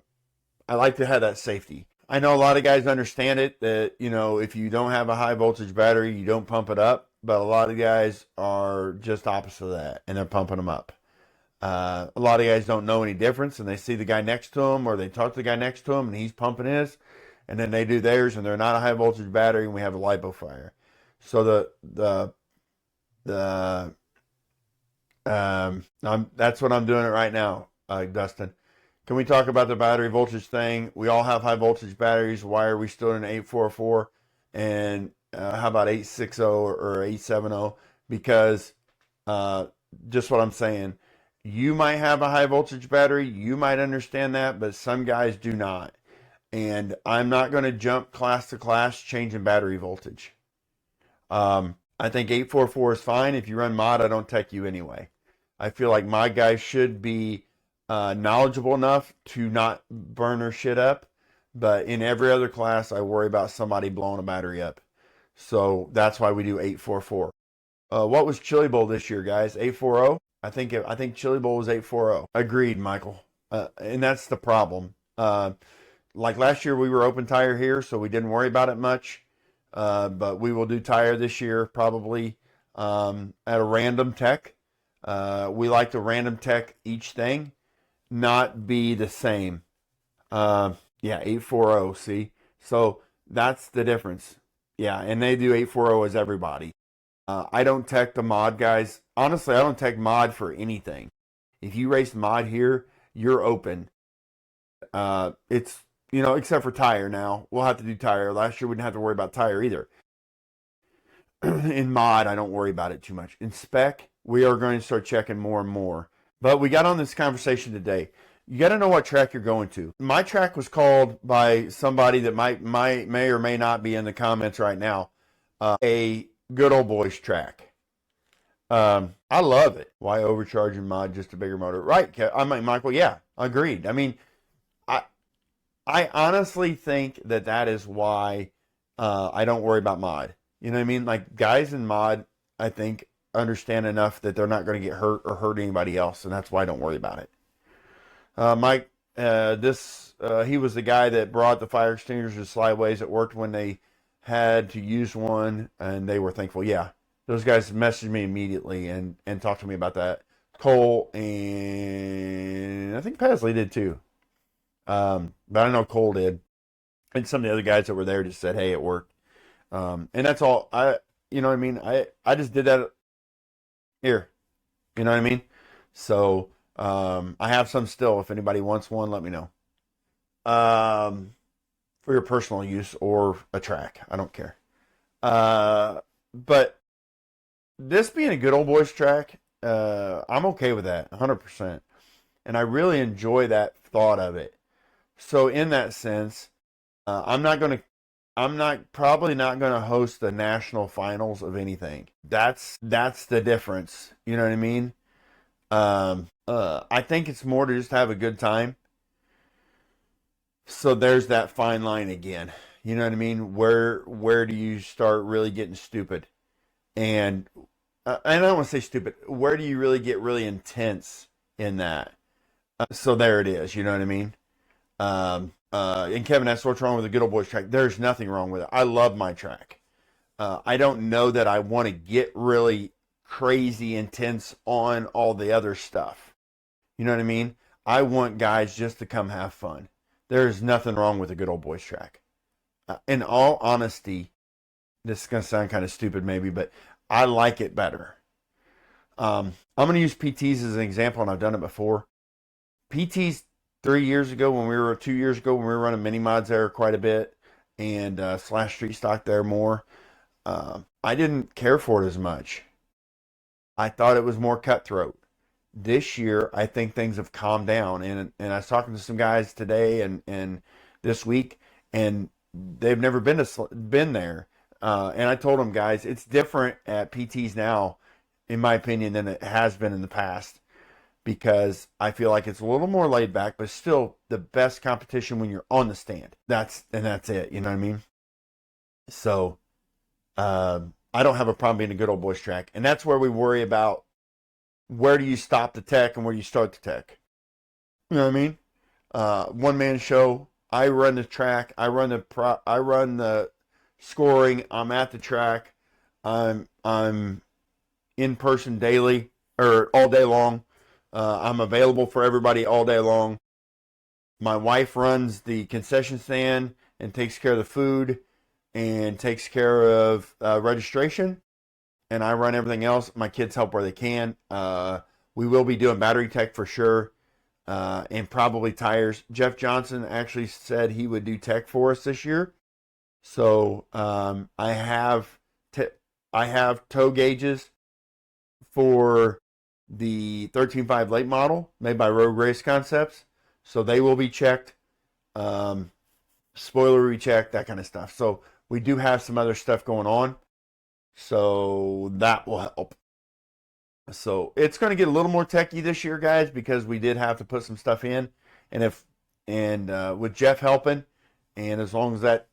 like to have that safety. I know a lot of guys understand it that, you know, if you don't have a high voltage battery, you don't pump it up. But a lot of guys are just opposite of that, and they're pumping them up. A lot of guys don't know any difference, and they see the guy next to them, or they talk to the guy next to them, and he's pumping his, and then they do theirs, and they're not a high voltage battery, and we have a lipo fire. So the that's what I'm doing it right now, Dustin. Can we talk about the battery voltage thing? We all have high voltage batteries. Why are we still in 844? And how about 860 or 870? Because just what I'm saying, you might have a high voltage battery. You might understand that, but some guys do not. And I'm not going to jump class to class changing battery voltage. I think 844 is fine. If you run mod, I don't tech you anyway. I feel like my guys should be knowledgeable enough to not burn their shit up. But in every other class, I worry about somebody blowing a battery up. So that's why we do 844. What was Chili Bowl this year, guys? 840? I think Chili Bowl was 840. Agreed, Michael. And that's the problem. Like last year, we were open tire here, so we didn't worry about it much. But we will do tire this year probably at a random tech. We like to random tech each thing, not be the same. Yeah, 840, see? So that's the difference. Yeah, and they do 840 as everybody. I don't tech the mod guys. Honestly, I don't tech mod for anything. If you race mod here, you're open. It's, you know, except for tire now. We'll have to do tire. Last year we didn't have to worry about tire either. In mod, I don't worry about it too much. In spec, we are going to start checking more and more. But we got on this conversation today. You got to know what track you're going to. My track was called by somebody that may or may not be in the comments right now, a good old boys track. I love it. Why overcharging mod just a bigger motor? Right, I mean, Michael, yeah, agreed. I mean, I honestly think that is why I don't worry about mod. You know what I mean? Like guys in mod, I think understand enough that they're not going to get hurt or hurt anybody else, and that's why I don't worry about it. Mike, he was the guy that brought the fire extinguishers to slideways. It worked when they had to use one, and they were thankful. Yeah, those guys messaged me immediately and talked to me about that. Cole and I think Pasley did too. But I know Cole did. And some of the other guys that were there just said, hey, it worked. And that's all. You know what I mean? I just did that here. You know what I mean? So, I have some still. If anybody wants one, let me know. For your personal use or a track. I don't care. But this being a good old boys track, I'm okay with that 100%. And I really enjoy that thought of it. So in that sense, I'm probably not gonna host the national finals of anything. That's the difference. You know what I mean? I think it's more to just have a good time. So there's that fine line again. You know what I mean? Where do you start really getting stupid? And I don't want to say stupid. Where do you really get really intense in that? So there it is. You know what I mean? And Kevin asks, what's wrong with the good old boys track? There's nothing wrong with it. I love my track. I don't know that I want to get really crazy intense on all the other stuff. You know what I mean? I want guys just to come have fun. There's nothing wrong with a good old boys track. In all honesty, this is going to sound kind of stupid maybe, but I like it better. I'm going to use PTs as an example, and I've done it before. PTs 2 years ago when we were running mini mods there quite a bit, and slash street stock there more, I didn't care for it as much. I thought it was more cutthroat. This year, I think things have calmed down, and I was talking to some guys today and this week, and they've never been there. And I told them, guys, it's different at PTs now, in my opinion, than it has been in the past, because I feel like it's a little more laid back, but still the best competition when you're on the stand. That's it. You know what I mean? So, I don't have a problem being a good old boys track. And that's where we worry about where do you stop the tech and where do you start the tech. You know what I mean? One man show. I run the track. I run the scoring. I'm at the track. I'm in person daily or all day long. I'm available for everybody all day long. My wife runs the concession stand and takes care of the food and takes care of registration, and I run everything else. My kids help where they can. We will be doing battery tech for sure, and probably tires. Jeff Johnson actually said he would do tech for us this year, so I have tow gauges for the 13.5 late model made by Rogue Race Concepts, so they will be checked. Spoiler recheck, that kind of stuff. So we do have some other stuff going on, so that will help. So it's going to get a little more techy this year, guys, because we did have to put some stuff in, and with Jeff helping, and as long as that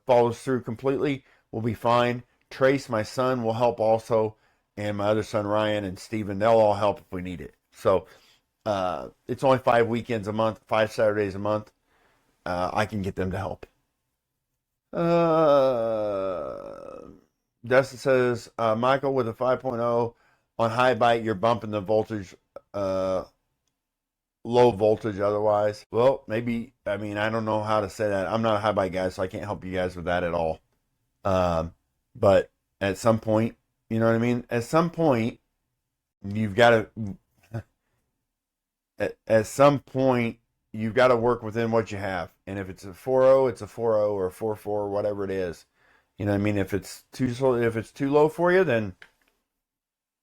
follows through completely, we'll be fine. Trace, my son, will help also, and my other son Ryan and Steven, they'll all help if we need it. So it's only 5 weekends a month, 5 Saturdays a month. I can get them to help. Dustin says, Michael, with a 5.0 on high bite, you're bumping the voltage, low voltage otherwise. Well, maybe, I mean, I don't know how to say that. I'm not a high bite guy, so I can't help you guys with that at all. But at some point, you know what I mean? At some point, you've got to, at some point, you've got to work within what you have. And if it's a 4.0, it's a 4.0 or a 4.4, whatever it is. You know what I mean? If it's too low for you, then,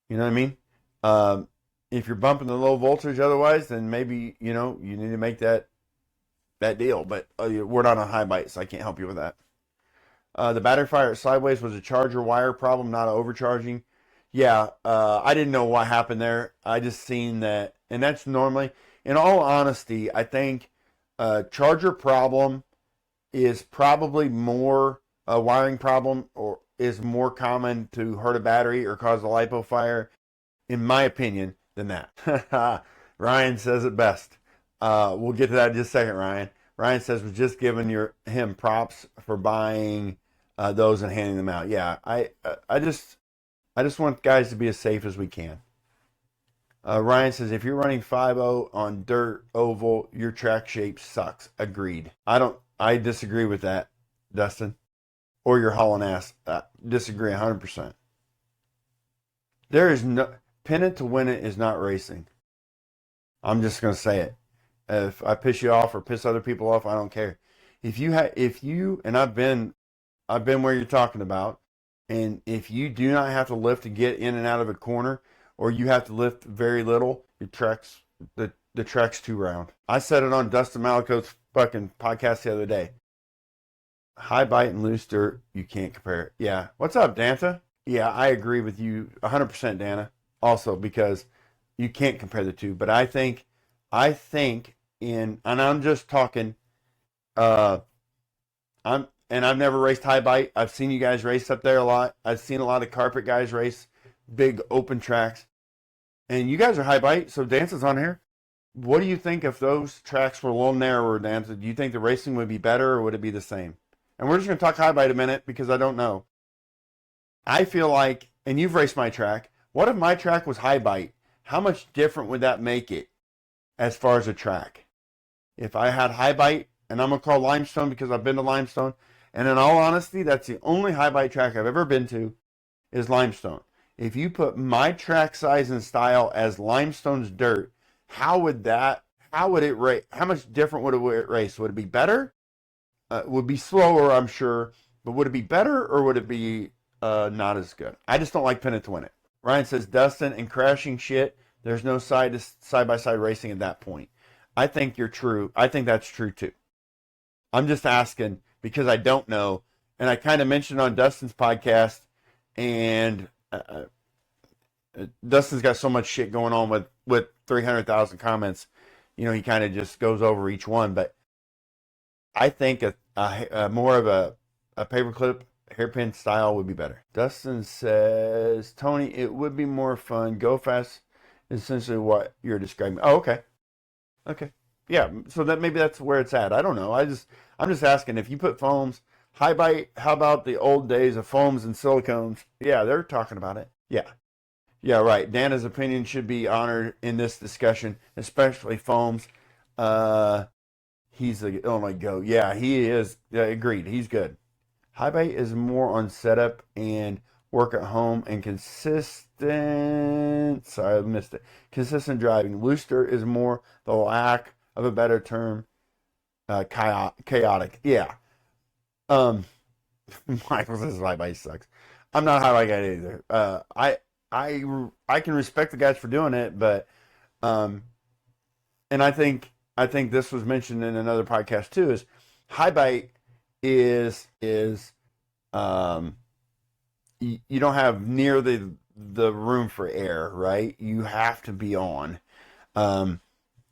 you know what I mean? If you're bumping the low voltage otherwise, then maybe, you know, you need to make that deal. But we're not on high bite, so I can't help you with that. The battery fire sideways was a charger wire problem, not overcharging. Yeah, I didn't know what happened there. I just seen that, and that's normally, in all honesty, I think charger problem is probably more a wiring problem, or is more common to hurt a battery or cause a lipo fire, in my opinion, than that. Ryan says it best. We'll get to that in just a second, Ryan. Ryan says we're just giving him props for buying those and handing them out. Yeah, I just want guys to be as safe as we can. Ryan says, if you're running 5.0 on dirt oval, your track shape sucks. Agreed. I disagree with that, Dustin. Or your hauling ass. Disagree 100%. There is no, pin it to win it is not racing. I'm just going to say it. If I piss you off or piss other people off, I don't care. If you, and I've been where you're talking about, and if you do not have to lift to get in and out of a corner, or you have to lift very little, the track's too round. I said it on Dustin Malico's fucking podcast the other day. High bite and loose dirt, you can't compare it. Yeah. What's up, Danta? Yeah, I agree with you 100%, Dana. Also, because you can't compare the two. But I think and I'm just talking, I've never raced high bite. I've seen you guys race up there a lot. I've seen a lot of carpet guys race big open tracks. And you guys are high bite, so Dance's on here. What do you think if those tracks were a little narrower, Dance? Do you think the racing would be better or would it be the same? And we're just going to talk high bite a minute because I don't know. I feel like, and you've raced my track, what if my track was high bite? How much different would that make it as far as a track? If I had high bite, and I'm going to call limestone because I've been to limestone, and in all honesty, that's the only high bite track I've ever been to is limestone. If you put my track size and style as limestone's dirt, how would it race? How much different would it race? Would it be better? Would be slower, I'm sure, but would it be better or would it be not as good? I just don't like pin it to win it. Ryan says, Dustin, and crashing shit, there's no side-by-side racing at that point. I think you're true. I think that's true too. I'm just asking because I don't know, and I kind of mentioned on Dustin's podcast, and Dustin's got so much shit going on with 300,000 comments. You know, he kind of just goes over each one, but I think a more of a paperclip Hairpin style would be better. Dustin says, Tony, it would be more fun. Go fast is essentially what you're describing. Oh, okay. Okay. Yeah, so that maybe that's where it's at. I don't know. I'm just asking if you put foams, high bite, how about the old days of foams and silicones? Yeah, they're talking about it. Yeah. Yeah, right. Dana's opinion should be honored in this discussion, especially foams. Uh he's the only goat. Yeah, he is. Yeah, agreed. He's good. High bite is more on setup and work at home and consistent. Sorry, I missed it. Consistent driving. Looster is more the lack of a better term. Chaotic. Yeah. Um, Michael says high bite sucks. I'm not a high bite guy either. I can respect the guys for doing it, but um, and I think this was mentioned in another podcast too. Is high bite is um you don't have near the room for air, right? You have to be on. Um,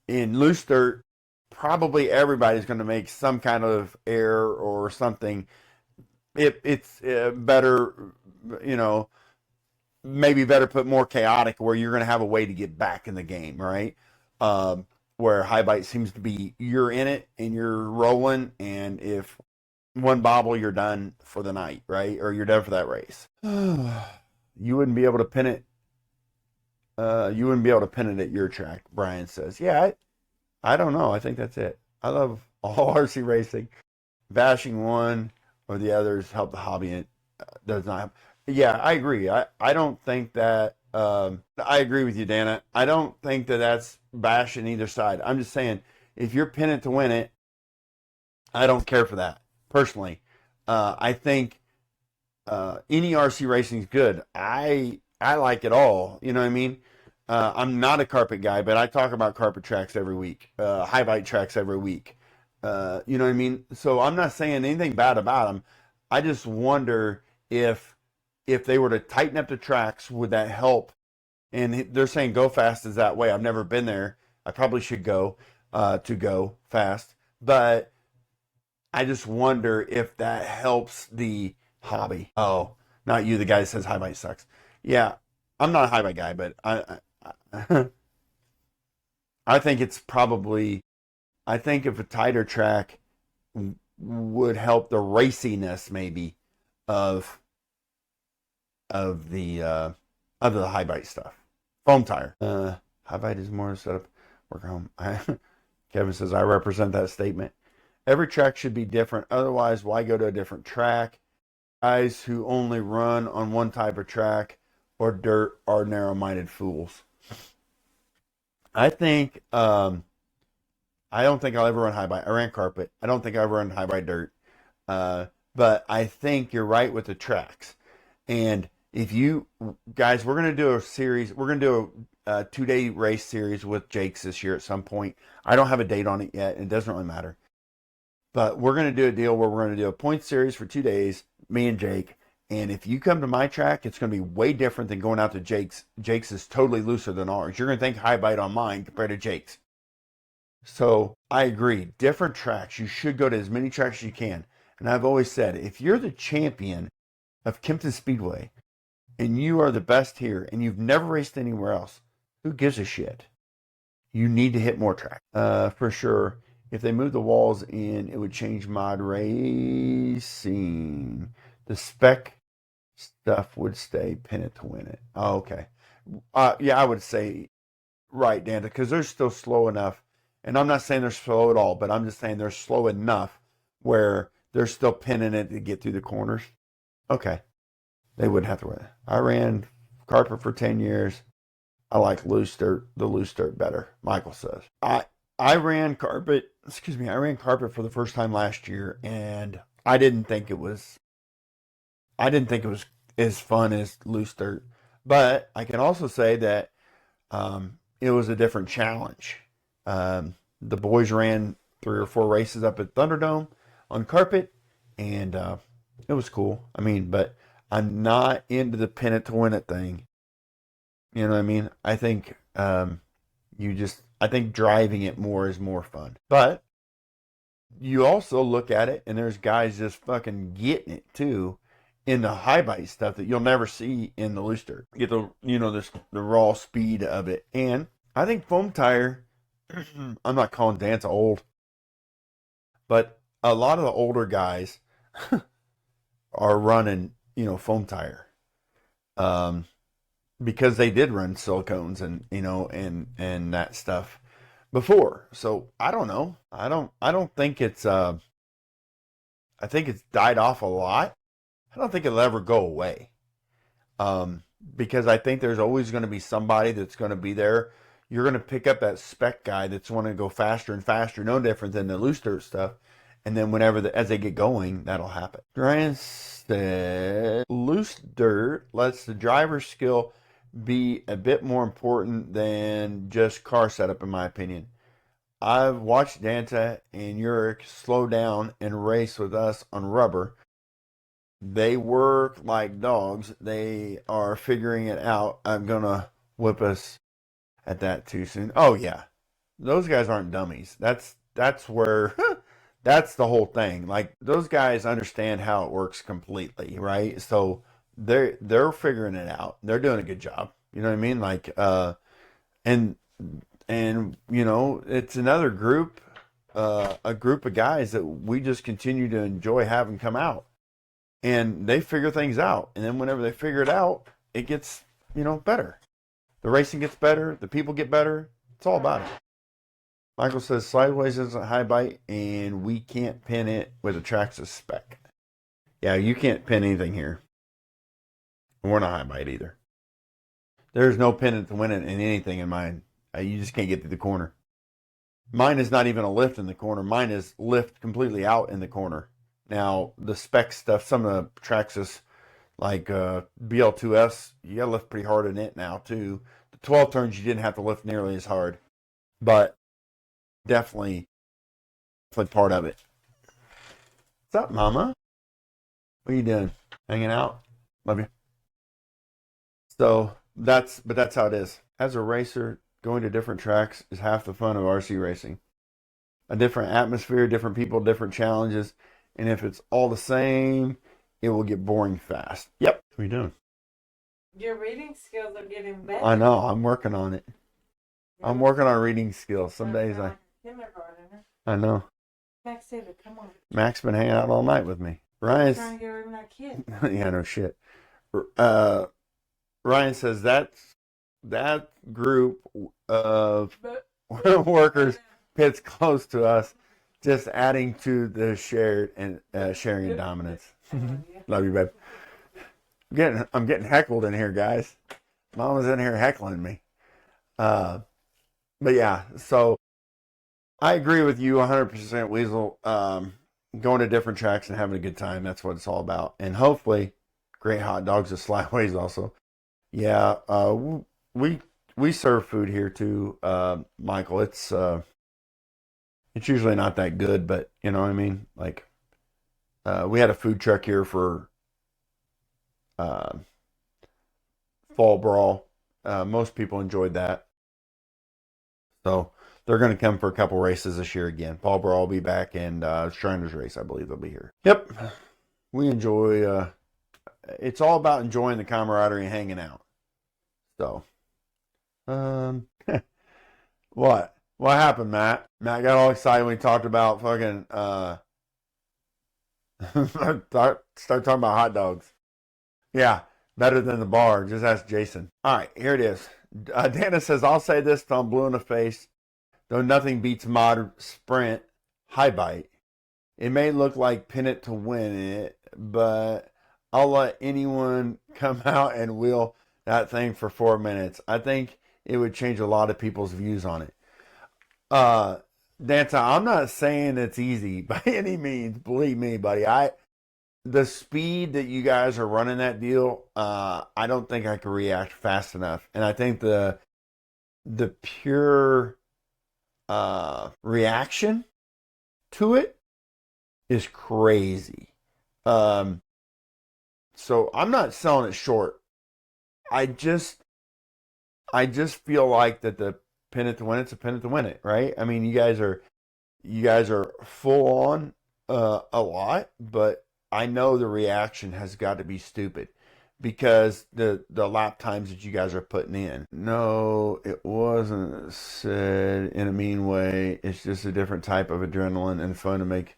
in loose dirt, probably everybody's going to make some kind of air or something. It's better, you know, maybe better put more chaotic where you're going to have a way to get back in the game, right? Um, where high bite seems to be you're in it and you're rolling, and if one bobble, you're done for the night, right? Or you're done for that race. You wouldn't be able to pin it. You wouldn't be able to pin it at your track, Brian says. Yeah, I don't know. I think that's it. I love all RC racing. Bashing one or the others help the hobby. And does not have. Yeah, I agree. I don't think that. I agree with you, Dana. I don't think that that's bashing either side. I'm just saying, if you're pinning to win it, I don't care for that personally. I think any RC racing is good. I like it all. You know what I mean? I'm not a carpet guy, but I talk about carpet tracks every week, high bite tracks every week. You know what I mean? So I'm not saying anything bad about them. I just wonder if they were to tighten up the tracks, would that help? And they're saying go fast is that way. I've never been there. I probably should go to go fast, but I just wonder if that helps the hobby. Oh, not you, the guy that says high bite sucks. Yeah, I'm not a high bite guy, but I think it's probably. I think if a tighter track would help the raciness maybe of of the uh, of the high bite stuff. Foam tire. High bite is more setup work home. Kevin says I represent that statement. Every track should be different. Otherwise, why go to a different track? Guys who only run on one type of track or dirt are narrow-minded fools. I think I don't think I'll ever run high bite. I ran carpet. I don't think I ever run high bite dirt. Uh, but I think you're right with the tracks. And if you guys, we're gonna do a series. We're gonna do a 2-day race series with Jake's this year at some point. I don't have a date on it yet. And it doesn't really matter. But we're going to do a deal where we're going to do a point series for 2 days, me and Jake. And if you come to my track, it's going to be way different than going out to Jake's. Jake's is totally looser than ours. You're going to think high bite on mine compared to Jake's. So I agree. Different tracks. You should go to as many tracks as you can. And I've always said, if you're the champion of Kempton Speedway and you are the best here and you've never raced anywhere else, who gives a shit? You need to hit more track. For sure. If they move the walls in, it would change mod racing. The spec stuff would stay, pin it to win it. Oh, okay. Yeah, I would say right, Dan, because they're still slow enough. And I'm not saying they're slow at all, but I'm just saying they're slow enough where they're still pinning it to get through the corners. Okay. They wouldn't have to win it. I ran carpet for 10 years. I like loose dirt, the loose dirt better, Michael says. I ran carpet, I ran carpet for the first time last year, and I didn't think it was as fun as loose dirt. But I can also say that it was a different challenge. The boys ran 3 or 4 races up at Thunderdome on carpet, and it was cool. I mean, but I'm not into the pin it to win it thing. You know what I mean? I think I think driving it more is more fun. But you also look at it, and there's guys just fucking getting it too. in the high bite stuff that you'll never see in the loose dirt. You get the raw speed of it. And I think foam tire, I'm not calling Dance old, but a lot of the older guys are running, foam tire. Because they did run silicones and that stuff before. So I don't know. I don't think it's I think it's died off a lot. I don't think it'll ever go away. Because I think there's always going to be somebody that's going to be there. You're going to pick up that spec guy that's wanting to go faster and faster, no different than the loose dirt stuff. And then as they get going, that'll happen. Ryan said, loose dirt lets the driver's skill be a bit more important than just car setup, in my opinion. I've watched Danta and Yurik slow down and race with us on rubber. They work like dogs. They are figuring it out. I'm going to whip us at that too soon. Oh, yeah. Those guys aren't dummies. That's where... That's the whole thing. Like, those guys understand how it works completely, right? So they're figuring it out. They're doing a good job. You know what I mean? Like, and it's another group, a group of guys that we just continue to enjoy having come out, and they figure things out. And then whenever they figure it out, it gets better. The racing gets better. The people get better. It's all about it. Michael says sideways isn't high bite, and we can't pin it with a Traxxas spec. Yeah, you can't pin anything here. We're not high bite either. There's no pin to win it in anything in mine. You just can't get through the corner. Mine is not even a lift in the corner. Mine is lift completely out in the corner. Now, the spec stuff, some of the Traxxas, like BL2S, you got to lift pretty hard in it now, too. The 12 turns, you didn't have to lift nearly as hard. But definitely part of it. What's up, Mama? What are you doing? Hanging out? Love you. So that's how it is. As a racer, going to different tracks is half the fun of RC racing. A different atmosphere, different people, different challenges, and if it's all the same, it will get boring fast. Yep. What are you doing? Your reading skills are getting better. I know. I'm working on it. I'm working on reading skills. Some days I know. Max said, come on. Max been hanging out all night with me. Ryan's trying to get rid of that kid. Yeah, no shit. Ryan says that group of workers pits close to us, just adding to the sharing and dominance. Love you, babe. I'm getting heckled in here, guys. Mama's in here heckling me. But yeah, so I agree with you 100%, Weasel. Going to different tracks and having a good time, that's what it's all about. And hopefully, great hot dogs at Slyways also. Yeah, we serve food here too, Michael. It's usually not that good, but you know what I mean? Like, we had a food truck here for Fall Brawl. Most people enjoyed that. So they're going to come for a couple races this year again. Paul Brawl will be back, and Shriners Race, I believe, they'll be here. Yep. We enjoy, it's all about enjoying the camaraderie and hanging out. So, what? What happened, Matt? Matt got all excited when he talked about fucking, start talking about hot dogs. Yeah, better than the bar. Just ask Jason. All right, here it is. Dana says, I'll say this till I'm blue in the face. Though nothing beats mod sprint high bite. It may look like pin it to win it, but I'll let anyone come out and wheel that thing for 4 minutes. I think it would change a lot of people's views on it. Danta, I'm not saying it's easy by any means. Believe me, buddy. The speed that you guys are running that deal, I don't think I could react fast enough. And I think the pure reaction to it is crazy. So I'm not selling it short. I just feel like that the pin it to win it's a pin it to win it, right? I mean, you guys are full on a lot, but I know the reaction has got to be stupid because the lap times that you guys are putting in. No, it wasn't said in a mean way. It's just a different type of adrenaline and fun to make,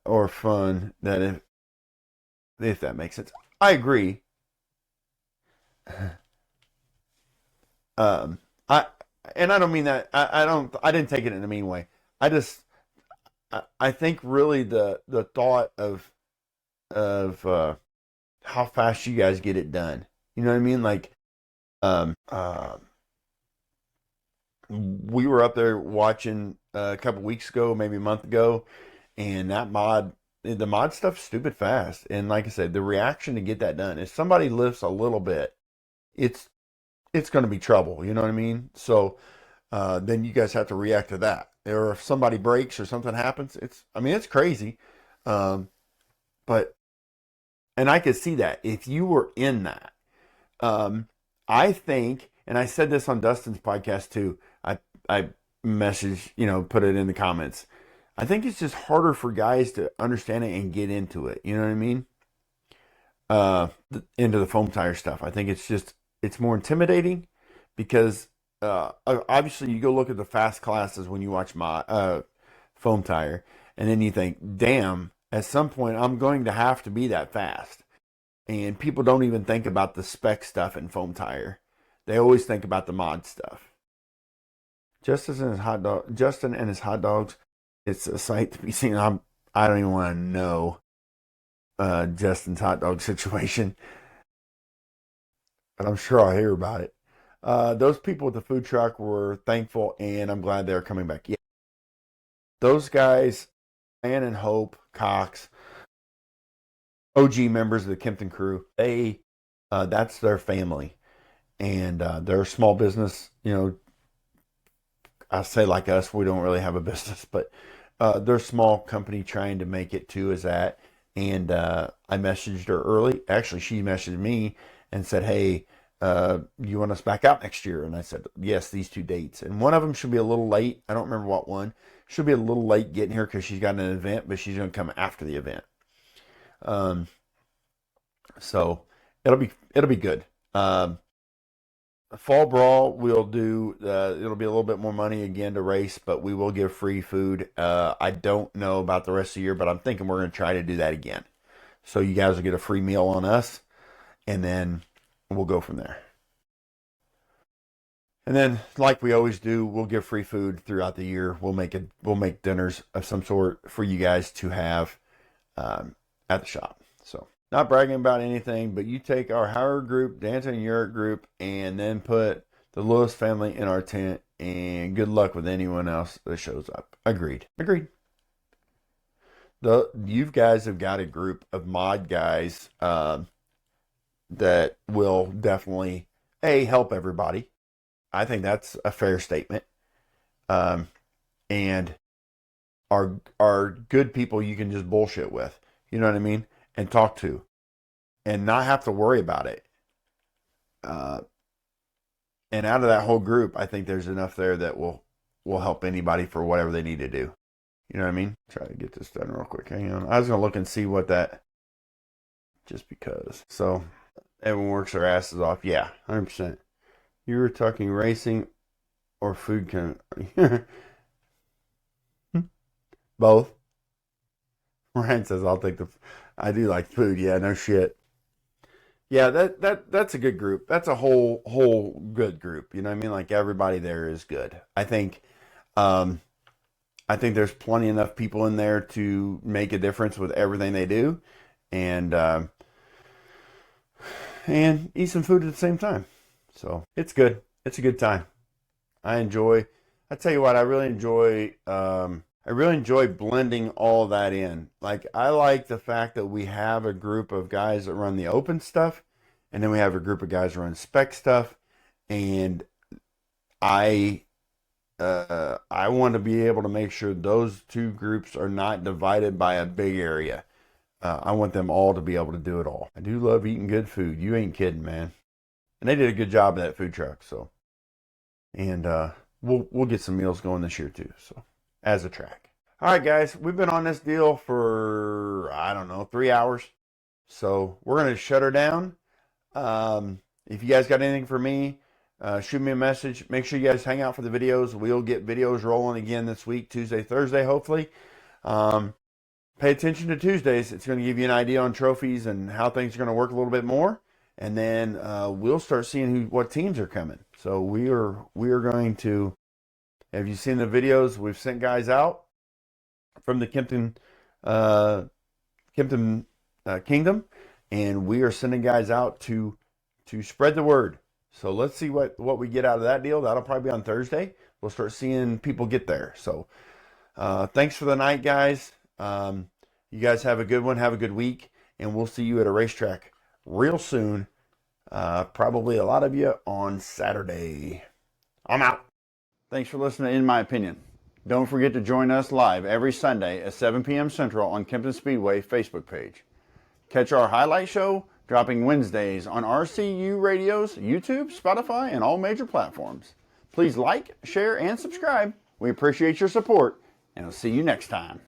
or fun that if that makes sense. I agree. Um, I and I don't mean that. I don't. I didn't take it in a mean way. I just. I think really the thought of how fast you guys get it done. You know what I mean? Like, um, uh, we were up there watching a couple weeks ago, maybe a month ago, and the mod stuff's stupid fast. And like I said, the reaction to get that done, if somebody lifts a little bit, it's it's going to be trouble. You know what I mean? So then you guys have to react to that. Or if somebody breaks or something happens, I mean, it's crazy. Um, but and I could see that if you were in that. Um, I think, and I said this on Dustin's podcast too. I messaged, put it in the comments. I think it's just harder for guys to understand it and get into it. You know what I mean? Into the foam tire stuff. I think it's more intimidating because obviously you go look at the fast classes when you watch my foam tire, and then you think, damn, at some point I'm going to have to be that fast. And people don't even think about the spec stuff in foam tire. They always think about the mod stuff. Justin and his hot dogs. It's a sight to be seen. I don't even want to know Justin's hot dog situation, but I'm sure I'll hear about it. Those people with the food truck were thankful, and I'm glad they're coming back. Yeah, those guys, Ann and Hope Cox, OG members of the Kempton crew, that's their family, and they're a small business. I say like us, we don't really have a business, but they're a small company trying to make it too. Is that? And I messaged her early. Actually, she messaged me and said, "Hey, you want us back out next year?" And I said, "Yes, these 2 dates." And one of them should be a little late. I don't remember what one. She'll be a little late getting here because she's got an event, but she's going to come after the event. Um, so it'll be good. Fall brawl we'll do. It'll be a little bit more money again to race, but we will give free food. I don't know about the rest of the year, but I'm thinking we're going to try to do that again. So you guys will get a free meal on us, and then we'll go from there. And then, like we always do, we'll give free food throughout the year. We'll make dinners of some sort for you guys to have at the shop. So, not bragging about anything, but you take our Howard group, Danton and Uric group, and then put the Lewis family in our tent, and good luck with anyone else that shows up. Agreed. You guys have got a group of mod guys that will definitely help everybody. I think that's a fair statement. And are good people you can just bullshit with. You know what I mean? And talk to, and not have to worry about it. And out of that whole group, I think there's enough there that will help anybody for whatever they need to do. You know what I mean? Try to get this done real quick. Hang on. I was gonna look and see what that. Just because. So everyone works their asses off. Yeah, 100%. You were talking racing or food both. Ryan says I'll take I do like food. Yeah, no shit. Yeah, that's a good group. That's a whole good group. You know what I mean? Like everybody there is good. Um I think there's plenty enough people in there to make a difference with everything they do, and eat some food at the same time. So it's good. It's a good time. I enjoy. I tell you what, I really enjoy. I really enjoy blending all that in. Like I like the fact that we have a group of guys that run the open stuff, and then we have a group of guys that run spec stuff, and I I want to be able to make sure those two groups are not divided by a big area. I want them all to be able to do it all. I do love eating good food. You ain't kidding, man. And they did a good job of that food truck. So, and we'll get some meals going this year too. So, as a track. All right, guys, we've been on this deal for, I don't know, 3 hours. So we're going to shut her down. If you guys got anything for me, shoot me a message. Make sure you guys hang out for the videos. We'll get videos rolling again this week, Tuesday, Thursday, hopefully. Pay attention to Tuesdays. It's going to give you an idea on trophies and how things are going to work a little bit more. And then we'll start seeing what teams are coming. So we are going to, have you seen the videos? We've sent guys out from the Kempton Kingdom, and we are sending guys out to spread the word. So let's see what we get out of that deal. That'll probably be on Thursday. We'll start seeing people get there. So thanks for the night, guys. You guys have a good one. Have a good week, and we'll see you at a racetrack real soon. Probably a lot of you on Saturday. I'm out. Thanks for listening to In My Opinion. Don't forget to join us live every Sunday at 7 p.m. Central on Kempton Speedway Facebook page. Catch our highlight show dropping Wednesdays on RCU Radio's YouTube, Spotify, and all major platforms. Please like, share, and subscribe. We appreciate your support, and I'll see you next time.